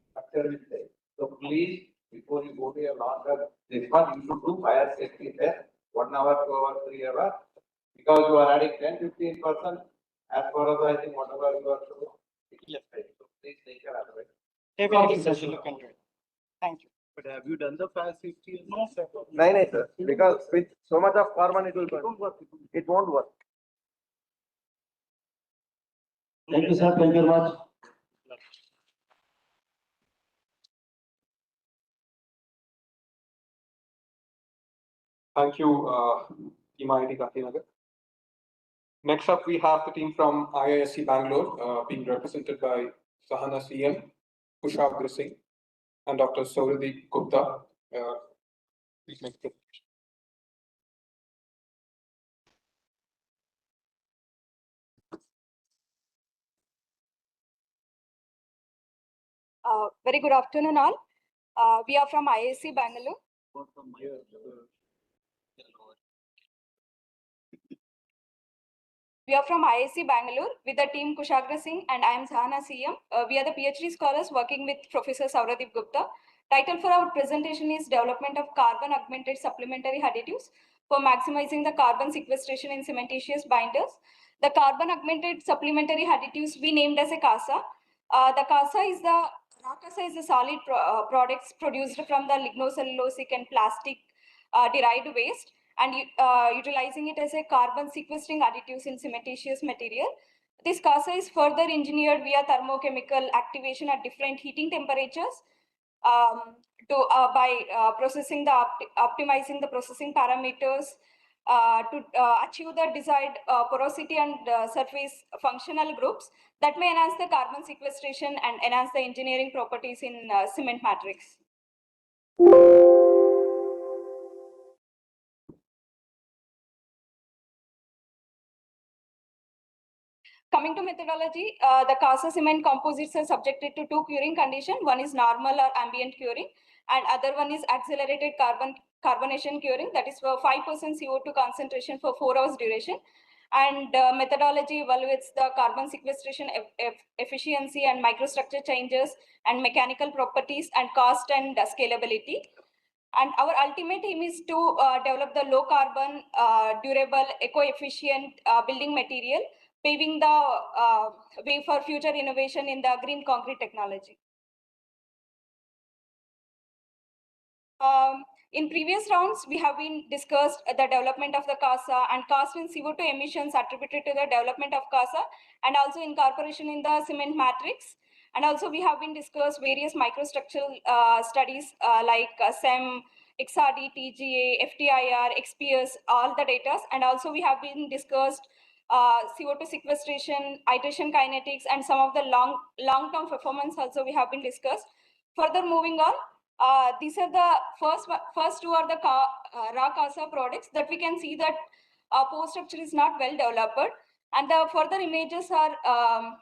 structure will stay. So please, before you go to a longer, this one, you should do fire safety there, 1 hour, 2 hours, 3 hours, because you are adding 10-15%, as far as I think whatever you are doing, yes. So please take care of it. Definitely, sir, we'll look into it. Thank you. But have you done the fire safety? No, sir. No, sir. Because with so much of carbon, it will burn. It won't work. Thank you, sir. Thank you very much. Thank you, Team IIT Gandhinagar. Next up, we have the team from IISc Bangalore, being represented by Sahana CM, Kushagra Singh, and Dr. Sauradeep Gupta. Please make the presentation. Very good afternoon, all. We are from IISc Bangalore. We are from IISc Bangalore with the team Kushagra Singh, and I am Sahana CM. We are the PhD scholars working with Professor Sauradeep Gupta. Title for our presentation is Development of Carbon Augmented Supplementary Additives for Maximizing the Carbon Sequestration in Cementitious Binders. The carbon augmented supplementary additives we named as a CASA. The CASA is the raw CASA is the solid products produced from the lignocellulosic and plastic derived waste, and utilizing it as a carbon sequestering additives in cementitious material. This CASA is further engineered via thermochemical activation at different heating temperatures by processing the optimizing the processing parameters to achieve the desired porosity and surface functional groups that may enhance the carbon sequestration and enhance the engineering properties in cement matrix. Coming to methodology, the CASA cement composites are subjected to 2 curing conditions. One is normal or ambient curing, and other one is accelerated carbonation curing, that is for 5% CO2 concentration for 4 hours duration. And methodology evaluates the carbon sequestration efficiency and microstructure changes and mechanical properties and cost and scalability. And our ultimate aim is to develop the low carbon, durable, eco-efficient building material, paving the way for future innovation in the green concrete technology. In previous rounds, we have been discussed the development of the CASA and cost and CO2 emissions attributed to the development of CASA, and also incorporation in the cement matrix. And also we have been discussed various microstructural studies like CEM, XRD, TGA, FTIR, XPS, all the data. And also we have been discussed CO2 sequestration, iteration kinetics, and some of the long-term performance also we have been discussed. Further moving on, these are the first 2 are the raw CASA products that we can see that pore structure is not well developed. And the further images are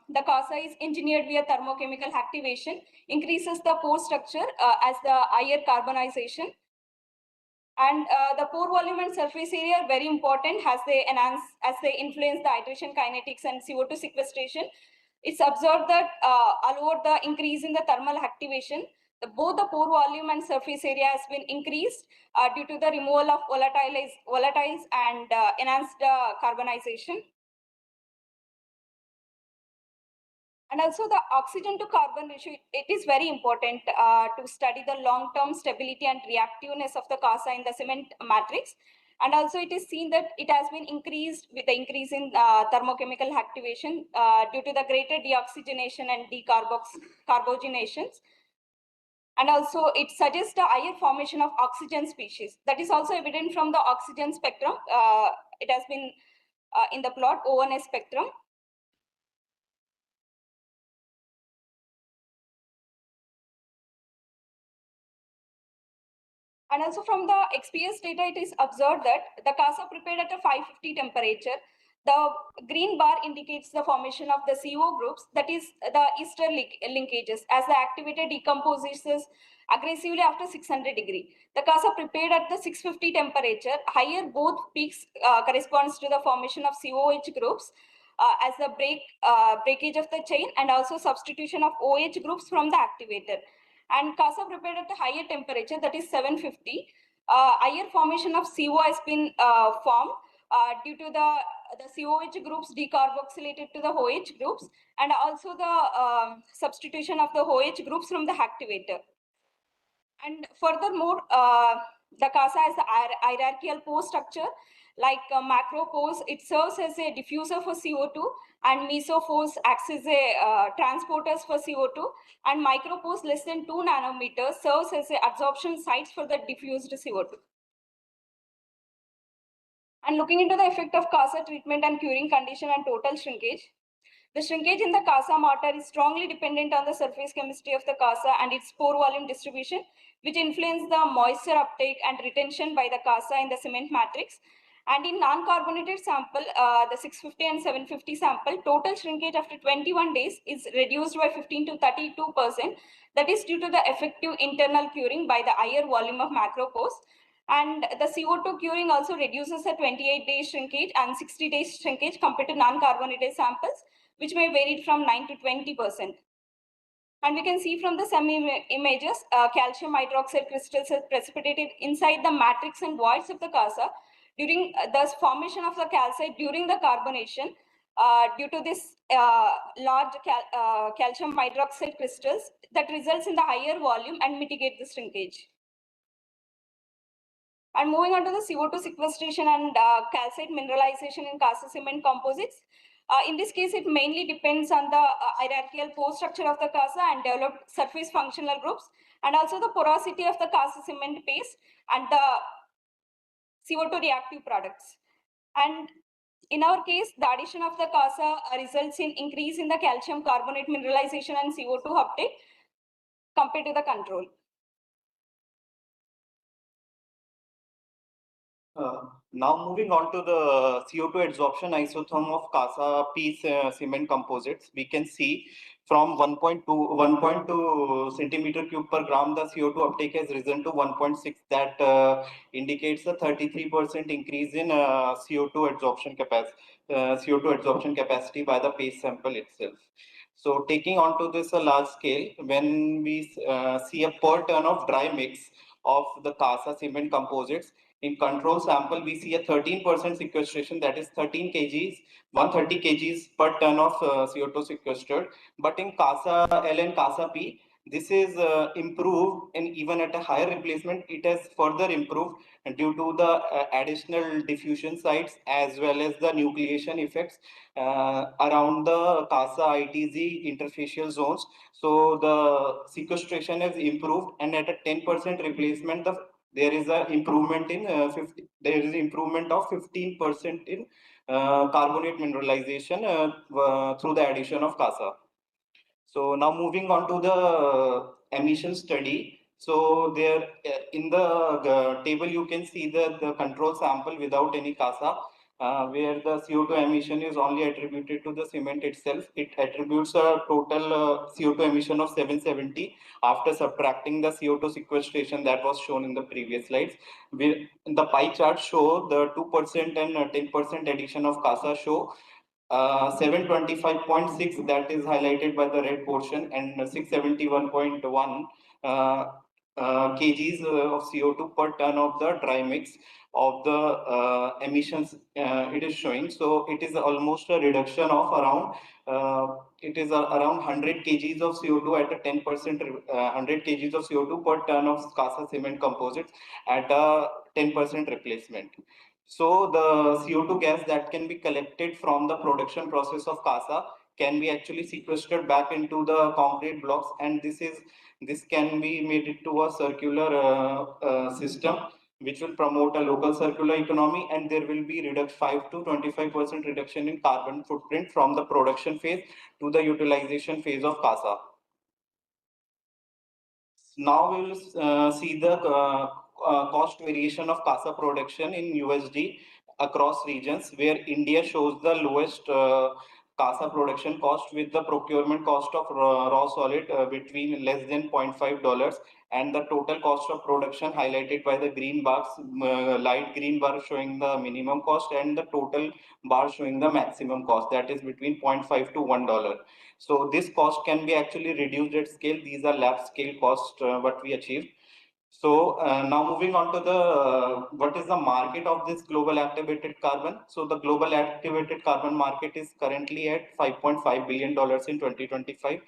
the CASA is engineered via thermochemical activation, increases the pore structure as the higher carbonization. And the pore volume and surface area are very important as they influence the hydration kinetics and CO2 sequestration. It's observed that allowed the increase in the thermal activation, both the pore volume and surface area has been increased due to the removal of volatiles and enhanced carbonization. And also the oxygen to carbon ratio, it is very important to study the long-term stability and reactiveness of the CASA in the cement matrix. And also it is seen that it has been increased with the increase in thermochemical activation due to the greater deoxygenation and decarbogenations. And also it suggests the higher formation of oxygen species. That is also evident from the oxygen spectrum. It has been in the plot O1S spectrum. And also from the XPS data, it is observed that the CASA prepared at a 550 temperature. The green bar indicates the formation of the CO groups, that is the ester linkages, as the activator decomposes aggressively after 600 degree. The CASA prepared at the 650 temperature, higher both peaks corresponds to the formation of COH groups as the breakage of the chain and also substitution of OH groups from the activator. And CASA prepared at a higher temperature, that is 750, higher formation of CO has been formed due to the COH groups decarboxylated to the OH groups and also the substitution of the OH groups from the activator. And furthermore, the CASA has a hierarchical pore structure. Like macro pores, it serves as a diffuser for CO2, and mesopores acts as a transporters for CO2, and micropores less than 2 nanometers serves as a absorption sites for the diffused CO2. And looking into the effect of CASA treatment and curing condition and total shrinkage, the shrinkage in the CASA mortar is strongly dependent on the surface chemistry of the CASA and its pore volume distribution, which influence the moisture uptake and retention by the CASA in the cement matrix. And in non-carbonated sample, the 650 and 750 sample, total shrinkage after 21 days is reduced by 15 to 32%. That is due to the effective internal curing by the higher volume of macropores. And the CO2 curing also reduces the 28-day shrinkage and 60-day shrinkage compared to non-carbonated samples, which may vary from 9 to 20%. And we can see from the some images, calcium hydroxide crystals are precipitated inside the matrix and voids of the CASA during the formation of the calcite during the carbonation. Due to this large calcium hydroxide crystals that results in the higher volume and mitigate the shrinkage. And moving on to the CO2 sequestration and calcite mineralization in CASA cement composites. In this case, it mainly depends on the hierarchical pore structure of the CASA and developed surface functional groups, and also the porosity of the CASA cement paste and the CO2 reactive products. And in our case, the addition of the CASA results in increase in the calcium carbonate mineralization and CO2 uptake compared to the control. Now moving on to the CO2 adsorption isotherm of CASA P cement composites, we can see from 1.2 centimeter cube per gram, the CO2 uptake has risen to 1.6. That indicates a 33% increase in CO2 absorption capacity by the paste sample itself. So taking onto this a large scale, when we see a per ton of dry mix of the CASA cement composites, in control sample, we see a 13% sequestration, that is 13 kgs, 130 kgs per ton of CO2 sequestered. But in CASA L and CASA P, this is improved, and even at a higher replacement, it has further improved due to the additional diffusion sites as well as the nucleation effects around the CASA ITZ interfacial zones. So the sequestration has improved, and at a 10% replacement, there is an improvement in 15% in carbonate mineralization through the addition of CASA. So now moving on to the emission study. So there in the table you can see the control sample without any CASA, where the CO2 emission is only attributed to the cement itself. It attributes a total CO2 emission of 770 after subtracting the CO2 sequestration that was shown in the previous slides. The pie chart show the 2% and 10% addition of CASA show 725.6, that is highlighted by the red portion, and 671.1 kgs of CO2 per ton of the dry mix of the emissions it is showing. So it is almost a reduction of around it is around 100 kgs of CO2 at a 10%, 100 kgs of CO2 per ton of CASA cement composites at a 10% replacement. So the CO2 gas that can be collected from the production process of CASA can be actually sequestered back into the concrete blocks, and this can be made into a circular system which will promote a local circular economy, and there will be 5 to 25% reduction in carbon footprint from the production phase to the utilization phase of CASA. Now we will see the cost variation of CASA production in USD across regions, where India shows the lowest CASA production cost, with the procurement cost of raw solid between less than $0.5, and the total cost of production highlighted by the green bars, light green bar showing the minimum cost, and the total bar showing the maximum cost, that is between $0.5 to $1. So this cost can be actually reduced at scale. These are lab scale costs what we achieved. So now moving on to the what is the market of this global activated carbon. So the global activated carbon market is currently at $5.5 billion in 2025,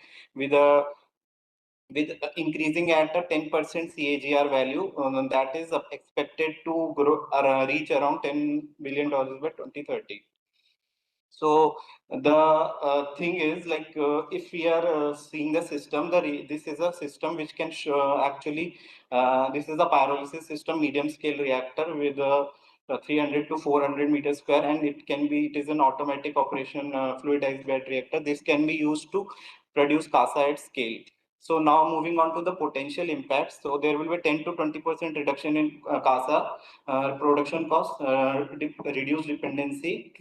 with increasing at a 10% CAGR value that is expected to grow reach around $10 billion by 2030. So the thing is, like, if we are seeing the system, this is a system which can actually, this is a pyrolysis system, medium scale reactor with 300 to 400 meters square, and it is an automatic operation fluidized bed reactor. This can be used to produce CASA at scale. So now moving on to the potential impacts. So there will be 10 to 20% reduction in CASA production costs, reduced dependency,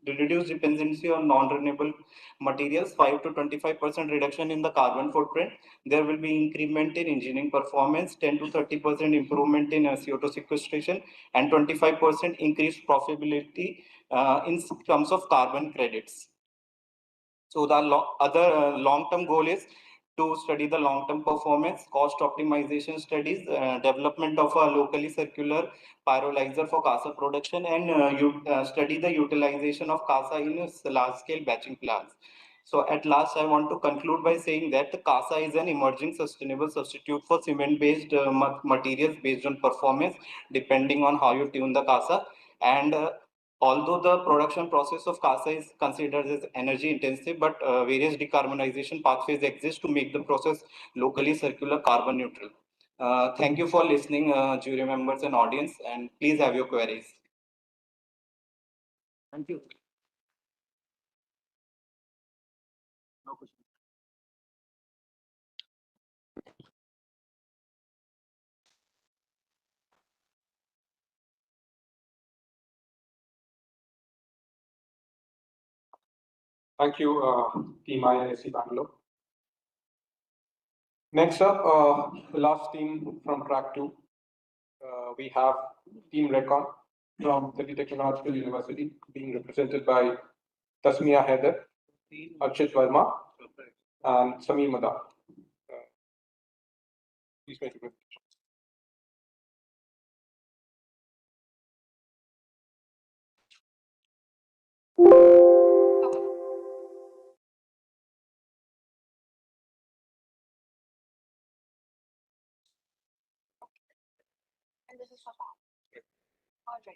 reduced dependency on non-renewable materials, 5 to 25% reduction in the carbon footprint. There will be increment in engineering performance, 10 to 30% improvement in CO2 sequestration, and 25% increased profitability in terms of carbon credits. So the other long-term goal is to study the long-term performance, cost optimization studies, development of a locally circular pyrolyzer for CASA production, and study the utilization of CASA in large-scale batching plants. So at last, I want to conclude by saying that the CASA is an emerging sustainable substitute for cement-based materials based on performance, depending on how you tune the CASA. And although the production process of CASA is considered as energy intensive, but various decarbonization pathways exist to make the process locally circular, carbon neutral. Thank you for listening, jury members and audience, and please have your queries. Thank you. No question. Thank you, Team IISc Bangalore. Next up, the last team from track 2. We have Team Recon from Delhi Technological University, being represented by Tasmia Haider, Archit Verma, and Sameer Madan. Please make a presentation. And this is for that. All right.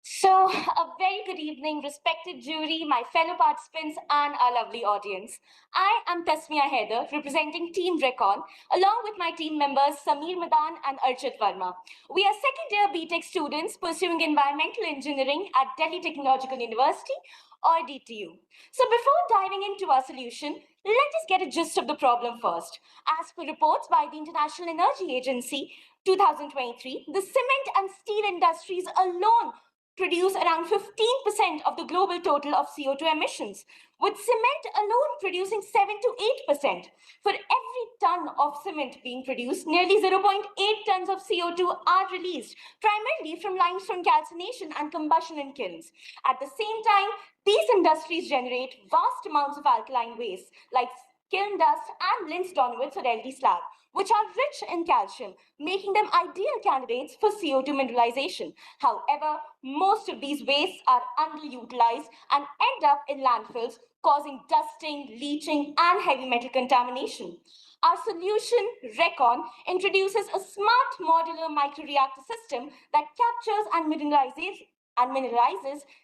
So, a very good evening, respected jury, my fellow participants, and our lovely audience. I am Tasmia Haider, representing Team Recon, along with my team members Sameer Madan and Archit Verma. We are second-year BTech students pursuing environmental engineering at Delhi Technological University, or DTU. So before diving into our solution, let us get a gist of the problem first. As per reports by the International Energy Agency, 2023, the cement and steel industries alone produce around 15% of the global total of CO2 emissions, with cement alone producing 7 to 8%. For every ton of cement being produced, nearly 0.8 tons of CO2 are released, primarily from limestone calcination and combustion in kilns. At the same time, these industries generate vast amounts of alkaline waste like kiln dust, and lint donuts or LD slag, which are rich in calcium, making them ideal candidates for CO2 mineralization. However, most of these wastes are underutilized and end up in landfills, causing dusting, leaching, and heavy metal contamination. Our solution, Recon, introduces a smart modular microreactor system that captures and mineralizes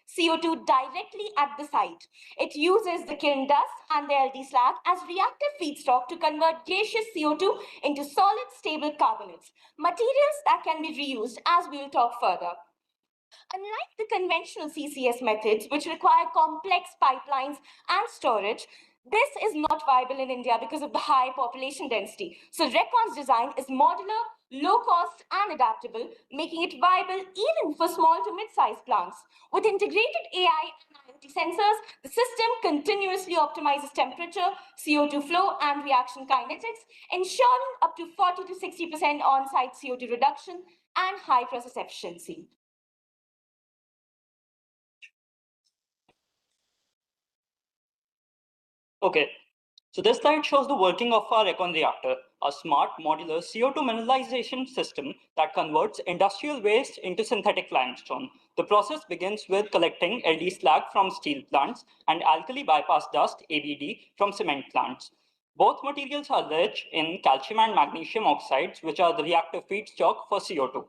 CO2 directly at the site. It uses the kiln dust and the LD slag as reactive feedstock to convert gaseous CO2 into solid, stable carbonates, materials that can be reused, as we will talk further. Unlike the conventional CCS methods, which require complex pipelines and storage, this is not viable in India because of the high population density. So Recon's design is modular, low cost, and adaptable, making it viable even for small to mid-sized plants. With integrated AI and IoT sensors, the system continuously optimizes temperature, CO2 flow, and reaction kinetics, ensuring up to 40 to 60% on-site CO2 reduction and high process efficiency. Okay, so this slide shows the working of our Recon reactor, a smart modular CO2 mineralization system that converts industrial waste into synthetic limestone. The process begins with collecting LD slag from steel plants and alkali bypass dust, ABD, from cement plants. Both materials are rich in calcium and magnesium oxides, which are the reactive feedstock for CO2.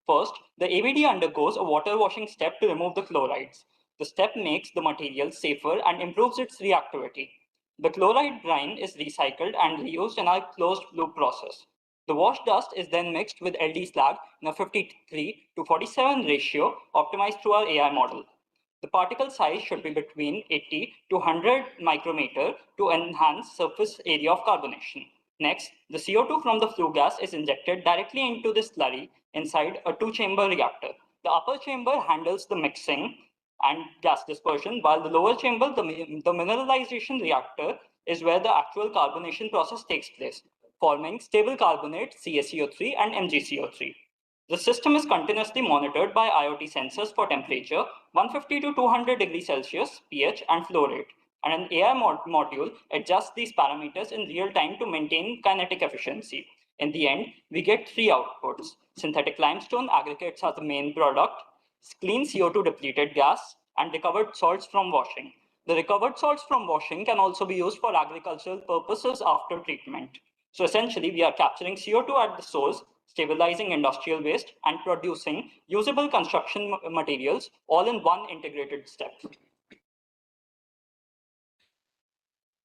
First, the ABD undergoes a water washing step to remove the chlorides. The step makes the material safer and improves its reactivity. The chloride brine is recycled and reused in our closed loop process. The wash dust is then mixed with LD slag in a 53 to 47 ratio optimized through our AI model. The particle size should be between 80 to 100 micrometer to enhance surface area of carbonation. Next, the CO2 from the flue gas is injected directly into the slurry inside a two-chamber reactor. The upper chamber handles the mixing and gas dispersion, while the lower chamber, the mineralization reactor, is where the actual carbonation process takes place, forming stable carbonate, CaCO3 and MgCO3. The system is continuously monitored by IoT sensors for temperature, 150 to 200 degrees Celsius, pH, and flow rate. And an AI module adjusts these parameters in real time to maintain kinetic efficiency. In the end, we get three outputs: synthetic limestone aggregates as the main product, clean CO2 depleted gas, and recovered salts from washing. The recovered salts from washing can also be used for agricultural purposes after treatment. So essentially, we are capturing CO2 at the source, stabilizing industrial waste, and producing usable construction materials all in one integrated step.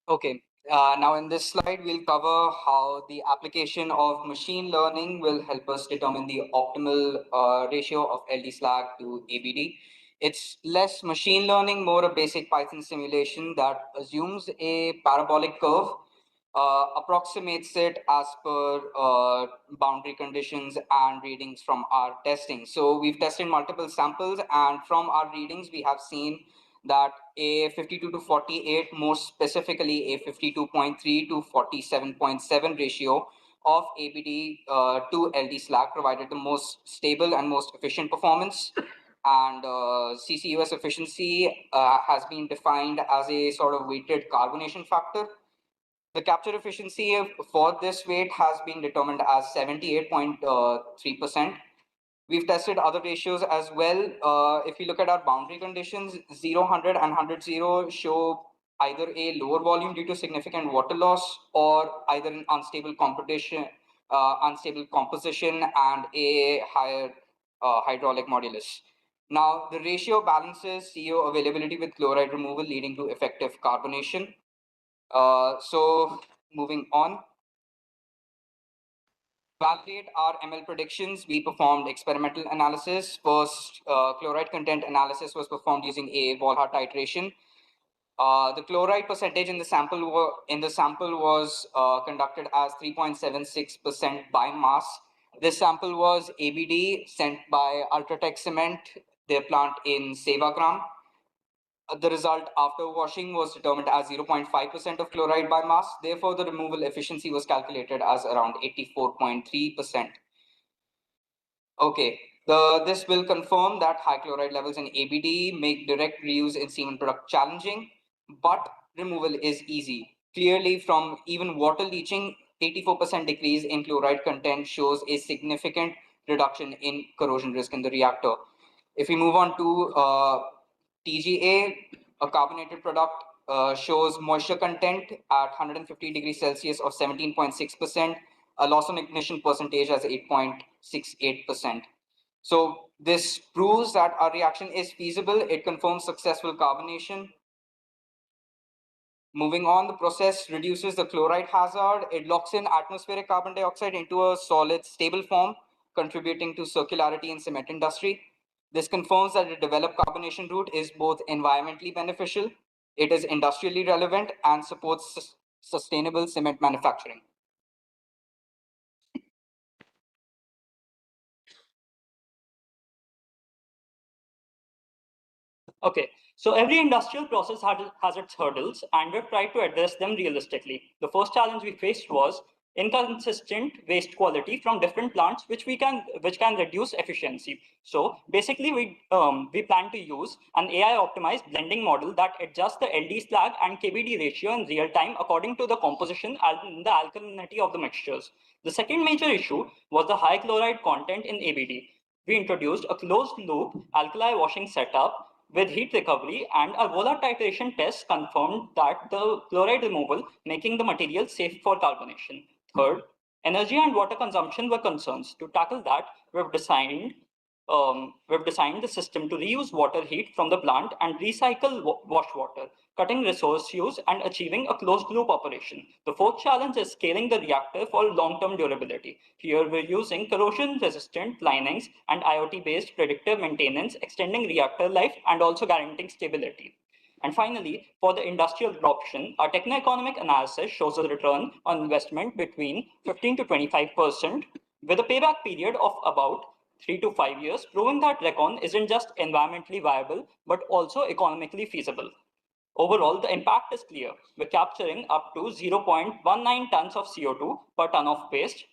Okay, now in this slide, we'll cover how the application of machine learning will help us determine the optimal ratio of LD slag to ABD. It's less machine learning, more a basic Python simulation that assumes a parabolic curve, approximates it as per boundary conditions and readings from our testing. So we've tested multiple samples, and from our readings, we have seen that a 52 to 48, more specifically a 52.3 to 47.7 ratio of ABD to LD slag provided the most stable and most efficient performance. And CCUS efficiency has been defined as a sort of weighted carbonation factor. The capture efficiency for this weight has been determined as 78.3%. We've tested other ratios as well. If you look at our boundary conditions, 0, 100 and 100, 0 show either a lower volume due to significant water loss or either an unstable composition and a higher hydraulic modulus. Now, the ratio balances CO availability with chloride removal, leading to effective carbonation. So moving on. Validate our ML predictions, we performed experimental analysis. First, chloride content analysis was performed using a Volhart titration. The chloride percentage in the sample was conducted as 3.76% by mass. This sample was ABD sent by Ultratech Cement, their plant in Sevagram. The result after washing was determined as 0.5% of chloride by mass. Therefore, the removal efficiency was calculated as around 84.3%. Okay, this will confirm that high chloride levels in ABD make direct reuse in cement product challenging, but removal is easy. Clearly, from even water leaching, 84% decrease in chloride content shows a significant reduction in corrosion risk in the reactor. If we move on to TGA, a carbonated product shows moisture content at 150 degrees Celsius of 17.6%, a loss on ignition percentage as 8.68%. So this proves that our reaction is feasible. It confirms successful carbonation. Moving on, the process reduces the chloride hazard. It locks in atmospheric carbon dioxide into a solid, stable form, contributing to circularity in cement industry. This confirms that the developed carbonation route is both environmentally beneficial, it is industrially relevant, and supports sustainable cement manufacturing. Okay, so every industrial process has its hurdles, and we've tried to address them realistically. The first challenge we faced was inconsistent waste quality from different plants, which can reduce efficiency. So basically, we plan to use an AI-optimized blending model that adjusts the LD slag and KBD ratio in real time according to the composition and the alkalinity of the mixtures. The second major issue was the high chloride content in ABD. We introduced a closed-loop alkali washing setup with heat recovery, and our Vola titration test confirmed that the chloride removal making the material safe for carbonation. Third, energy and water consumption were concerns. To tackle that, we've designed the system to reuse water heat from the plant and recycle wash water, cutting resource use and achieving a closed loop operation. The fourth challenge is scaling the reactor for long-term durability. Here we're using corrosion-resistant linings and IoT-based predictive maintenance, extending reactor life and also guaranteeing stability. And finally, for the industrial option, our techno-economic analysis shows a return on investment between 15 to 25% with a payback period of about 3 to 5 years, proving that Recon isn't just environmentally viable, but also economically feasible. Overall, the impact is clear. We're capturing up to 0.19 tons of CO2 per ton of waste,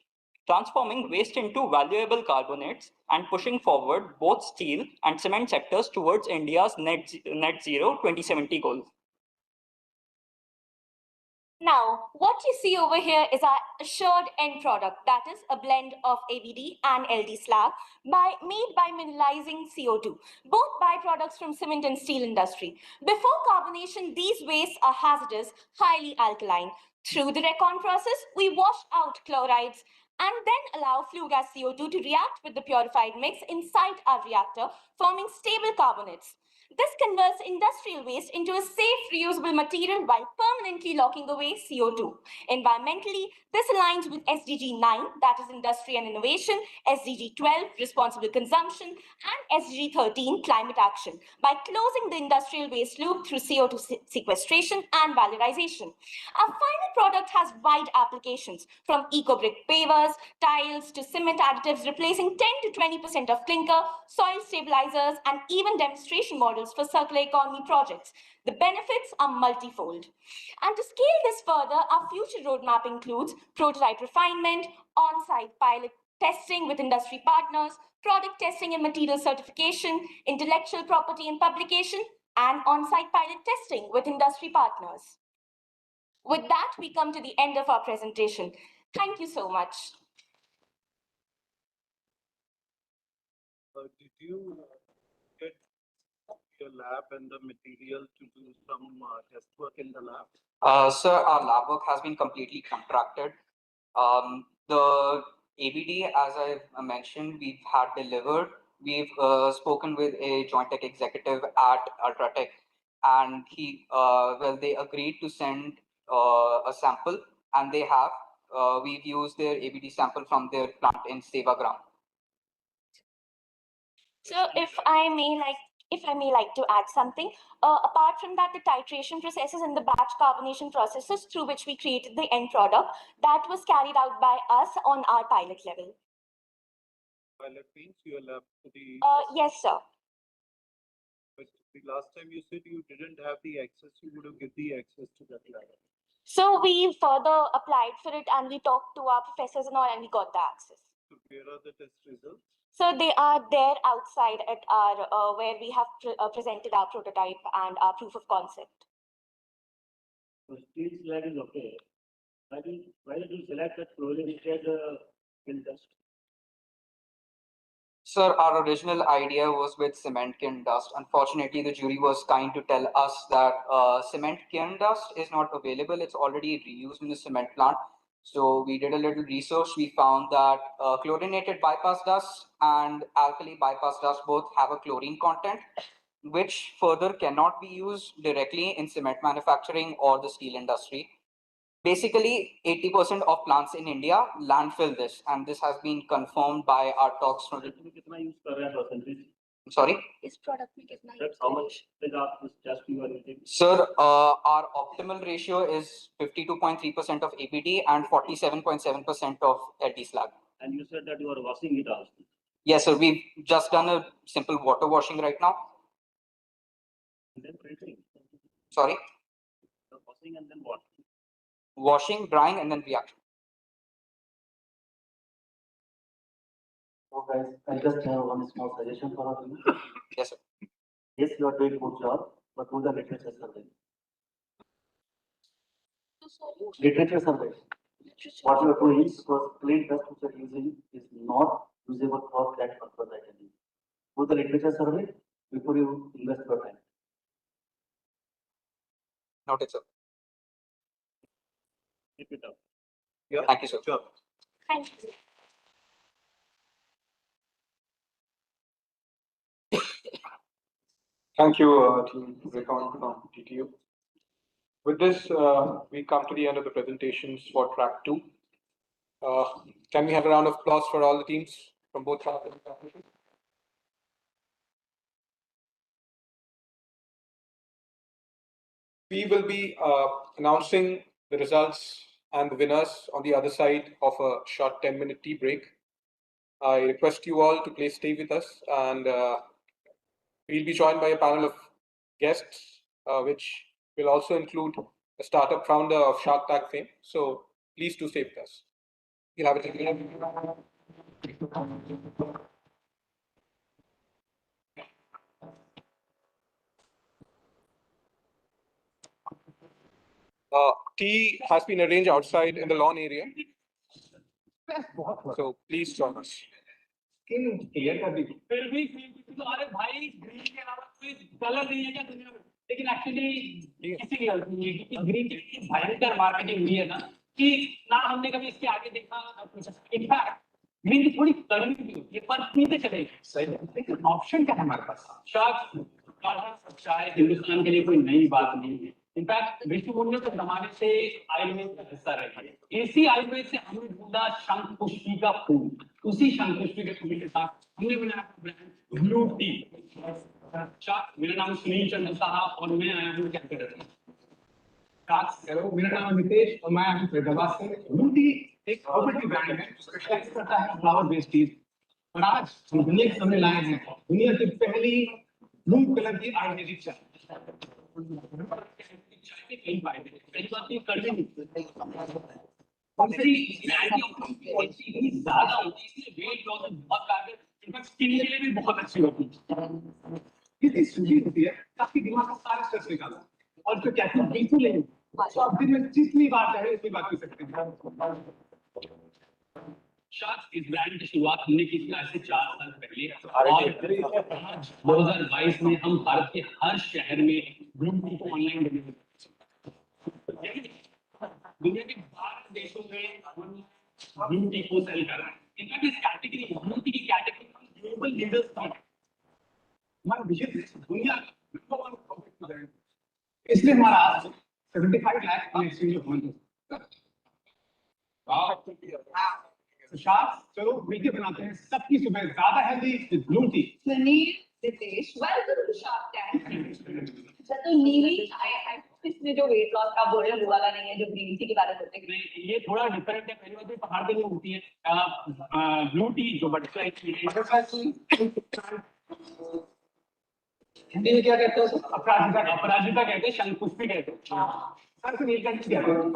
transforming waste into valuable carbonates, and pushing forward both steel and cement sectors towards India's net zero 2070 goal. Now, what you see over here is our assured end product, that is a blend of ABD and LD slag made by mineralizing CO2, both byproducts from cement and steel industry. Before carbonation, these wastes are hazardous, highly alkaline. Through the Recon process, we wash out chlorides and then allow flue gas CO2 to react with the purified mix inside our reactor, forming stable carbonates. This converts industrial waste into a safe, reusable material while permanently locking away CO2. Environmentally, this aligns with SDG 9, that is industry and innovation, SDG 12, responsible consumption, and SDG 13, climate action, by closing the industrial waste loop through CO2 sequestration and valorization. Our final product has wide applications, from eco-brick pavers, tiles to cement additives, replacing 10 to 20% of clinker, soil stabilizers, and even demonstration models for circular economy projects. The benefits are multifold. And to scale this further, our future roadmap includes prototype refinement, on-site pilot testing with industry partners, product testing and material certification, intellectual property and publication, and on-site pilot testing with industry partners. With that, we come to the end of our presentation. Thank you so much. Did you get your lab and the material to do some test work in the lab? Sir, our lab work has been completely contracted. The ABD, as I mentioned, we've had delivered. We've spoken with a joint tech executive at Ultratech, and they agreed to send a sample, and they have. We've used their ABD sample from their plant in Sevagram. So if I may like to add something, apart from that, the titration processes and the batch carbonation processes through which we created the end product, that was carried out by us on our pilot level. Pilot means your lab to the... Yes, sir. But the last time you said you didn't have the access, you would have given the access to that lab. So we further applied for it and we talked to our professors and all, and we got the access. So where are the test results? So they are there outside at our where we have presented our prototype and our proof of concept. So steel slag is okay. Why did you select that fluorinated kiln dust? Sir, our original idea was with cement kiln dust. Unfortunately, the jury was kind to tell us that cement kiln dust is not available. It's already reused in the cement plant. So we did a little research. We found that chlorinated bypass dust and alkali bypass dust both have a chlorine content, which further cannot be used directly in cement manufacturing or the steel industry. Basically, 80% of plants in India landfill this, and this has been confirmed by our talks from. Sorry? इस product में कितना That's how much is just you are using? Sir, our optimal ratio is 52.3% of APD and 47.7% of LD slag. And you said that you are washing it also. Yes, sir. We've just done a simple water washing right now. And then filtering. Sorry? So washing and then what? Washing, drying, and then reaction. So guys, I just have one small suggestion for all of you. Yes, sir. Yes, you are doing good job, but do the literature survey. Literature survey. What you are doing, because plain dust which you are using is not usable for that purpose actually. Do the literature survey before you invest your time. Noted, sir. Keep it up. Yeah. Thank you, sir. Sure. Thank you. Thank you, Team Recon from TTU. With this, we come to the end of the presentations for track 2. Can we have a round of applause for all the teams from both tracks? We will be announcing the results and the winners on the other side of a short 10-minute tea break. I request you all to please stay with us, and we'll be joined by a panel of guests, which will also include a startup founder of Shark Tank fame. So please do stay with us. You'll have it. Tea has been arranged outside in the lawn area. So please join us. फिर भी अरे भाई green के अलावा कोई colour नहीं है क्या दुनिया में लेकिन एक्चुअली किसी की गलती नहीं है क्योंकि ग्रीन की इतनी भयंकर मार्केटिंग हुई है ना कि ना हमने कभी इसके आगे देखा ना कुछ इनफैक्ट ग्रीन की थोड़ी कलर भी होती है पर पीते चले सही लेकिन ऑप्शन क्या है हमारे पास शायद हिंदुस्तान के लिए कोई नई बात नहीं है इनफैक्ट ऋषि मुनियों के जमाने से आयुर्वेद का हिस्सा रही है इसी आयुर्वेद से हमने ढूंढा शंख पुष्पी का फूल उसी शंख पुष्पी के फूल के साथ हमने बनाया ब्रांड ब्लू टी। मेरा नाम सुनील चंद्र साहब और मैं आया हूँ कैलकाटा से। हेलो, मेरा नाम है नितेश और मैं आया हूँ फरीदाबाद से। ब्लू टी एक प्रोपर्टी ब्रांड है जो स्पेशलाइज करता है फ्लावर बेस्ड टी और आज हम दुनिया के सामने लाए हैं दुनिया की पहली ब्लू कलर की आयुर्वेदिक चाय। कई फायदे कई बातें करने ज्यादा होती है इसलिए वेट लॉस में बहुत कारगर इनफैक्ट स्किन के लिए भी बहुत अच्छी होती है कितनी सूखी होती है ताकि दिमाग का सारा स्ट्रेस निकालना और जो कहते हैं बिल्कुल नहीं तो आप दिन में जितनी बार चाहे उतनी बार पी सकते हैं। शायद इस ब्रांड की शुरुआत हमने की थी आज से 4 साल पहले और 2022 में हम भारत के हर शहर में ब्लू टी को ऑनलाइन डिलीवर दुनिया के 12 देशों में ब्लू टी को सेल कर रहा है इनफैक्ट इस कैटेगरी ब्लू टी की कैटेगरी में ग्लोबल लीडर्स हैं हमारा विजन दुनिया का नंबर 1 कॉम्पिटिटिव ब्रांड इसलिए हमारा आज 75 लाख का एक्सचेंज होना शायद चलो मिलके बनाते हैं सबकी सुबह ज्यादा healthy blue T Sunil, Nitesh, welcome to Shark Tank. तो नीली इसमें जो वेट लॉस का बोल रहे वाला नहीं है जो ग्रीन टी की बात करते हैं ये थोड़ा डिफरेंट है पहली बात तो पहाड़ पे नहीं होती है ब्लू टी जो बटरफ्लाई टी हिंदी में क्या कहते हैं अपराजिता कहते हैं शंखपुष्पी कहते हैं सर से नीलकंठ कहते हैं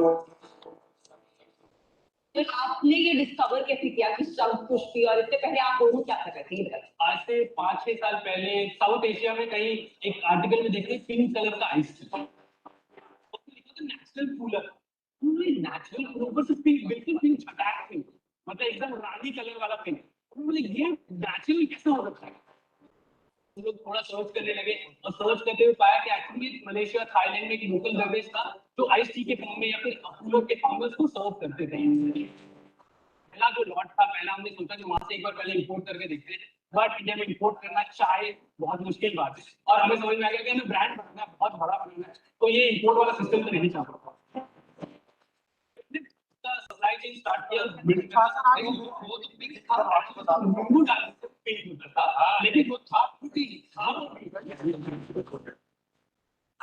तो आपने ये डिस्कवर कैसे किया कि शंख पुष्पी और इससे पहले आप दोनों क्या कर रहे थे आज से 5-6 साल पहले साउथ एशिया में कहीं एक आर्टिकल में देखे पिंक कलर का आइस नेचुरल कूलर, नेचुरल ऊपर से पिंक, बिल्कुल पिंक छटाक पिंक, मतलब एकदम रानी कलर वाला पिंक। ये नेचुरल कैसे हो सकता है? हम लोग थोड़ा सर्च करने लगे और सर्च करते हुए पाया कि एक्चुअली मलेशिया थाईलैंड में एक लोकल बेवरेज था जो आइस टी के फॉर्म में या फिर कूलर के फॉर्म में उसको सर्व करते थे। पहला जो लॉट था, पहला हमने सोचा कि वहां से एक बार पहले इंपोर्ट करके देखते हैं, बट इंडिया में इंपोर्ट करना चाहे बहुत मुश्किल बात है और हमें समझ में आ गया कि हमें ब्रांड बनाना है, बहुत बड़ा बनाना है, तो ये इंपोर्ट वाला सिस्टम तो नहीं चाहता। सप्लाई चेन स्टार्ट किया, लेकिन वो था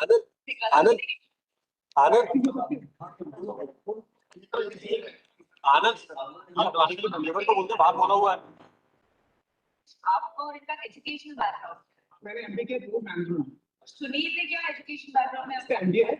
आनंद आनंद आनंद लेबर को बोलते बात बोला हुआ है। आपको और इनका एजुकेशनल बैकग्राउंड? मैंने एमबी के थ्रू मैनेजमेंट। सुनील ने क्या एजुकेशन बैकग्राउंड में? इसका एमबीए है।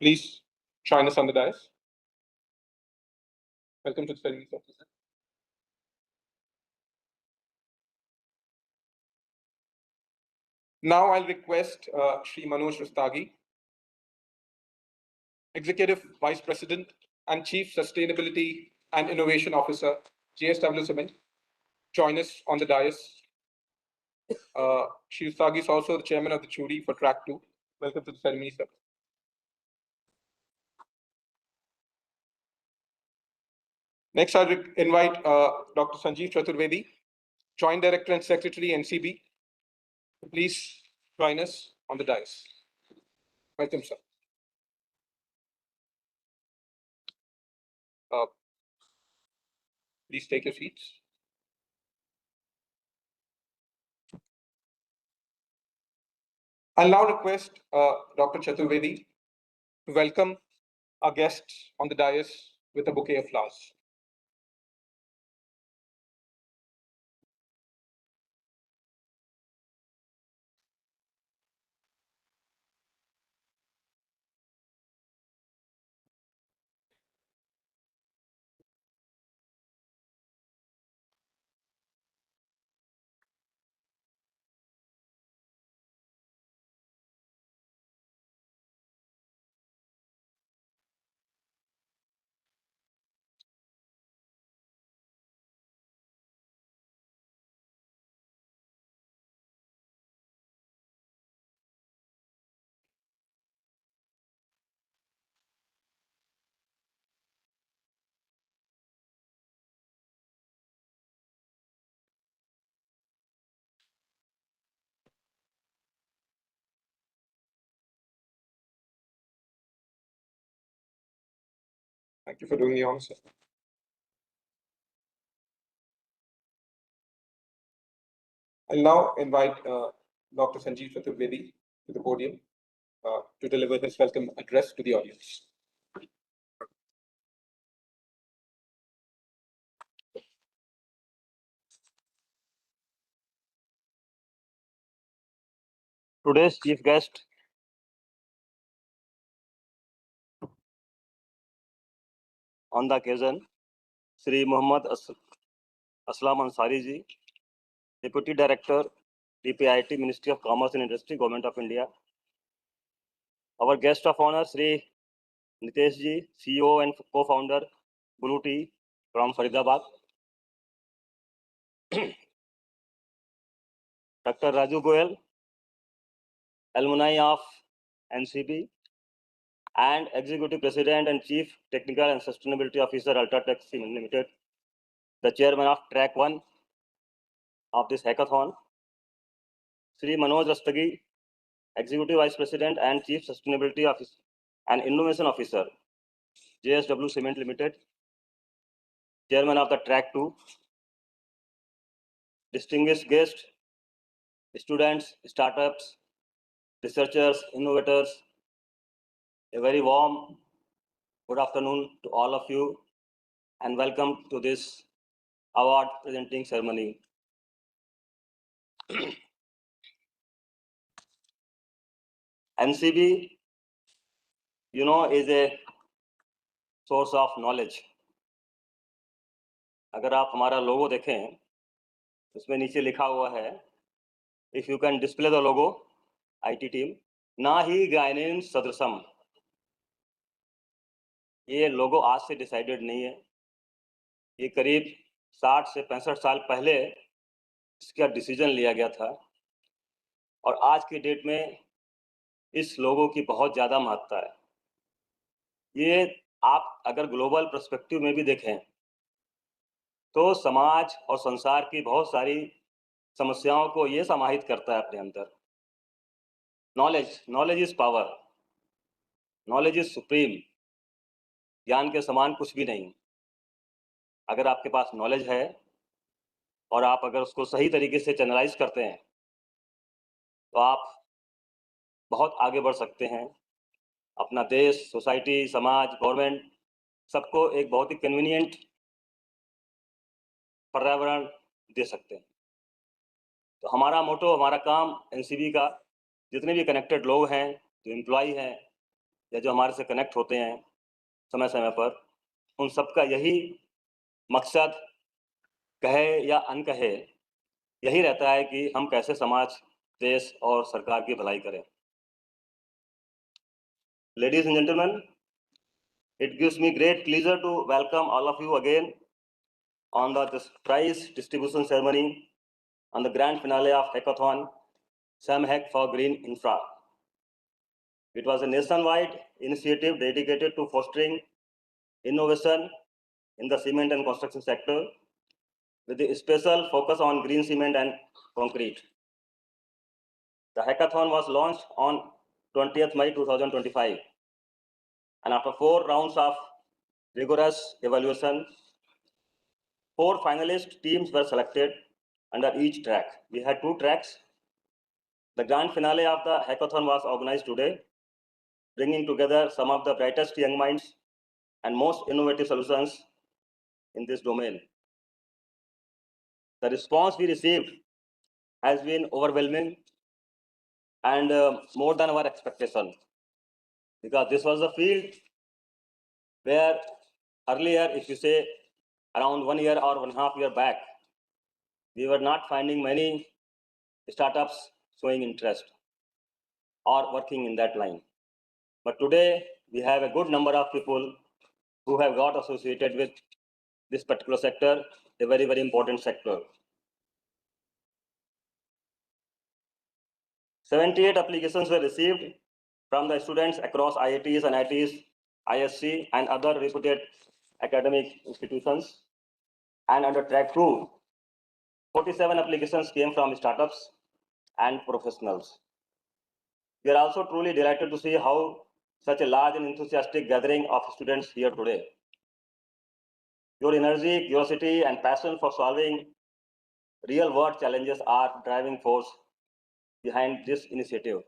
Please join us on the dais. Welcome to the ceremony, sir. Now I'll request Shri Manoj Rustagi, Executive Vice President and Chief Sustainability and Innovation Officer, JSW Cement, join us on the dais. Shri Rustagi is also the Chairman of the jury for Track 2. Welcome to the ceremony, sir. Next, I'll invite Dr. Sanjeev Chaturvedi, Joint Director and Secretary, NCB. Please join us on the dais. Welcome, sir. Please take your seats. I'll now request Dr. Chaturvedi to welcome our guests on the dais with a bouquet of flowers. Thank you for doing the honor, sir. I'll now invite Dr. Sanjeev Chaturvedi to the podium to deliver his welcome address to the audience. Today's chief guest, on the occasion, Sri Muhammad Aslam Ansari ji, Deputy Director, DPIT, Ministry of Commerce and Industry, Government of India. Our guest of honor, Sri Nitesh ji, CEO and co-founder, Blue Tea from Faridabad. Dr. Raju Goyal, alumni of NCB and Executive President and Chief Technical and Sustainability Officer, Ultratech Cement Limited, the Chairman of Track 1 of this hackathon. Sri Manoj Rustagi, Executive Vice President and Chief Sustainability Officer and Innovation Officer, JSW Cement Limited, Chairman of the Track 2. Distinguished guests, students, startups, researchers, innovators, a very warm good afternoon to all of you and welcome to this award presenting ceremony. NCB, you know, is a source of knowledge. अगर आप हमारा लोगो देखें, उसमें नीचे लिखा हुआ है, if you can display the logo, IT team, ना ही गायनेन सदृशम. ये लोगो आज से डिसाइडेड नहीं है. ये करीब 60 से 65 साल पहले इसका डिसीजन लिया गया था और आज की डेट में इस लोगो की बहुत ज़्यादा महत्ता है. ये आप अगर ग्लोबल पर्सपेक्टिव में भी देखें तो समाज और संसार की बहुत सारी समस्याओं को ये समाहित करता है अपने अंदर. Knowledge is power, knowledge is supreme. ज्ञान के समान कुछ भी नहीं. अगर आपके पास नॉलेज है और आप अगर उसको सही तरीके से चैनलाइज करते हैं तो आप बहुत आगे बढ़ सकते हैं. अपना देश, सोसाइटी, समाज, गवर्नमेंट सबको एक बहुत ही कन्वीनियंट पर्यावरण दे सकते हैं. तो हमारा मोटो, हमारा काम एनसीबी का, जितने भी कनेक्टेड लोग हैं, जो एम्प्लॉय हैं, या जो हमारे से कनेक्ट होते हैं समय समय पर, उन सबका यही मकसद, कहे या अनकहे, यही रहता है कि हम कैसे समाज, देश और सरकार की भलाई करें। Ladies and gentlemen, it gives me great pleasure to welcome all of you again on the prize distribution ceremony on the grand finale of Hackathon, CemHack for Green Infra. It was a nationwide initiative dedicated to fostering innovation in the cement and construction sector with a special focus on green cement and concrete. The hackathon was launched on 20th May 2025, and after 4 rounds of rigorous evaluation, 4 finalist teams were selected under each track. We had 2 tracks. The grand finale of the hackathon was organized today, bringing together some of the brightest young minds and most innovative solutions in this domain. The response we received has been overwhelming and more than our expectation, because this was a field where earlier, if you say around 1 year or 1.5 years back, we were not finding many startups showing interest or working in that line. But today, we have a good number of people who have got associated with this particular sector, a very, very important sector. 78 applications were received from the students across IITs and ITs, ISC, and other reputed academic institutions. And under track 2, 47 applications came from startups and professionals. We are also truly delighted to see how such a large and enthusiastic gathering of students here today. Your energy, curiosity, and passion for solving real-world challenges are driving force behind this initiative.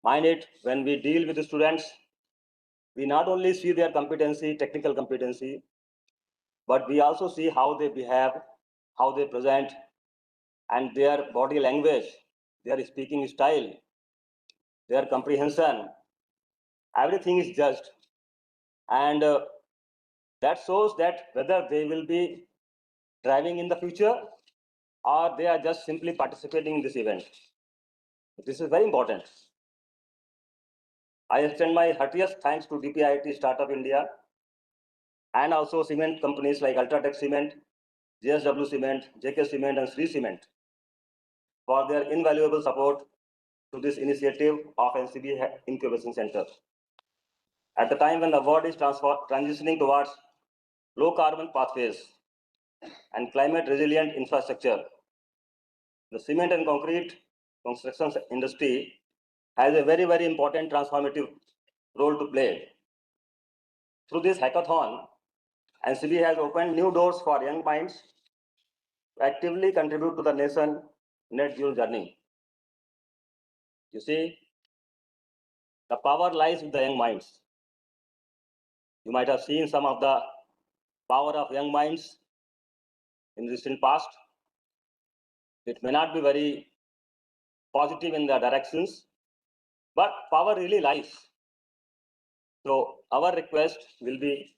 Mind it, when we deal with the students, we not only see their competency, technical competency, but we also see how they behave, how they present, and their body language, their speaking style, their comprehension. Everything is judged. And that shows that whether they will be driving in the future or they are just simply participating in this event. This is very important. I extend my heartiest thanks to DPIIT Startup India and also cement companies like Ultratech Cement, JSW Cement, JK Cement, and Sri Cement for their invaluable support to this initiative of NCB Incubation Center. At the time when the world is transitioning towards low carbon pathways and climate resilient infrastructure, the cement and concrete construction industry has a very, very important transformative role to play. Through this hackathon, NCB has opened new doors for young minds to actively contribute to the nation net zero journey. You see, the power lies with the young minds. You might have seen some of the power of young minds in recent past. It may not be very positive in the directions, but power really lies. So our request will be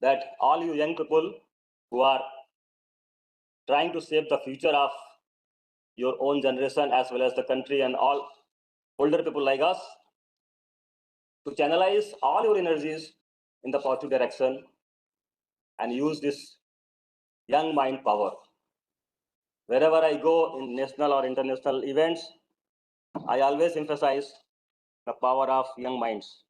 that all you young people who are trying to shape the future of your own generation as well as the country and all older people like us, to channelize all your energies in the positive direction and use this young mind power. Wherever I go in national or international events, I always emphasize the power of young minds.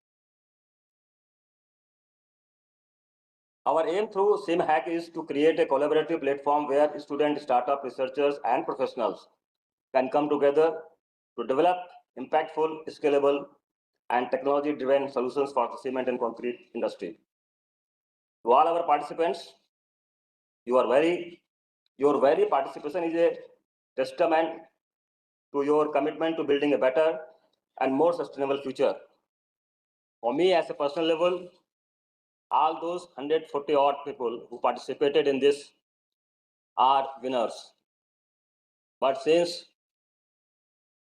Our aim through CemHack is to create a collaborative platform where students, startup researchers, and professionals can come together to develop impactful, scalable, and technology-driven solutions for the cement and concrete industry. To all our participants, your very participation is a testament to your commitment to building a better and more sustainable future. For me, as a personal level, all those 140 odd people who participated in this are winners. But since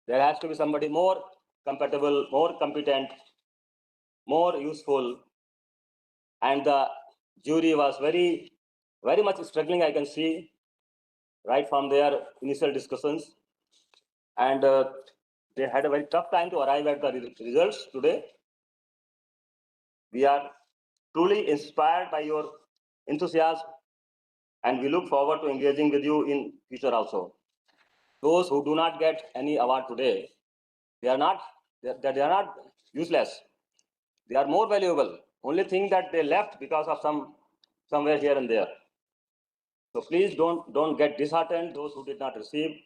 there has to be somebody more compatible, more competent, more useful. And the jury was very much struggling, I can see, right from their initial discussions. And they had a very tough time to arrive at the results today. We are truly inspired by your enthusiasm, and we look forward to engaging with you in future also. Those who do not get any award today, they are not useless. They are more valuable. Only thing that they left because of somewhere here and there. So please don't get disheartened, those who did not receive.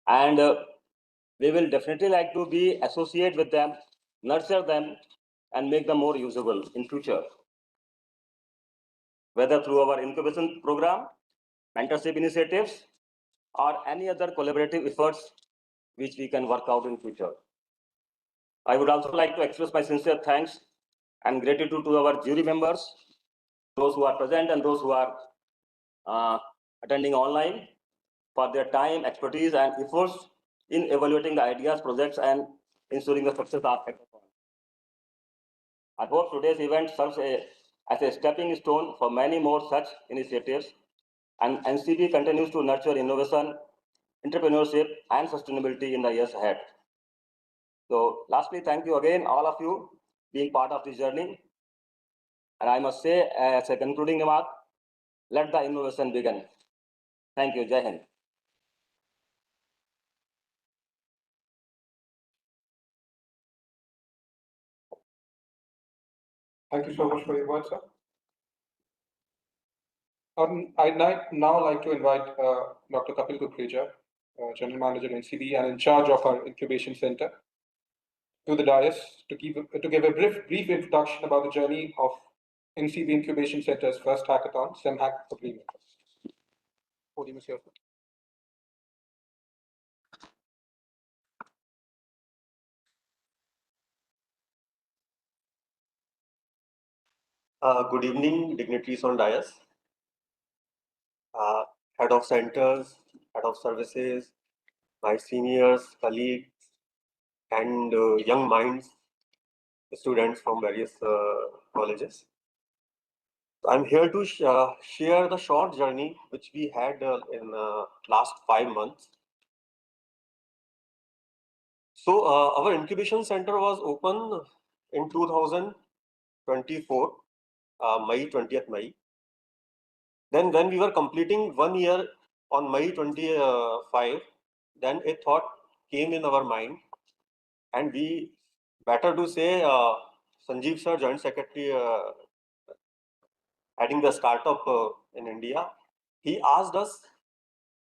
And we will definitely like to be associate with them, nurture them, and make them more usable in future. Whether through our incubation program, mentorship initiatives, or any other collaborative efforts which we can work out in future. I would also like to express my sincere thanks and gratitude to our jury members, those who are present and those who are attending online, for their time, expertise, and efforts in evaluating the ideas, projects, and ensuring the success of Hackathon. I hope today's event serves as a stepping stone for many more such initiatives, and NCB continues to nurture innovation, entrepreneurship, and sustainability in the years ahead. So lastly, thank you again, all of you, being part of this journey. And I must say, as a concluding remark, let the innovation begin. Thank you. Jai Hind. Thank you so much for your words, sir. I'd now like to invite Dr. Kapil Kukreja, General Manager NCB and in charge of our incubation center, to the dais to give a brief introduction about the journey of NCB Incubation Center's first hackathon, CemHack for Green Makers. Podium is yours. Good evening, dignitaries on dais, head of centers, head of services, my seniors, colleagues, and young minds, students from various colleges. I'm here to share the short journey which we had in last 5 months. So our incubation center was open in 2024, May 20th May. Then when we were completing 1 year on May 25, then a thought came in our mind, and we, better to say, Sanjeev sir, Joint Secretary, heading the startup in India, he asked us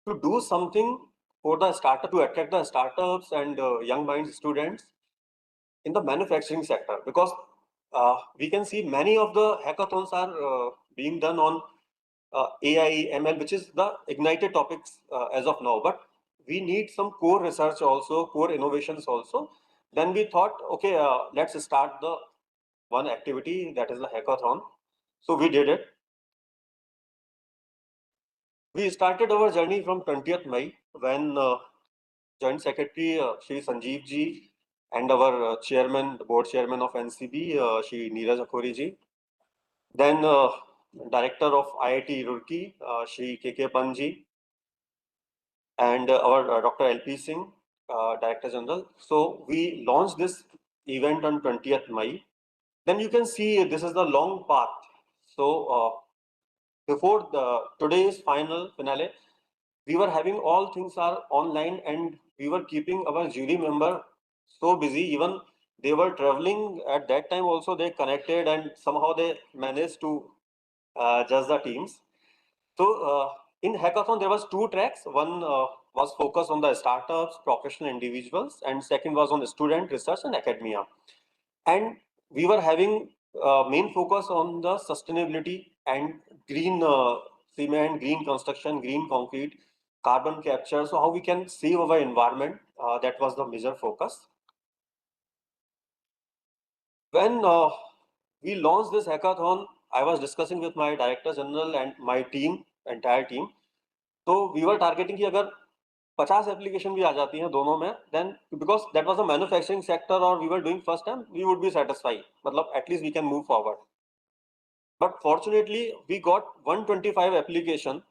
to do something for the startup, to attract the startups and young minds students in the manufacturing sector, because we can see many of the hackathons are being done on AI, ML, which is the ignited topics as of now. But we need some core research also, core innovations also. Then we thought, okay, let's start the one activity, that is the hackathon. So we did it. We started our journey from 20th May when Joint Secretary Shri Sanjeev ji and our chairman, the board chairman of NCB, Shri Neeraj Akhori ji. Then director of IIT Roorkee, Shri KK Panji, and our Dr. LP Singh, Director General. So we launched this event on 20th May. Then you can see this is the long path. So before today's finale, we were having all things are online, and we were keeping our jury member so busy. Even they were traveling at that time also, they connected and somehow they managed to judge the teams. So in hackathon there was 2 tracks. One was focused on the startups, professional individuals, and second was on the student research and academia. And we were having main focus on the sustainability and green cement, green construction, green concrete, carbon capture. So how we can save our environment, that was the major focus. When we launched this hackathon, I was discussing with my Director General and my team, entire team. So we were targeting कि अगर 50 application भी आ जाती हैं दोनों में, then because that was a manufacturing sector or we were doing first time, we would be satisfied. मतलब at least we can move forward. But fortunately, we got 125 application,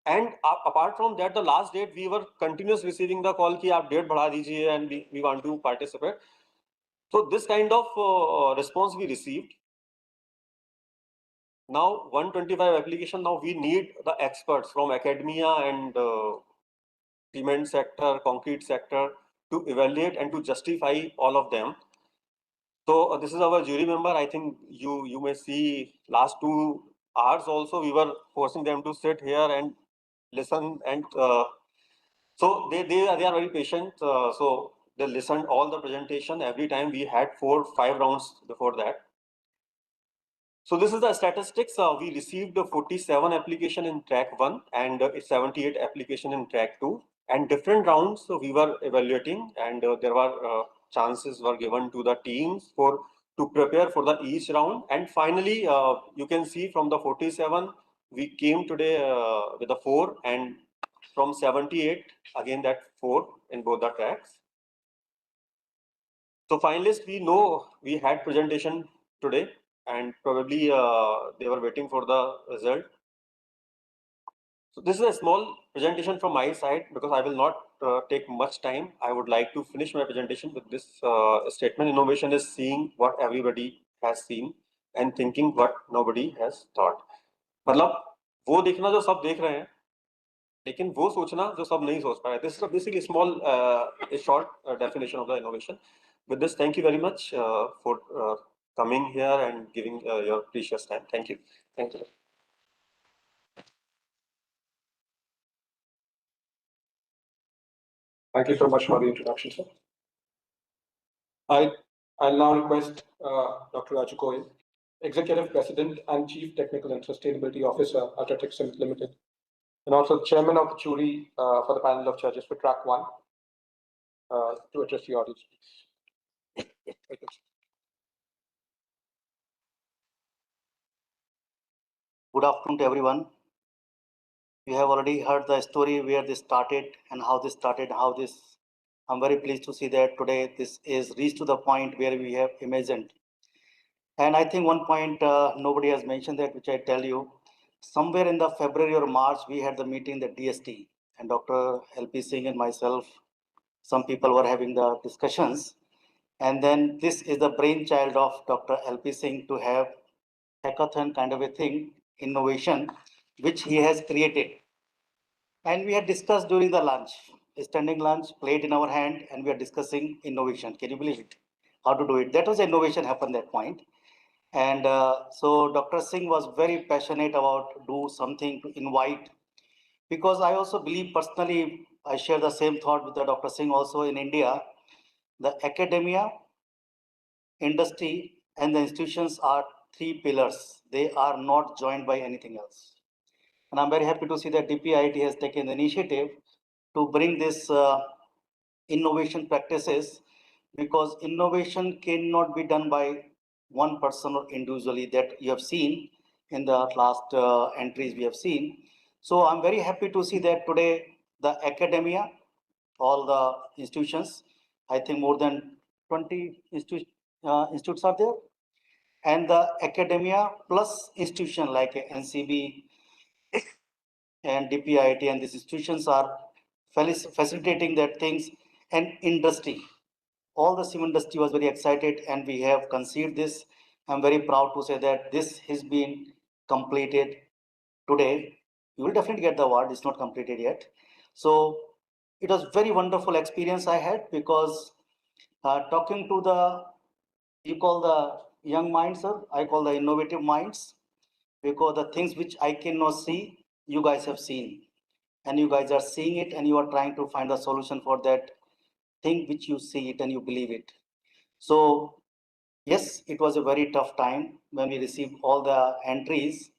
and apart from that, the last date we were continuous receiving the call कि आप date बढ़ा दीजिए and we want to participate. So this kind of response we received. Now 125 application. Now we need the experts from academia and cement sector, concrete sector to evaluate and to justify all of them. So this is our jury member. I think you may see last 2 hours also we were forcing them to sit here and listen, and so they are very patient. So they listened all the presentation every time. We had 4-5 rounds before that. So this is the statistics. We received 47 application in track 1 and 78 application in track 2. And different rounds we were evaluating, and there were chances were given to the teams to prepare for the each round. And finally, you can see from the 47, we came today with the 4, and from 78, again that 4 in both the tracks. So finalists, we know we had presentation today, and probably they were waiting for the result. So this is a small presentation from my side because I will not take much time. I would like to finish my presentation with this statement. Innovation is seeing what everybody has seen and thinking what nobody has thought. मतलब वो देखना जो सब देख रहे हैं, लेकिन वो सोचना जो सब नहीं सोच पा रहे. This is a basically small, a short definition of the innovation. With this, thank you very much for coming here and giving your precious time. Thank you. Thank you. Thank you so much for the introduction, sir. I'll now request Dr. Raju Goyal, Executive President and Chief Technical and Sustainability Officer, UltraTech Cement Limited, and also Chairman of the jury for the panel of judges for track 1, to address the audience, please. Good afternoon to everyone. You have already heard the story where this started and how this started, I'm very pleased to see that today this is reached to the point where we have imagined. And I think one point nobody has mentioned that, which I tell you, somewhere in the February or March, we had the meeting, the DST, and Dr. LP Singh and myself, some people were having the discussions. And then this is the brainchild of Dr. LP Singh to have hackathon kind of a thing, innovation, which he has created. And we had discussed during the lunch, a standing lunch, plate in our hand, and we are discussing innovation. Can you believe it? How to do it? That was innovation happened at that point. And so Dr. Singh was very passionate about do something to invite, because I also believe personally, I share the same thought with the Dr. Singh also in India, the academia, industry, and the institutions are 3 pillars. They are not joined by anything else. And I'm very happy to see that DPIIT has taken the initiative to bring this innovation practices, because innovation cannot be done by one person or individually, that you have seen in the last entries we have seen. So I'm very happy to see that today the academia, all the institutions, I think more than 20 institutes are there, and the academia plus institution like NCB and DPIIT and these institutions are facilitating that things, and industry. All the cement industry was very excited, and we have conceived this. I'm very proud to say that this has been completed today. You will definitely get the award. It's not completed yet. So it was very wonderful experience I had, because talking to the, you call the young minds, sir, I call the innovative minds, because the things which I cannot see, you guys have seen, and you guys are seeing it, and you are trying to find a solution for that thing which you see it and you believe it. So yes, it was a very tough time when we received all the entries,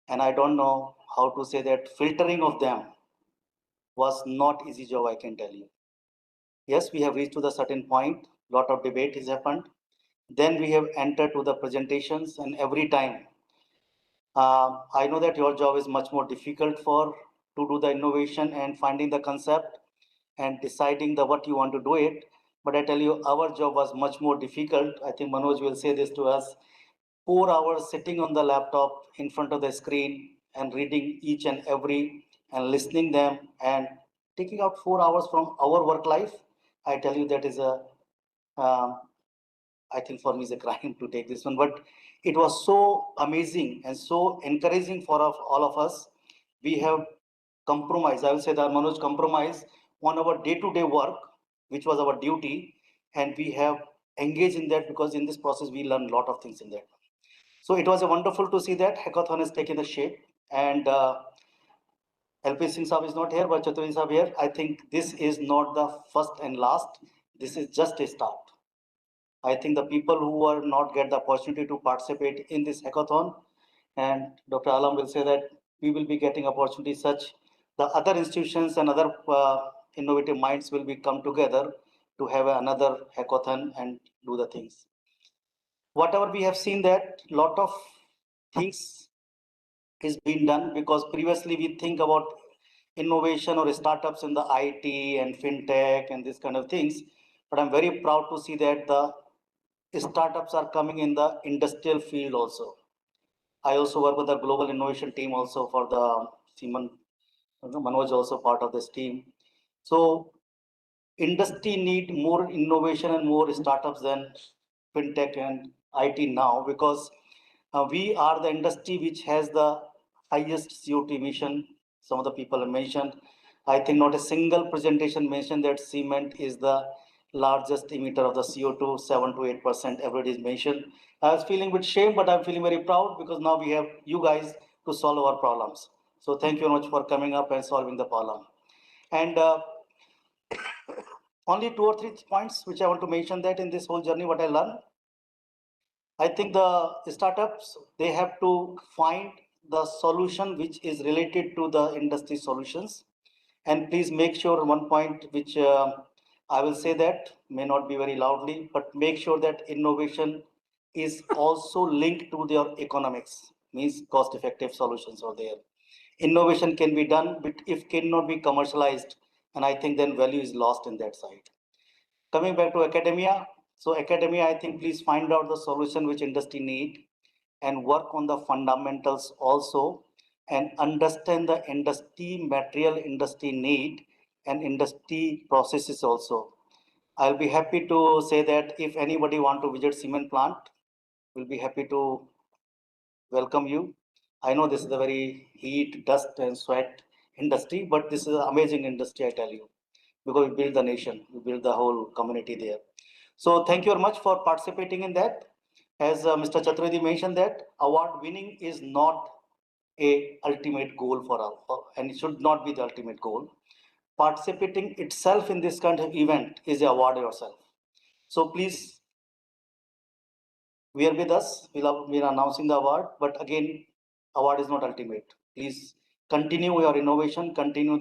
and I don't know how to say that filtering of them was not easy job, I can tell you. Yes, we have reached to the certain point, lot of debate has happened. Then we have entered to the presentations, and every time I know that your job is much more difficult for to do the innovation and finding the concept. and deciding the what you want to do it. But I tell you, our job was much more difficult. I think Manoj will say this to us. 4 hours sitting on the laptop in front of the screen and reading each and every and listening them and taking out 4 hours from our work life. I tell you that is a, I think for me is a crime to take this one, but it was so amazing and so encouraging for all of us. We have compromised, I will say that Manoj compromised on our day-to-day work, which was our duty, and we have engaged in that because in this process we learned a lot of things in that. So it was a wonderful to see that hackathon has taken the shape, and LP Singh Saab is not here, but Chaturvedi Saab here. I think this is not the first and last. This is just a start. I think the people who are not get the opportunity to participate in this hackathon, and Dr. Alam will say that we will be getting opportunities such the other institutions and other innovative minds will be come together to have another hackathon and do the things. Whatever we have seen that lot of things is being done because previously we think about innovation or startups in the IT and fintech and this kind of things. But I'm very proud to see that the startups are coming in the industrial field also. I also work with the global innovation team also for the Simon, Manoj also part of this team. So industry need more innovation and more startups than fintech and IT now because we are the industry which has the highest CO2 emission. Some of the people have mentioned. I think not a single presentation mentioned that cement is the largest emitter of the CO2, 7 to 8% everybody is mentioned. I was feeling a bit shame, but I'm feeling very proud because now we have you guys to solve our problems. So thank you very much for coming up and solving the problem. And only 2 or 3 points which I want to mention that in this whole journey, what I learned. I think the startups, they have to find the solution which is related to the industry solutions. And please make sure one point which I will say that may not be very loudly, but make sure that innovation is also linked to their economics, means cost effective solutions are there. Innovation can be done, but if cannot be commercialized, and I think then value is lost in that side. Coming back to academia, so academia, I think please find out the solution which industry need and work on the fundamentals also and understand the industry material industry need and industry processes also. I'll be happy to say that if anybody want to visit cement plant, we'll be happy to welcome you. I know this is a very heat, dust and sweat industry, but this is an amazing industry, I tell you, because we build the nation, we build the whole community there. So thank you very much for participating in that. As Mr. Chaturvedi mentioned that award winning is not a ultimate goal for us, and it should not be the ultimate goal. Participating itself in this kind of event is a award yourself. So please, we are with us. We are announcing the award, but again, award is not ultimate. Please continue your innovation, continue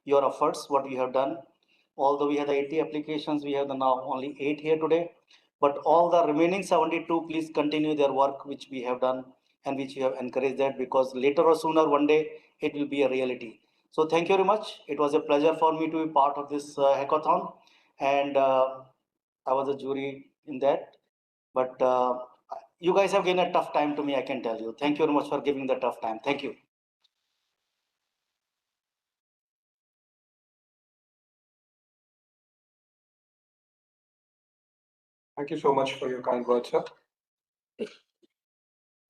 your efforts, what you have done. Although we have the 80 applications, we have now only 8 here today. But all the remaining 72, please continue their work which we have done and which we have encouraged that because later or sooner, one day, it will be a reality. So thank you very much. It was a pleasure for me to be part of this hackathon. And I was a jury in that. But you guys have given a tough time to me, I can tell you. Thank you very much for giving the tough time. Thank you. Thank you so much for your kind words, sir.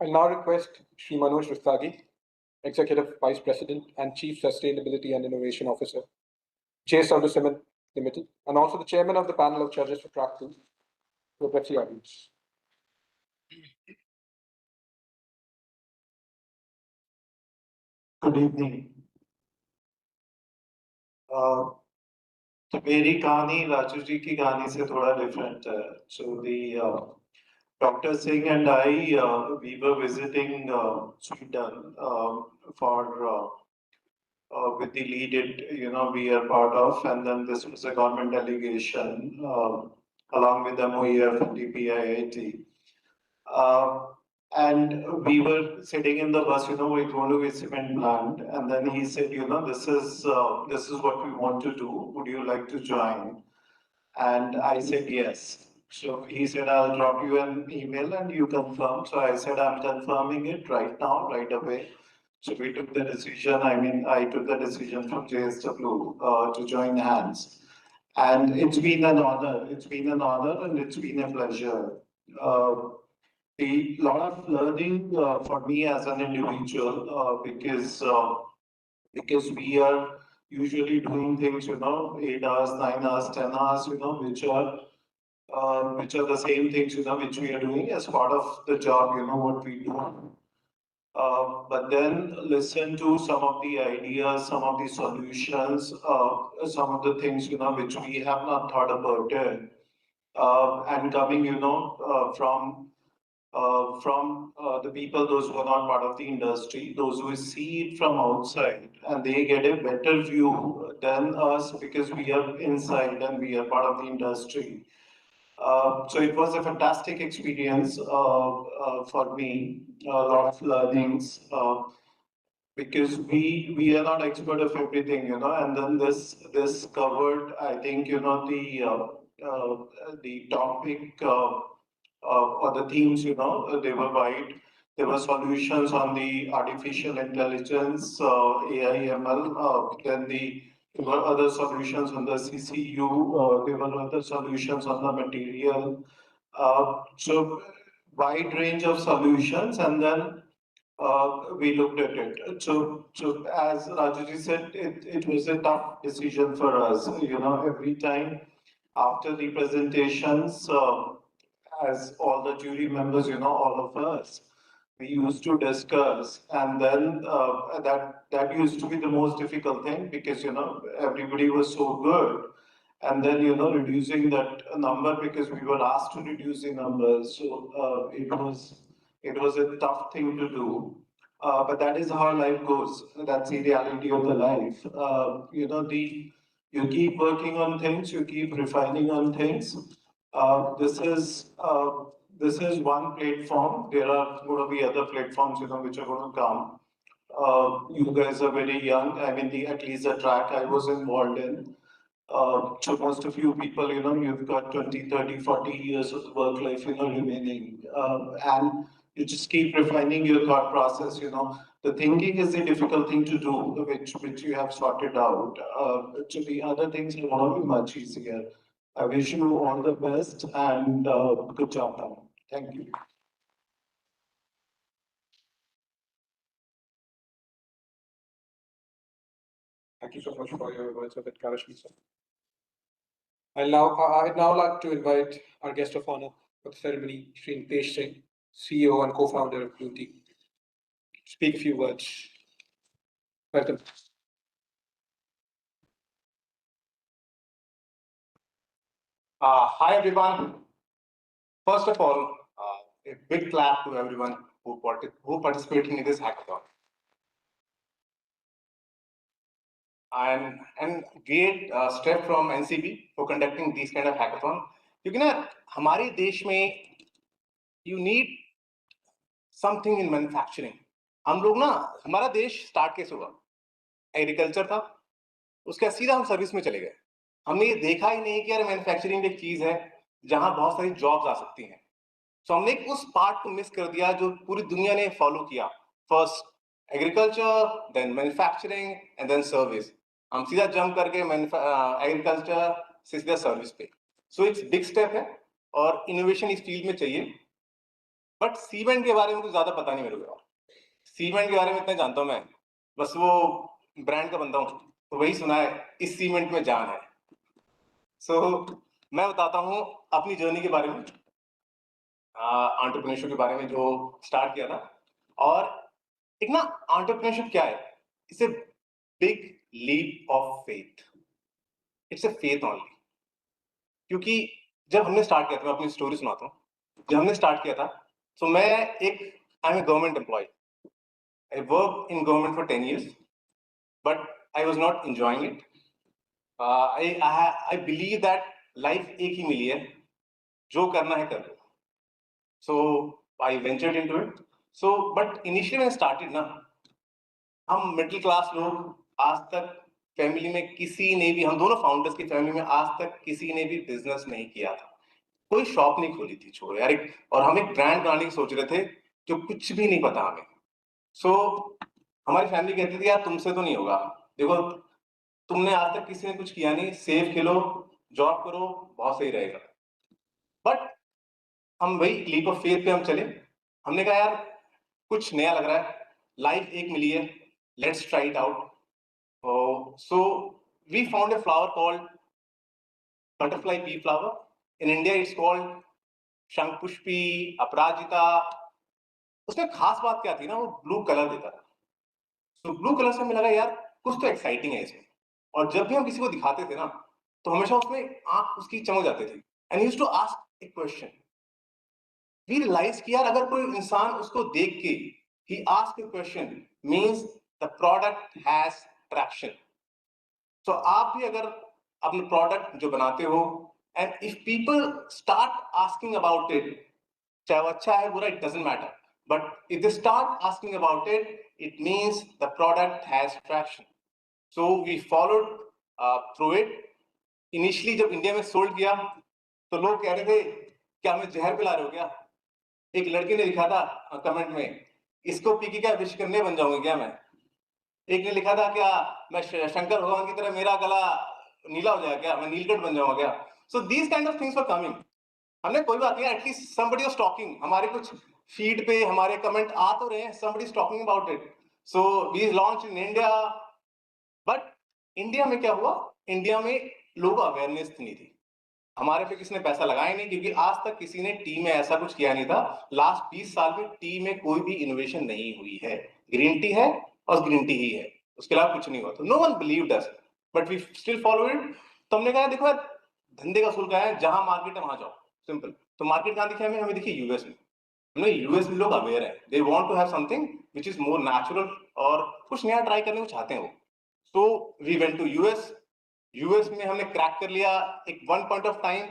I'll now request Shri Manoj Rustagi, Executive Vice President and Chief Sustainability and Innovation Officer, JSW Cement Limited, and also the Chairman of the panel of judges for Track 2, to address the audience. Good evening. तो मेरी कहानी राजू जी की कहानी से थोड़ा different है. So the Dr. Singh and I, we were visiting Sweden for with the lead we are part of, and then this was a government delegation along with MOEF and DPIIT. And we were sitting in the bus, we're going to a cement plant. And then he said, this is what we want to do. Would you like to join? And I said, yes. So he said, I'll drop you an email and you confirm. So I said, I'm confirming it right now, right away. So we took the decision. I took the decision from JSW to join hands. And it's been an honor. It's been an honor and it's been a pleasure. A lot of learning for me as an individual because we are usually doing things, 8 hours, 9 hours, 10 hours, which are the same things, which we are doing as part of the job, what we do. But then listen to some of the ideas, some of the solutions, some of the things, which we have not thought about it. And coming, from the people, those who are not part of the industry, those who see it from outside, and they get a better view than us because we are inside and we are part of the industry. So it was a fantastic experience for me, a lot of learnings. Because we are not expert of everything, and then this covered, I think, the topic or the themes, they were wide. There were solutions on the artificial intelligence, AI, ML, then there were other solutions on the CCU, there were other solutions on the material. So wide range of solutions, and then we looked at it. So as Rajuji said, it was a tough decision for us. Every time after the presentations, as all the jury members, all of us, we used to discuss, and then that used to be the most difficult thing because everybody was so good, and then reducing that number because we were asked to reduce the numbers. So it was a tough thing to do. But that is how life goes. That's the reality of the life. You keep working on things, you keep refining on things. This is one platform. There are going to be other platforms, which are going to come. You guys are very young. At least the track I was involved in. So most of you people, you've got 20, 30, 40 years of work life, remaining. And you just keep refining your thought process, The thinking is the difficult thing to do, which you have sorted out. So the other things are going to be much easier. I wish you all the best and good job now. Thank you. Thank you so much for your words of encouragement, sir. I'd now like to invite our guest of honor for the ceremony, Shri Nitesh Singh, CEO and co-founder of Blue Team, speak a few words. Welcome. Hi everyone. First of all, a big clap to everyone who participated in this hackathon. And great step from NCB for conducting these kind of hackathon. क्योंकि ना हमारे देश में you need something in manufacturing. हम लोग ना हमारा देश स्टार्ट कैसे हुआ? एग्रीकल्चर था, उसके सीधा हम सर्विस में चले गए. हमने ये देखा ही नहीं कि यार मैन्युफैक्चरिंग एक चीज है जहां बहुत सारी जॉब्स आ सकती हैं. सो हमने उस पार्ट को मिस कर दिया जो पूरी दुनिया ने फॉलो किया. First agriculture, then manufacturing and then service. हम सीधा जंप करके एग्रीकल्चर से सीधा सर्विस पे. सो इट्स बिग स्टेप है और इनोवेशन इस फील्ड में चाहिए. बट सीमेंट के बारे में कुछ ज्यादा पता नहीं मेरे को. सीमेंट के बारे में इतना जानता हूं मैं, बस वो ब्रांड का बंदा हूं, तो वही सुना है इस सीमेंट में जान है. सो मैं बताता हूं अपनी जर्नी के बारे में, एंटरप्रेन्योरशिप के बारे में जो स्टार्ट किया था. और एक ना एंटरप्रेन्योरशिप क्या है? It's a big leap of faith. It's a faith only. क्योंकि जब हमने स्टार्ट किया था, मैं अपनी स्टोरी सुनाता हूँ. जब हमने स्टार्ट किया था, तो मैं I am a government employ. I worked in government for 10 years, but I was not enjoying it. I believe that life एक ही मिली है, जो करना है कर लो. So I ventured into it. So, but initially when I started ना, हम middle class लोग आज तक फैमिली में किसी ने भी, हम दोनों फाउंडर्स की फैमिली में आज तक किसी ने भी बिजनेस नहीं किया था, कोई शॉप नहीं खोली थी, छोड़ो यार और हम एक ब्रांड बनाने की सोच रहे थे जो कुछ भी नहीं पता हमें। सो हमारी फैमिली कहती थी यार तुमसे तो नहीं होगा, देखो तुमने आज तक किसी ने कुछ किया नहीं, सेफ खेलो, जॉब करो, बहुत सही रहेगा। बट हम वही लीप ऑफ फेथ पे हम चले, हमने कहा यार कुछ नया लग रहा है, लाइफ एक मिली है, let's try it out. So we found a flower called butterfly pea flower, in India it's called Shankhpushpi, Aparajita. उसमें खास बात क्या थी ना, वो ब्लू कलर देता था। तो ब्लू कलर से हमें लगा यार कुछ तो एक्साइटिंग है इसमें, और जब भी हम किसी को दिखाते थे ना तो हमेशा उसमें आंख उसकी चमक जाते थे। And used to ask a question, we realise कि यार अगर कोई इंसान उसको देख के ही ask a question means the product has traction. तो आप भी अगर अपने प्रोडक्ट जो बनाते हो and if people start asking about it, चाहे वो अच्छा है बुरा, it doesn't matter, but if they start asking about it, it means the product has traction. So we followed through it. Initially जब इंडिया में सोल्ड किया तो लोग कह रहे थे क्या हमें जहर पिला रहे हो क्या। एक लड़के ने लिखा था कमेंट में, इसको पी के क्या विश करने बन जाऊंगी क्या मैं। एक ने लिखा था क्या मैं शंकर भगवान की तरह मेरा गला नीला हो जाएगा क्या, मैं नीलकंठ बन जाऊंगा क्या। So these kind of things were coming. हमने कोई बात नहीं, एटलीस्ट somebody was talking, हमारे कुछ फीड पे हमारे कमेंट आ तो रहे हैं, somebody is talking about it. So we launched in India, but India में क्या हुआ, इंडिया में लोगों को अवेयरनेस नहीं थी, हमारे पे किसी ने पैसा लगाया नहीं, क्योंकि आज तक किसी ने टी में ऐसा कुछ किया नहीं था। लास्ट 20 साल में टी में कोई भी इनोवेशन नहीं हुई है, ग्रीन टी है और ग्रीन टी ही है, उसके अलावा कुछ नहीं हुआ। तो no one believed us, but we still follow it. तो हमने कहा देखो यार धंधे का असूल क्या है, जहां मार्केट है वहां जाओ, सिंपल। तो मार्केट कहां दिखी हमें दिखी यूएस में। हमने यूएस में लोग अवेयर है, they want to have something which is more natural, और कुछ नया ट्राई करने को चाहते हैं वो। So we went to US. US में हमने क्रैक कर लिया एक वन पॉइंट ऑफ टाइम,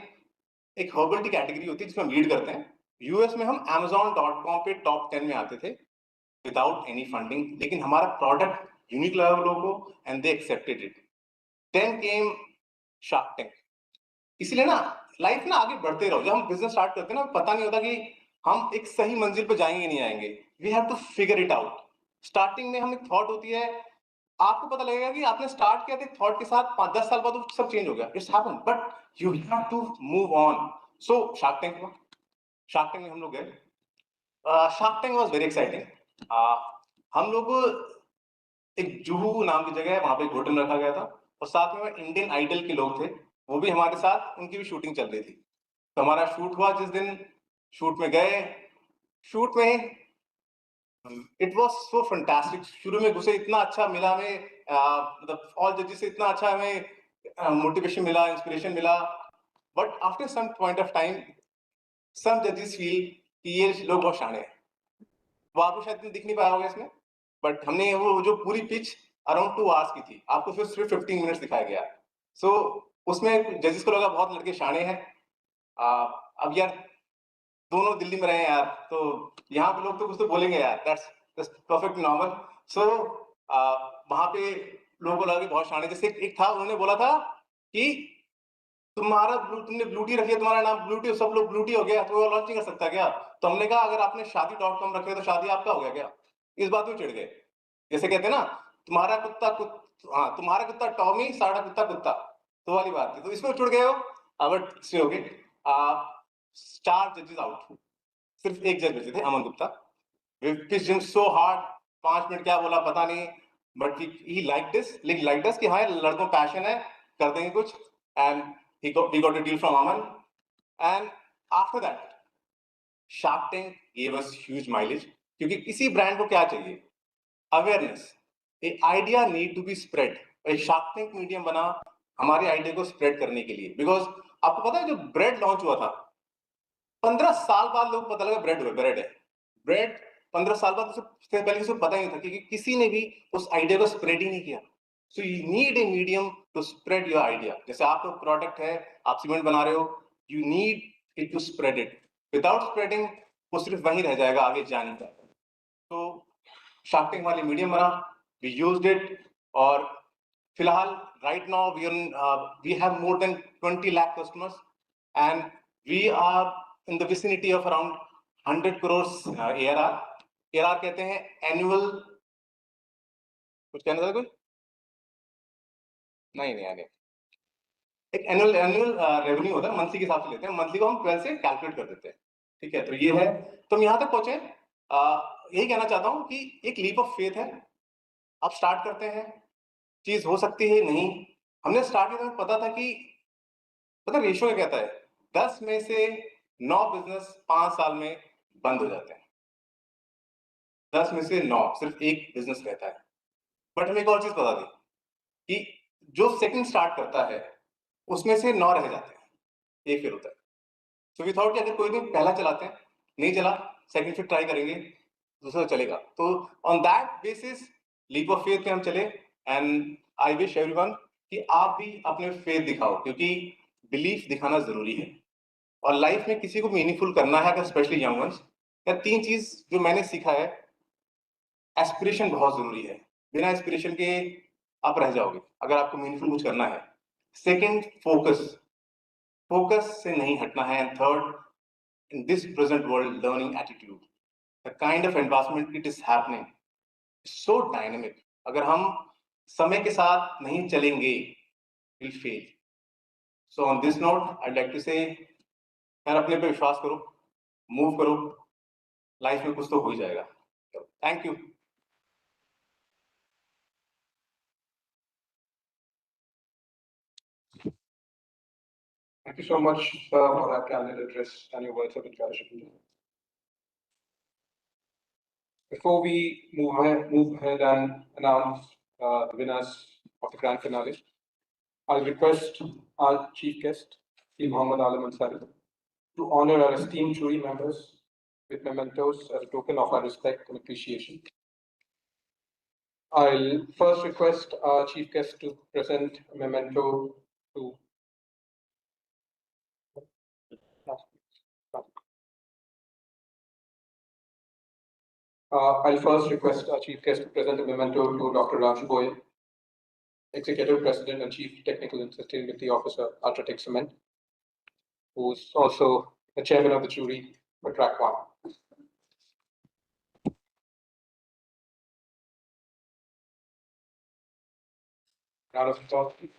एक हर्बल टी कैटेगरी होती है जिसमें हम लीड करते हैं। यूएस में हम Amazon.com पे टॉप 10 में आते थे विदाउट एनी फंडिंग, लेकिन हमारा प्रोडक्ट यूनिक लगा लोगों को and they accepted it. Then came shark tank. इसलिए ना लाइफ ना आगे बढ़ते रहो, जब हम बिजनेस स्टार्ट करते हैं ना पता नहीं होता कि हम एक सही मंजिल पे जाएंगे नहीं आएंगे, we have to figure it out. Starting में हमें थॉट होती है, आपको पता लगेगा कि आपने स्टार्ट किया था थॉट के साथ, 5-10 साल बाद सब चेंज हो गया, it's happen, but you have to move on. So shark tank हुआ, शार्क टैंक में हम लोग गए। Shark tank was very exciting. हम लोग एक जुहू नाम की जगह है, वहां पे एक होटल रखा गया था, और साथ में इंडियन आइडल के लोग थे, वो भी हमारे साथ, उनकी भी शूटिंग चल रही थी। तो हमारा शूट हुआ जिस दिन, शूट में गए, शूट में इट वाज सो फैंटास्टिक। शुरू में घुसे इतना अच्छा मिला हमें, मतलब ऑल जजेस से इतना अच्छा हमें मोटिवेशन मिला, इंस्पिरेशन मिला, but after some point of time some जजेस फील कि ये लोग बहुत शाने हैं। वो आपको शायद दिख नहीं पाया होगा इसमें, बट हमने वो जो पूरी पिच अराउंड 2 आवर्स की थी, आपको सिर्फ 15 मिनट्स दिखाया गया। सो उसमें जजेस को लगा बहुत लड़के शाने हैं। अब यार दोनों दिल्ली में रहे हैं यार, तो यहाँ पे लोग तो कुछ तो बोलेंगे यार, दैट्स परफेक्ट नॉर्मल। सो वहां पे लोगों को लगा कि बहुत शाने। जैसे एक था, उन्होंने बोला था कि तुमने ब्लूटी रखी है, तुम्हारा नाम ब्लूटी, सब लोग ब्लूटी हो गया, तो वो लॉन्च नहीं कर सकता क्या। तो हमने कहा अगर आपने शादी.com रखे तो शादी आपका हो गया क्या। इस बात में चिढ़ गए। जैसे कहते हैं ना, तुम्हारा कुत्ता टॉमी, साड़ा कुत्ता कुत्ता, तो वाली बात थी। तो इसमें चिढ़ गए हो, बट इसमें हो गए। 4 जजेस आउट, सिर्फ एक जज बचे थे, Aman Gupta. So hard, 5 minute क्या बोला पता नहीं, बट ही लाइक दिस कि हाँ लड़कों पैशन है, कर देंगे कुछ। And we got a deal from Aman, and after that Shark Tank gave us huge mileage, क्योंकि किसी ब्रांड को क्या चाहिए, awareness. A idea need to be spread. Shark tank medium बना हमारे आइडिया को स्प्रेड करने के लिए, बिकॉज आपको पता है जो ब्रेड लॉन्च हुआ था 15 साल बाद लोग पता लगा ब्रेड है। ब्रेड 15 साल बाद उससे पहले किसी को पता ही नहीं था, क्योंकि किसी ने भी उस आइडिया को स्प्रेड ही नहीं किया। So you need a medium to spread your idea. जैसे आपका प्रोडक्ट है, आप सीमेंट बना रहे हो, you need it to spread it. Without spreading वो सिर्फ वहीं रह जाएगा, आगे जा नहीं पाएगा। तो शार्क टैंक वाली मीडियम बना, वी यूज्ड इट, और फिलहाल right now we have more than 20 lakh customers and we are in the vicinity of around 100 crores ARR. ARR कहते हैं annual, कुछ कहना था कोई? नहीं आने, एक एनुअल रेवेन्यू होता है, मंथली के हिसाब से लेते हैं, मंथली को हम 12 से कैलकुलेट कर देते हैं, ठीक है। तो ये है, तो हम यहाँ तक पहुंचे। यही कहना चाहता हूँ कि एक लीप ऑफ फेथ है, आप स्टार्ट करते हैं, चीज हो सकती है नहीं। हमने स्टार्ट किया तो पता था कि पता रेशियो क्या कहता है, 10 में से 9 बिजनेस 5 साल में बंद हो जाते हैं, 10 में से 9 सिर्फ एक बिजनेस रहता है। बट हमें एक और चीज पता थी कि जो सेकंड स्टार्ट करता है उसमें से 9 रह जाते हैं, एक फेल होता है। सो वी थॉट कि अगर कोई भी पहला चलाते हैं, नहीं चला, सेकंड फिर ट्राई करेंगे, दूसरा चलेगा। तो on that basis leap of faith पे हम चले, एंड आई विश एवरीवन कि आप भी अपने फेथ दिखाओ, क्योंकि बिलीफ दिखाना जरूरी है। और लाइफ में किसी को मीनिंगफुल करना है, अगर स्पेशली यंग वंस, या 3 चीज जो मैंने सीखा है, एस्पिरेशन बहुत जरूरी है, बिना एस्पिरेशन के आप रह जाओगे अगर आपको मीनिंगफुल कुछ करना है। सेकंड, फोकस से नहीं हटना है। And third, in this present world, learning attitude, the kind of advancement it is happening is so dynamic. अगर हम समय के साथ नहीं चलेंगे, we'll fail. So on this note, I'd like to say, यार अपने पे विश्वास करो, मूव करो, लाइफ में कुछ तो हो ही जाएगा। Thank you. Thank you so much, sir, for that candid address and your words of encouragement. Before we move ahead and announce the winners of the grand finale, I'll request our chief guest, T. Muhammad Alam Ansari, to honor our esteemed jury members with mementos as a token of our respect and appreciation. I'll first request our chief guest to present a memento to I'll first request our chief guest to present a memento to Dr. Raj Goyal, Executive President and Chief Technical and Sustainability Officer, Ultratech Cement, who's also the chairman of the jury for track 1. Round of applause, please.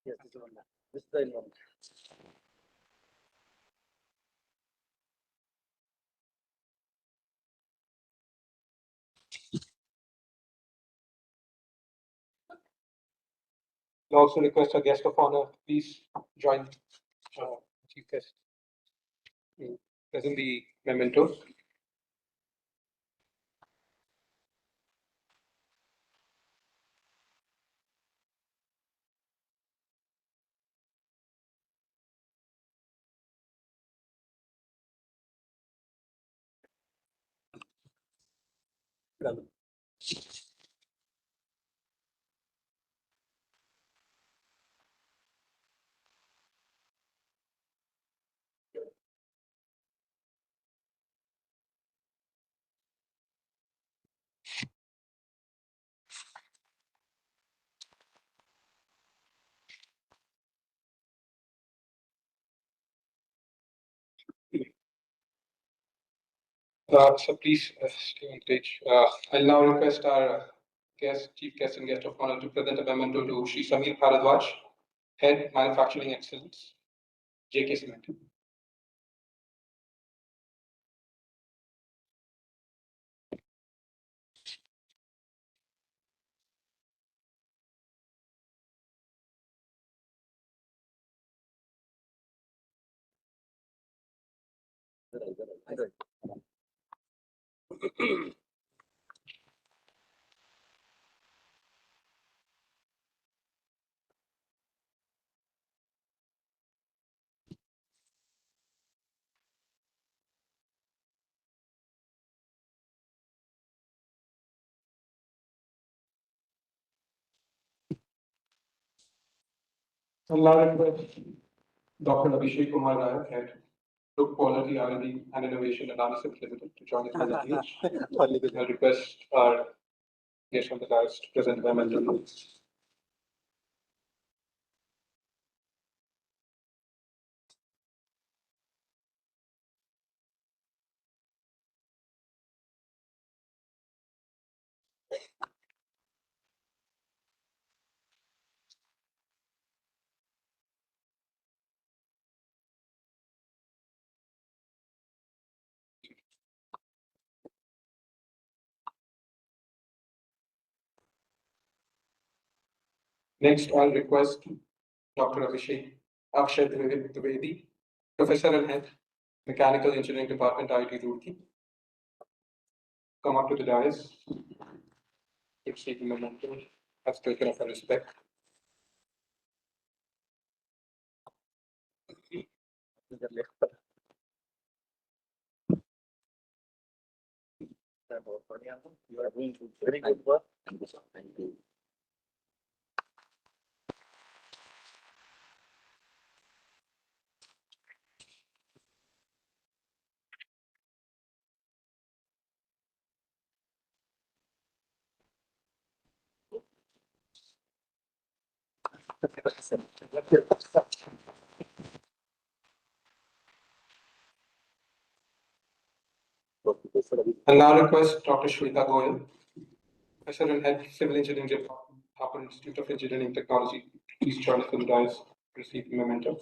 Yes, this is one. This is the one. I also request our guest of honor, please join chief guest to present the mementos. So please stay on stage. I'll now request our chief guest and guest of honor to present a memento to Shri Samir Bharadwaj, Head Manufacturing Excellence, JK Cement. I'll now request Dr. Abhishek Kumar Nayak, Head, Group Quality R&D and Innovation at Analysis Limited, to join us on the stage. I'll request our guest on the dais to present their mental notes. Next, I'll request Dr. Akshay Dwivedi, Professor and Head, Mechanical Engineering Department, IIT Roorkee, come up to the dais. It's taking a moment. That's taken up a respect. You are doing very good work. Thank you. I'll now request Dr. Shweta Goyal, Professor and Head, Civil Engineering Department, Harper Institute of Engineering Technology. Please join us for the dais to receive the memento.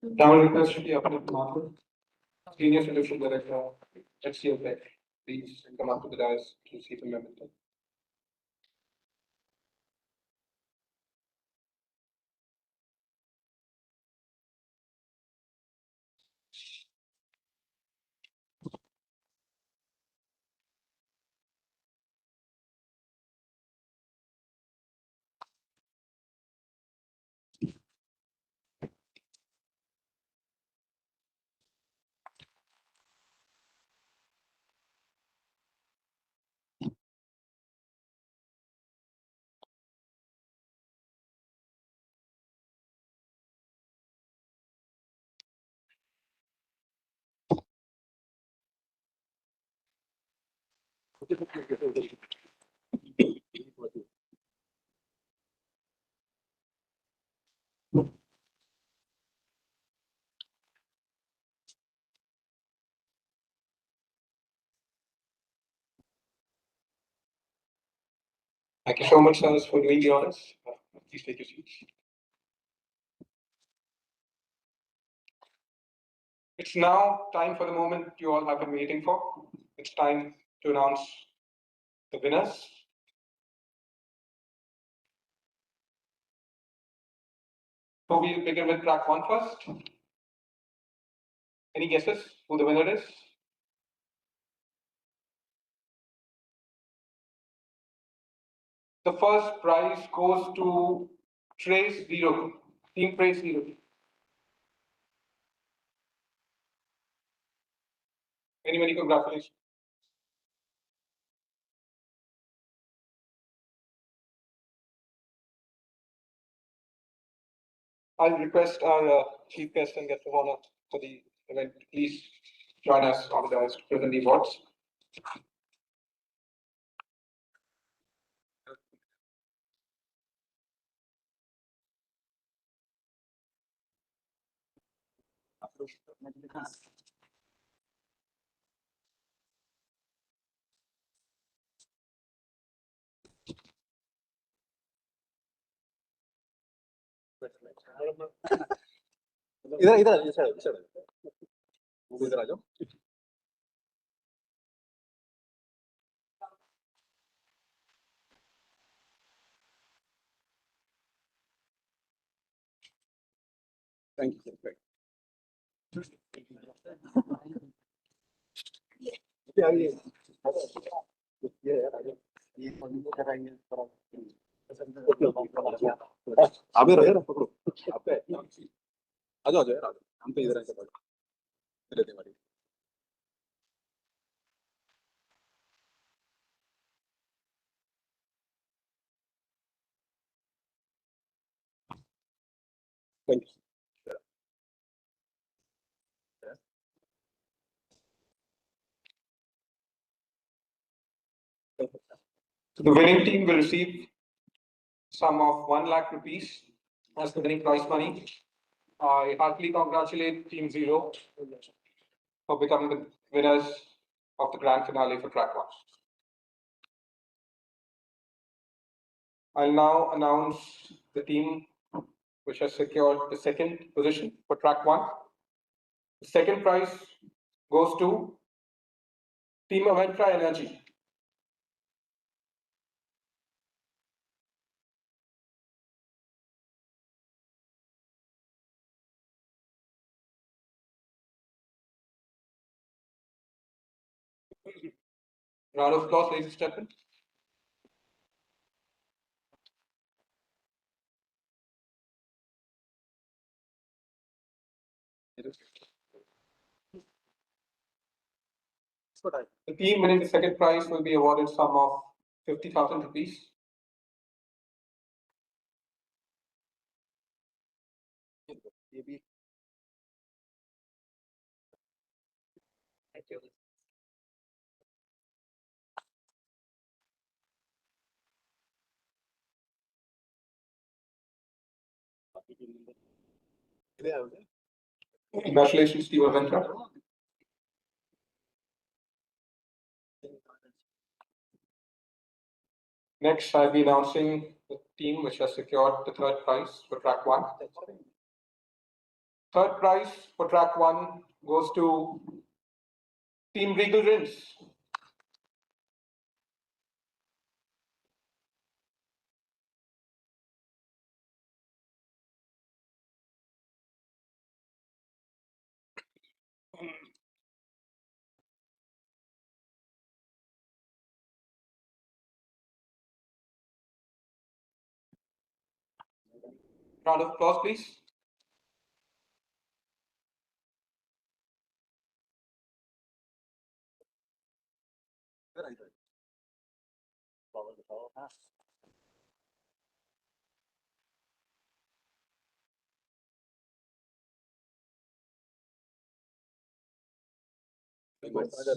Now I'll request Shri Apnit Mathur, Senior Solution Director at CemHack. Please come up to the dais to receive the memento. Thank you so much, sirs, for doing the honors. Please take your seats. It's now time for the moment you all have been waiting for. It's time to announce the winners. So we'll begin with track 1 first. Any guesses who the winner is? The first prize goes to Trace Zero, Team Trace Zero. Many congratulations. I'll request our chief guest and guest of honor for the event. Please join us on the dais to present the awards. इधर इधर इधर इधर आ जाओ। Thank you. Great. आप रहे पकड़ो आप आ जाओ यार हम तो इधर आए थे Thank you. So the winning team will receive sum of 1 lakh rupees as the winning prize money. I heartily congratulate Team Zero for becoming the winners of the grand finale for track 1. I'll now announce the team which has secured the second position for track 1. The second prize goes to Team Infra Energy. Round of applause, ladies and gentlemen. The team winning the second prize will be awarded sum of 50,000 rupees. Thank you. Congratulations, Team Infra. Next, I'll be announcing the team which has secured the third prize for track 1. Third prize for track 1 goes to Team Regal Rins. Round of applause, please.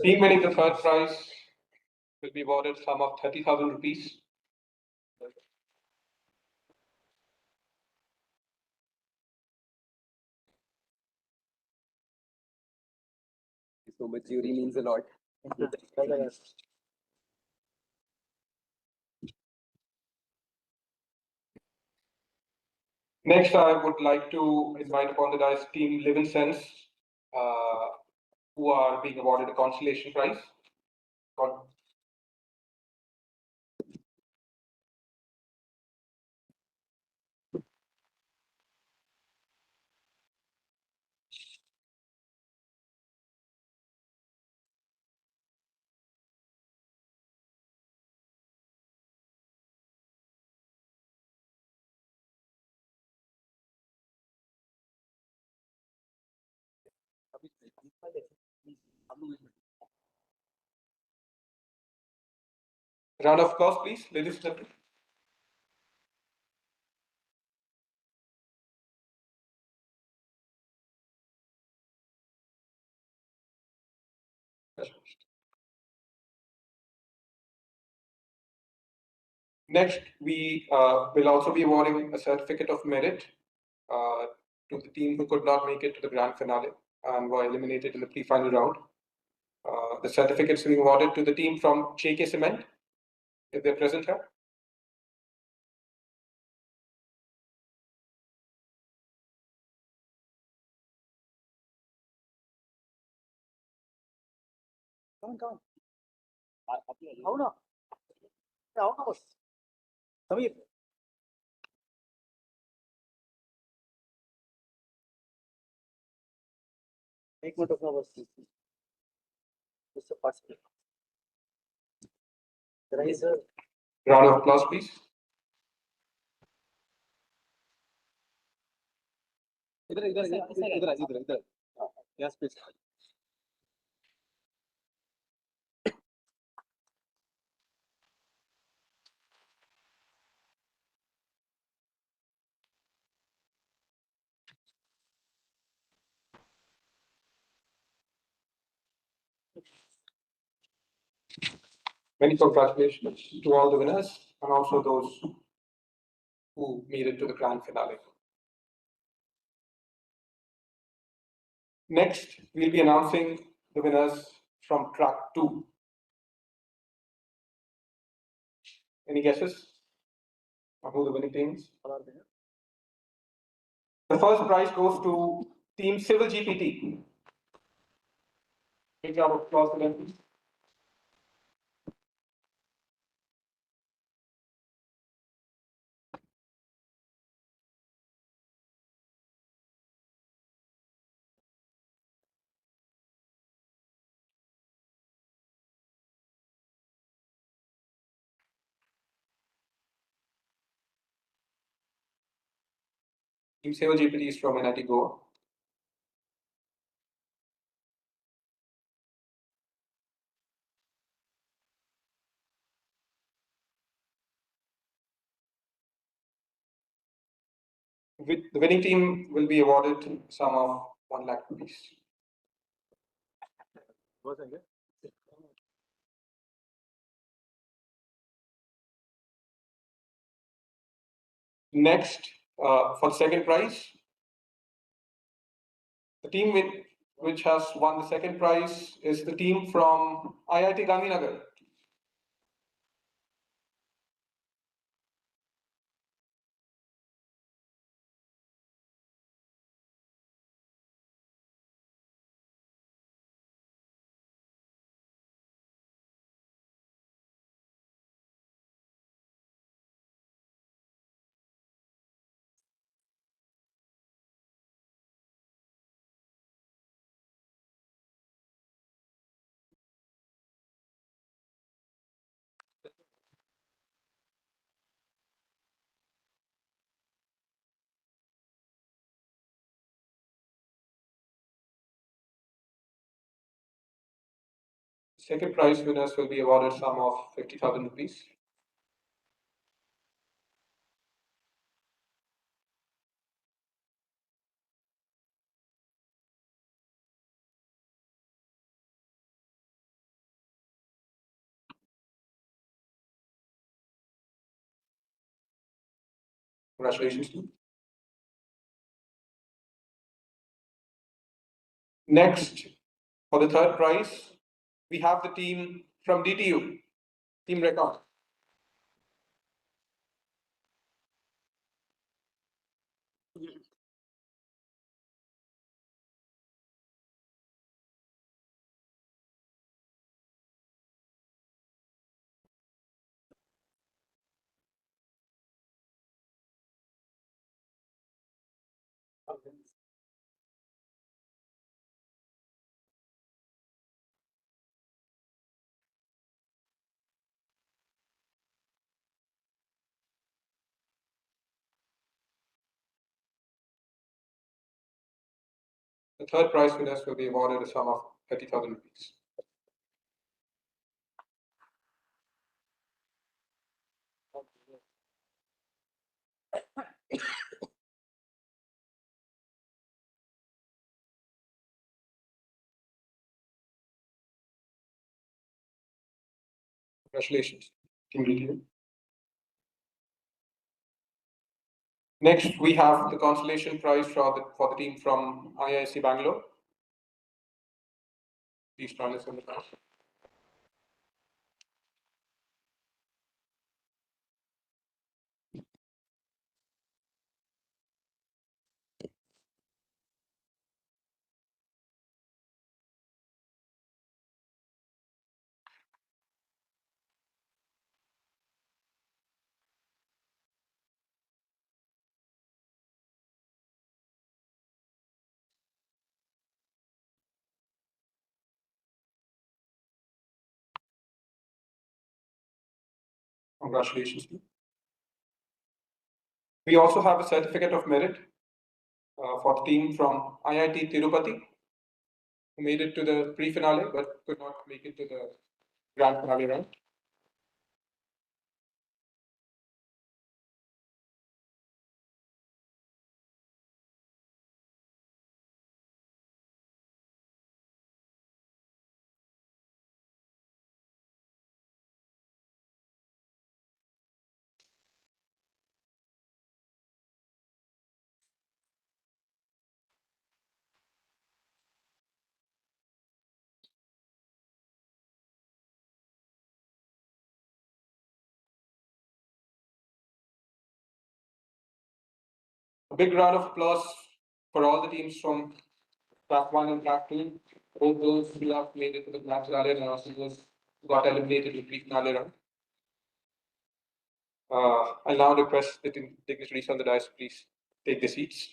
Team winning the third prize will be awarded sum of 30,000 rupees. So much jury means a lot. Next, I would like to invite upon the dais Team Live in Sense, who are being awarded a consolation prize. Round of applause, please, ladies and gentlemen. Next, we will also be awarding a certificate of merit to the team who could not make it to the grand finale and were eliminated in the pre-final round. The certificates being awarded to the team from JK Cement, if they're present here. Come on. How no? How no? Samir. Take note of our CC. Mr. Pascal. There is a Round of applause, please. इधर इधर इधर इधर इधर इधर yes please Many congratulations to all the winners and also those who made it to the grand finale. Next, we'll be announcing the winners from track 2. Any guesses on who the winning teams? The first prize goes to Team Civil GPT. Big round of applause to them, please. Team Civil GPT is from NIT Goa. The winning team will be awarded a sum of 1 lakh rupees. Next, for the second prize, the team which has won the second prize is the team from IIT Gandhinagar. Second prize winners will be awarded a sum of 50,000 rupees. Congratulations. Next, for the third prize, we have the team from DTU, Team Record. The third prize winners will be awarded a sum of 30,000 rupees. Congratulations, Team DTU. Next, we have the consolation prize for the team from IISc Bangalore. Please join us in the prize. Congratulations to you. We also have a certificate of merit for the team from IIT Tirupati, who made it to the pre-finale but could not make it to the grand finale round. A big round of applause for all the teams from track 1 and track 2, both those who have made it to the grand finale and also those who got eliminated in the pre-finale round. I'll now request the dignitaries on the dais, please take their seats.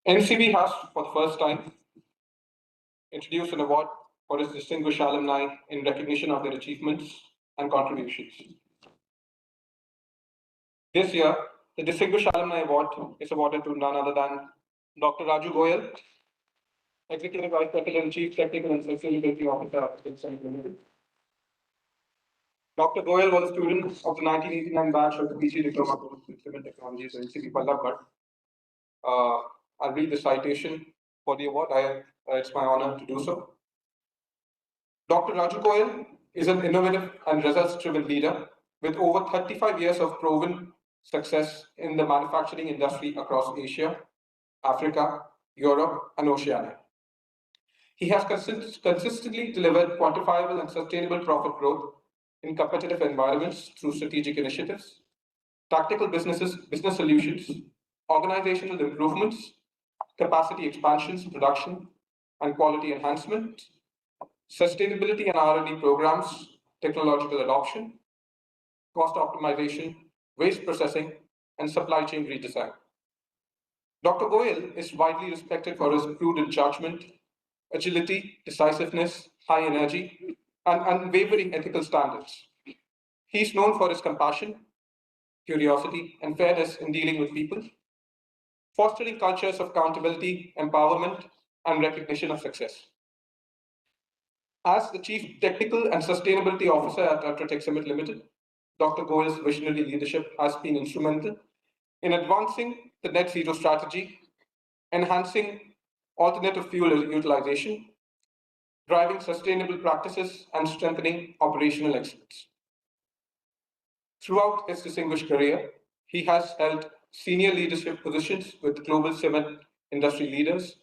NCB has, for the first time, introduced an award for its distinguished alumni in recognition of their achievements and contributions. This year, the Distinguished Alumni Award is awarded to none other than Dr. Raju Goyal, Executive Vice President and Chief Technical and Sustainability Officer at CemHack Limited. Dr. Goyal was a student of the 1989 batch of the PG Diploma course in Civil Technologies at NCB Pallabad. I'll read the citation for the award. It's my honor to do so. Dr. Raju Goyal is an innovative and results-driven leader with over 35 years of proven success in the manufacturing industry across Asia, Africa, Europe, and Oceania. He has consistently delivered quantifiable and sustainable profit growth in competitive environments through strategic initiatives, tactical business solutions, organizational improvements, capacity expansions, production, and quality enhancement, sustainability and R&D programs, technological adoption, cost optimization, waste processing, and supply chain redesign. Dr. Goyal is widely respected for his prudent judgment, agility, decisiveness, high energy, and unwavering ethical standards. He is known for his compassion, curiosity, and fairness in dealing with people, fostering cultures of accountability, empowerment, and recognition of success. As the Chief Technical and Sustainability Officer at Ultratech Cement Limited, Dr. Goyal's visionary leadership has been instrumental in advancing the net zero strategy, enhancing alternative fuel utilization, driving sustainable practices, and strengthening operational excellence. Throughout his distinguished career, he has held senior leadership positions with global cement industry leaders,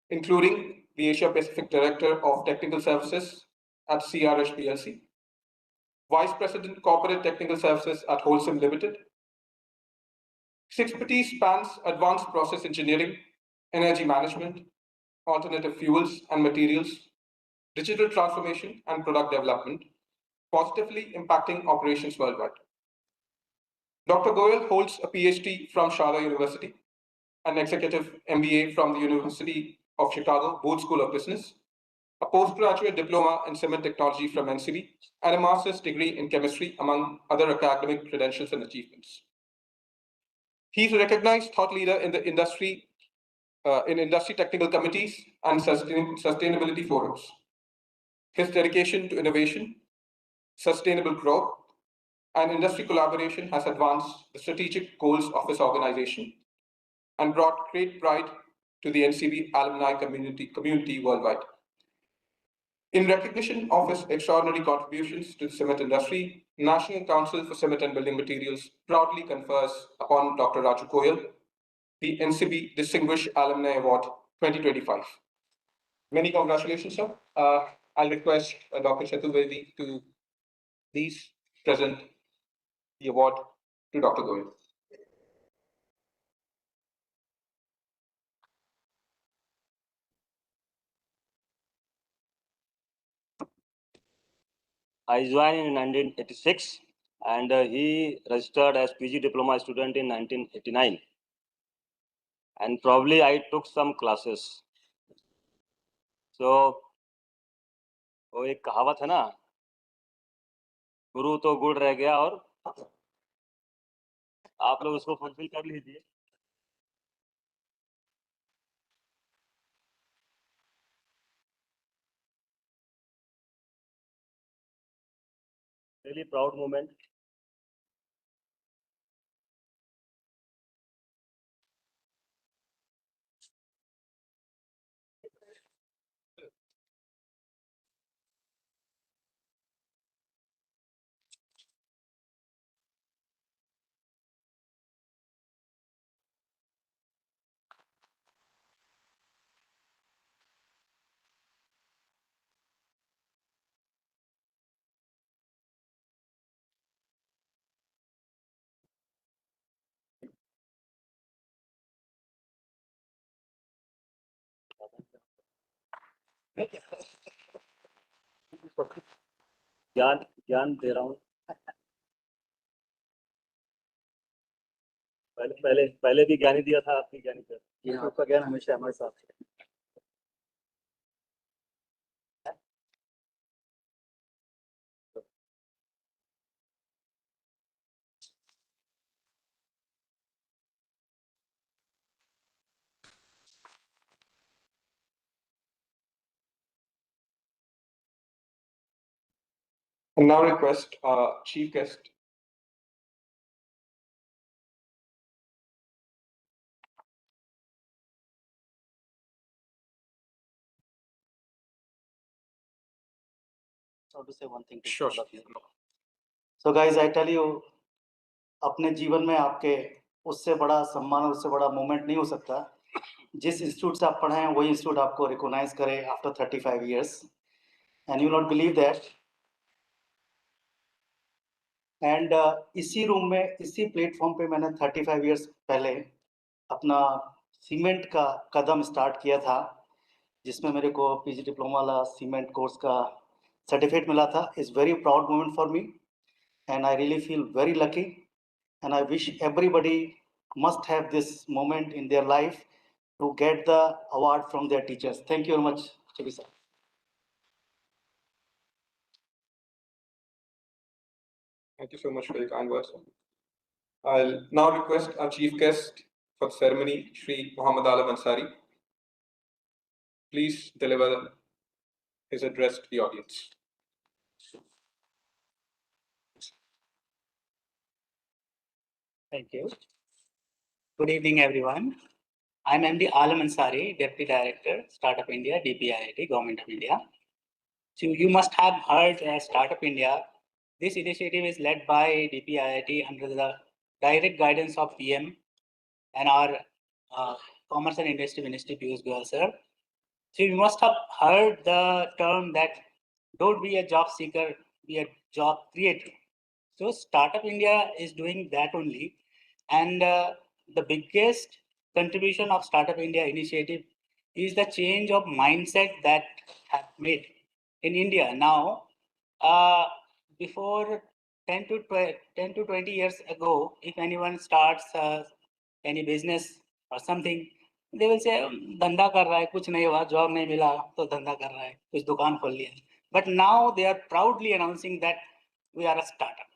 including the Asia Pacific Director of Technical Services at CRH PLC, Vice President Corporate Technical Services at Holcim Limited. His expertise spans advanced process engineering, energy management, alternative fuels and materials, digital transformation, and product development, positively impacting operations worldwide. Dr. Goyal holds a PhD from Sharda University, an executive MBA from the University of Chicago Booth School of Business, a postgraduate diploma in cement technology from NCB, and a master's degree in chemistry, among other academic credentials and achievements. He's a recognized thought leader in the industry technical committees and sustainability forums. His dedication to innovation, sustainable growth, and industry collaboration has advanced the strategic goals of his organization and brought great pride to the NCB alumni community worldwide. In recognition of his extraordinary contributions to the cement industry, National Council for Cement and Building Materials proudly confers upon Dr. Raju Goyal the NCB Distinguished Alumni Award 2025. Many congratulations, sir. I'll request Dr. Chaturvedi to please present the award to Dr. Goyal. I joined in 1986, and he registered as PG diploma student in 1989. And probably I took some classes. So, वो एक कहावत है ना, गुरु तो गुड़ रह गया, और आप लोग उसको फुलफिल कर लीजिए. Really proud moment. ज्ञान ज्ञान दे रहा हूँ. पहले भी ज्ञान ही दिया था, आपकी ज्ञानी कर. ये आपका ज्ञान हमेशा हमारे साथ है. And now request chief guest. So to say one thing to Sure. all of you. So guys, I tell you, अपने जीवन में आपके उससे बड़ा सम्मान और उससे बड़ा मोमेंट नहीं हो सकता जिस इंस्टीट्यूट से आप पढ़े हैं वही इंस्टीट्यूट आपको रिकॉग्नाइज करे after 35 years, and you not believe that. And इसी रूम में इसी प्लेटफॉर्म पे मैंने 35 years पहले अपना सीमेंट का कदम स्टार्ट किया था, जिसमें मेरे को पीजी डिप्लोमा वाला सीमेंट कोर्स का सर्टिफिकेट मिला था. It's very proud moment for me, and I really feel very lucky, and I wish everybody must have this moment in their life to get the award from their teachers. Thank you very much, Chibi sir. Thank you so much for your kind words. I'll now request our chief guest for the ceremony, Shri Muhammad Alam Ansari. Please deliver his address to the audience. Thank you. Good evening, everyone. I'm MD Alam Ansari, Deputy Director, Startup India, DPIIT, Government of India. So you must have heard Startup India. This initiative is led by DPIIT under the direct guidance of PM and our Commerce and Industry Ministry, Piyush Goyal sir. So you must have heard the term that don't be a job seeker, be a job creator. So Startup India is doing that only. And the biggest contribution of Startup India initiative is the change of mindset that have made in India. Now, before 10 to 20 years ago, if anyone starts any business or something, they will say, धंधा कर रहा है, कुछ नहीं हुआ, job नहीं मिला, तो धंधा कर रहा है, कुछ दुकान खोल लिया. But now they are proudly announcing that we are a startup.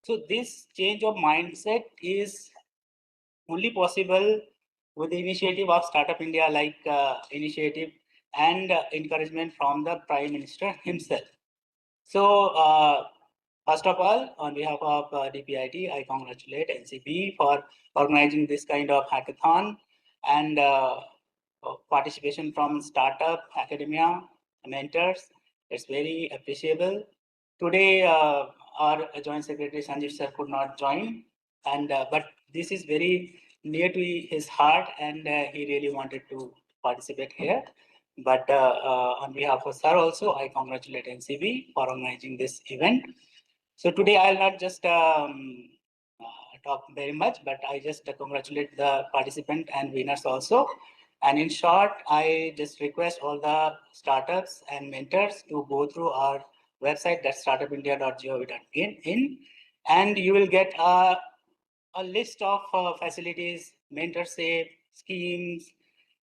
So this change of mindset is only possible with the initiative of Startup India, like initiative and encouragement from the Prime Minister himself. So first of all, on behalf of DPIT, I congratulate NCB for organizing this kind of hackathon and participation from startup, academia, mentors. It's very appreciable. Today, our Joint Secretary Sanjeev sir could not join, and but this is very near to his heart, and he really wanted to participate here. But on behalf of sir also, I congratulate NCB for organizing this event. So today I'll not just talk very much, but I just congratulate the participant and winners also. And in short, I just request all the startups and mentors to go through our website, that's startupindia.gov.in, and you will get a list of facilities, mentorship, schemes,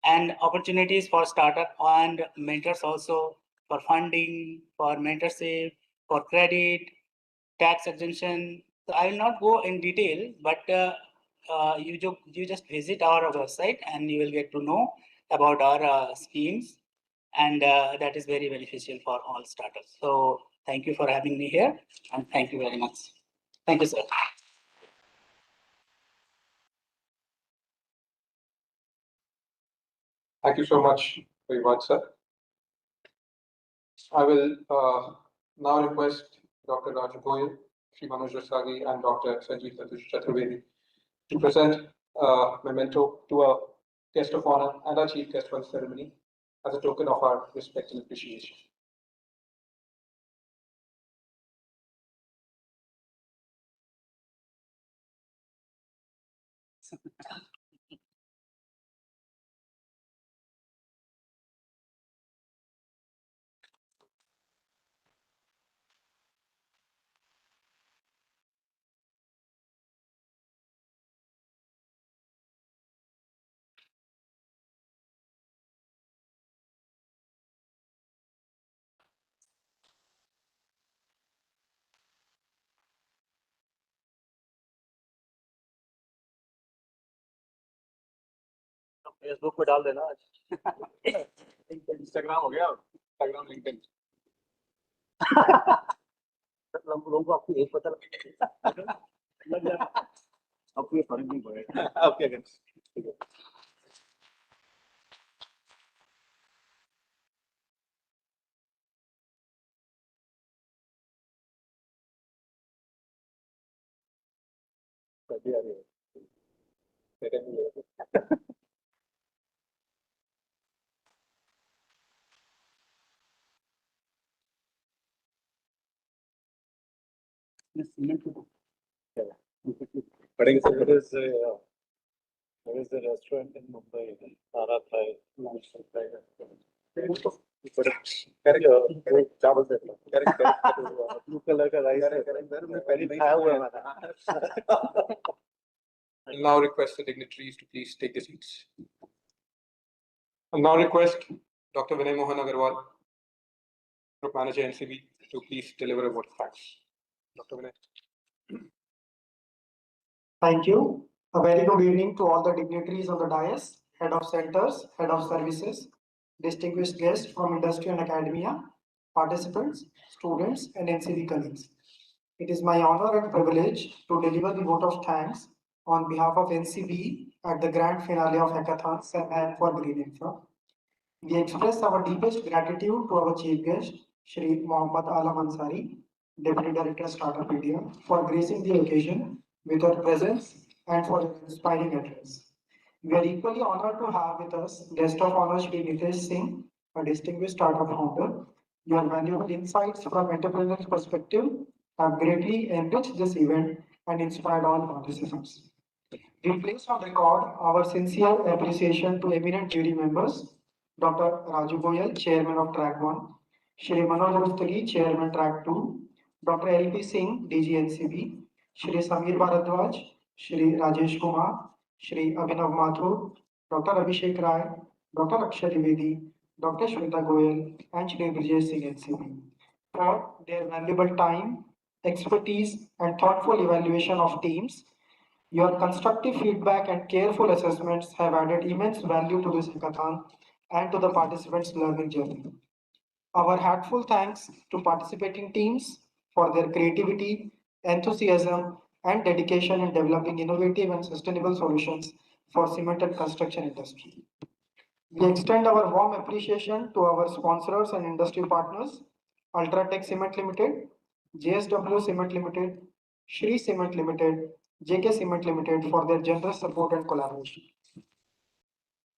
and opportunities for startup and mentors also, for funding, for mentorship, for credit, tax exemption. So I will not go in detail, but you just visit our website and you will get to know about our schemes, and that is very beneficial for all startups. So thank you for having me here, and thank you very much. Thank you, sir. Thank you so much for your words, sir. I will now request Dr. Raju Goyal, Sri Manoj Rasagi, and Dr. Sanjeev Chaturvedi to present memento to a guest of honor and our chief guest for the ceremony as a token of our respect and appreciation. Facebook पे डाल देना आज Instagram हो गया Instagram LinkedIn लोगों को आपकी as पता लग जाए आपको ये फर्क नहीं पड़ेगा आप क्या करें कभी आ रही है मेरे लिए पढ़ेंगे sir there is a restaurant in Mumbai, Tara Thai, National Thai restaurant. चावल दे ब्लू कलर का राइस मैं पहले खाया हुआ है I'll now request the dignitaries to please take their seats. I'll now request Dr. Vinay Mohan Agarwal, Group Manager NCB, to please deliver a vote of thanks. Dr. Vinay. Thank you. A very good evening to all the dignitaries of the dais, head of centers, head of services, distinguished guests from industry and academia, participants, students, and NCB colleagues. It is my honor and privilege to deliver the vote of thanks on behalf of NCB at the grand finale of Hackathon CemHack for Green Infra. We express our deepest gratitude to our chief guest, Shri Mohammad Alam Ansari, Deputy Director Startup India, for gracing the occasion with her presence and for her inspiring address. We are equally honored to have with us guest of honor Shri Nitesh Singh, a distinguished startup founder. Your valuable insights from entrepreneurial perspective have greatly enriched this event and inspired all participants. We place on record our sincere appreciation to eminent jury members, Dr. Raju Goyal, Chairman of Track 1, Shri Manoj Rustagi, Chairman Track 2, Dr. L.P. Singh, DG NCB, Shri Samir Bharadwaj, Shri Rajesh Kumar, Shri Abhinav Mathur, Dr. Abhishek Rai, Dr. Akshay Trivedi, Dr. Shweta Goyal, and Shri Brijesh Singh NCB for their valuable time, expertise, and thoughtful evaluation of teams. Your constructive feedback and careful assessments have added immense value to this hackathon and to the participants' learning journey. Our heartful thanks to participating teams for their creativity, enthusiasm, and dedication in developing innovative and sustainable solutions for cement and construction industry. We extend our warm appreciation to our sponsors and industry partners, Ultratech Cement Limited, JSW Cement Limited, Shri Cement Limited, JK Cement Limited for their generous support and collaboration.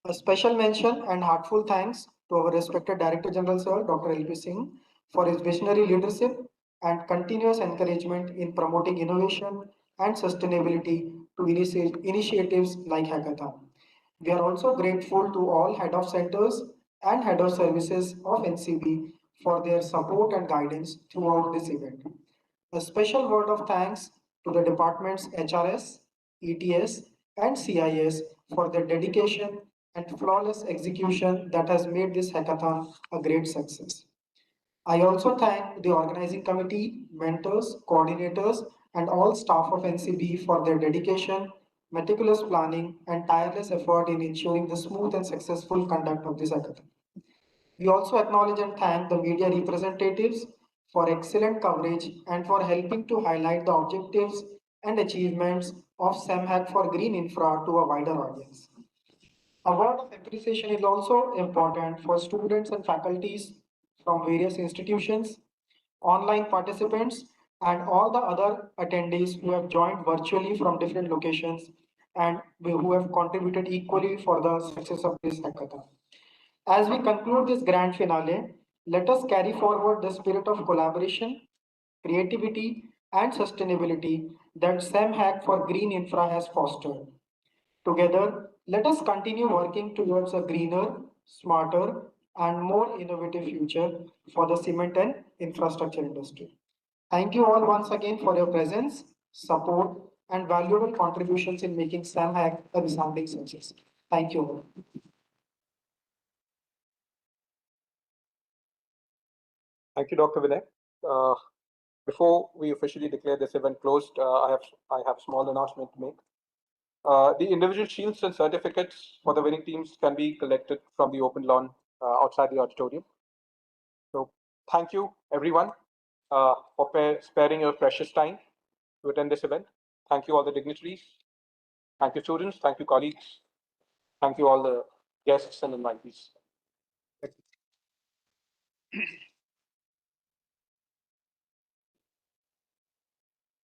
A special mention and heartful thanks to our respected Director General Sir, Dr. L.P. Singh, for his visionary leadership and continuous encouragement in promoting innovation and sustainability to initiatives like Hackathon. We are also grateful to all head of centers and head of services of NCB for their support and guidance throughout this event. A special word of thanks to the departments HRS, ETS, and CIS for their dedication and flawless execution that has made this hackathon a great success. I also thank the organizing committee, mentors, coordinators, and all staff of NCB for their dedication, meticulous planning, and tireless effort in ensuring the smooth and successful conduct of this hackathon. We also acknowledge and thank the media representatives for excellent coverage and for helping to highlight the objectives and achievements of CemHack for Green Infra to a wider audience. A word of appreciation is also important for students and faculties from various institutions, online participants, and all the other attendees who have joined virtually from different locations and who have contributed equally for the success of this hackathon. As we conclude this grand finale, let us carry forward the spirit of collaboration, creativity, and sustainability that CemHack for Green Infra has fostered. Together, let us continue working towards a greener, smarter, and more innovative future for the cement and infrastructure industry. Thank you all once again for your presence, support, and valuable contributions in making CemHack a resounding success. Thank you all. Thank you, Dr. Vinay. Before we officially declare this event closed, I have a small announcement to make. The individual shields and certificates for the winning teams can be collected from the open lawn outside the auditorium. So thank you, everyone, for sparing your precious time to attend this event. Thank you, all the dignitaries. Thank you, students. Thank you, colleagues. Thank you, all the guests and invitees.